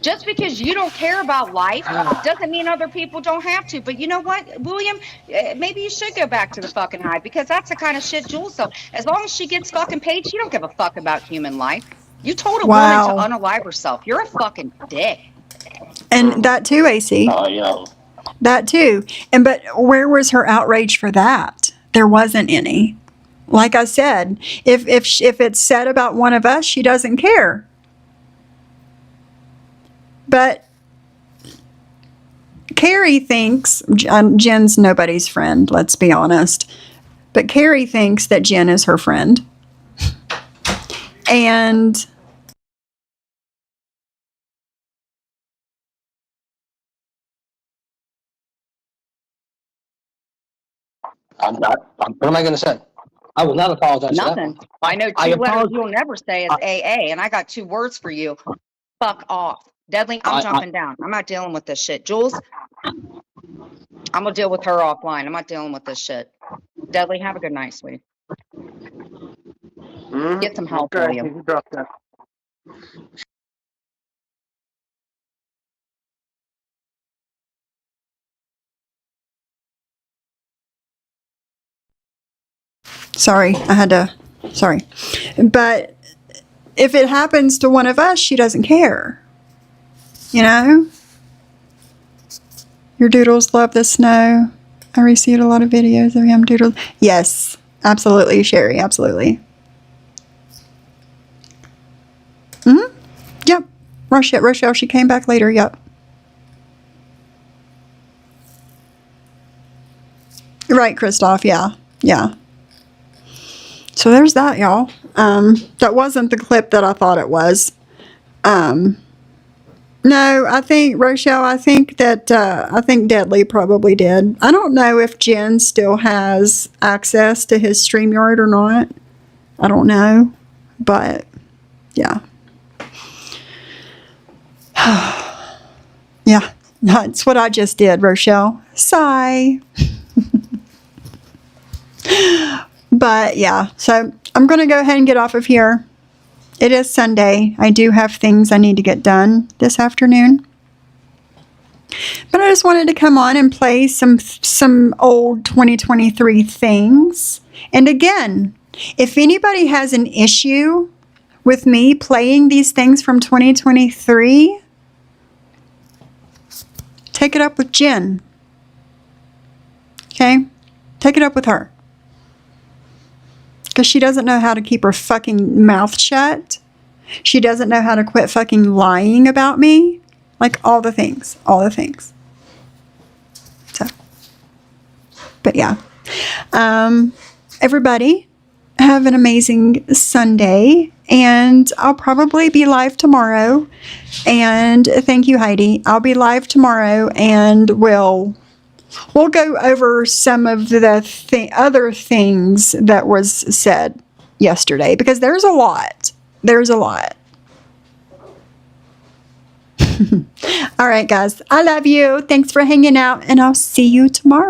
Just because you don't care about life doesn't mean other people don't have to. But you know what, William? Maybe you should go back to the fucking hive because that's the kind of shit Jules. So as long as she gets fucking paid, she don't give a fuck about human life. You told a woman to Wow. unalive herself. You're a fucking dick. And that too, AC. Oh, yeah. That too. But where was her outrage for that? There wasn't any. Like I said, if it's said about one of us, she doesn't care. But Carrie thinks Jen's nobody's friend, let's be honest. But Carrie thinks that Jen is her friend. And What am I going to say? I will not apologize for that Nothing. one. I know two I letters apologize. you'll never say is AA, and I got 2 words for you. Fuck off. Deadly, I'm jumping down. I'm not dealing with this shit. Jules, I'm gonna deal with her offline. I'm not dealing with this shit. Deadly, have a good night, sweetie. Get some help, Okay, William. you drop that. sorry, sorry. But if it happens to one of us, she doesn't care. You know? Your doodles love the snow. I received a lot of videos of him doodles. Yes, absolutely, Sherry, absolutely. Yep. Rochelle, she came back later, yep. Right, Christoph, yeah. So there's that, y'all. That wasn't the clip that I thought it was. No, I think, Rochelle, I think Deadly probably did. I don't know if Jen still has access to his StreamYard or not. I don't know. But, yeah. Yeah, that's what I just did, Rochelle. Sigh. But, yeah, so I'm going to go ahead and get off of here. It is Sunday. I do have things I need to get done this afternoon. But I just wanted to come on and play some old 2023 things. And again, if anybody has an issue with me playing these things from 2023, take it up with Jen. Okay? Take it up with her. Because she doesn't know how to keep her fucking mouth shut. She doesn't know how to quit fucking lying about me. Like, all the things. So, but yeah. Everybody, have an amazing Sunday. And I'll probably be live tomorrow. And thank you, Heidi. I'll be live tomorrow and we'll go over some of the other things that was said yesterday, because there's a lot. All right, guys. I love you. Thanks for hanging out, and I'll see you tomorrow.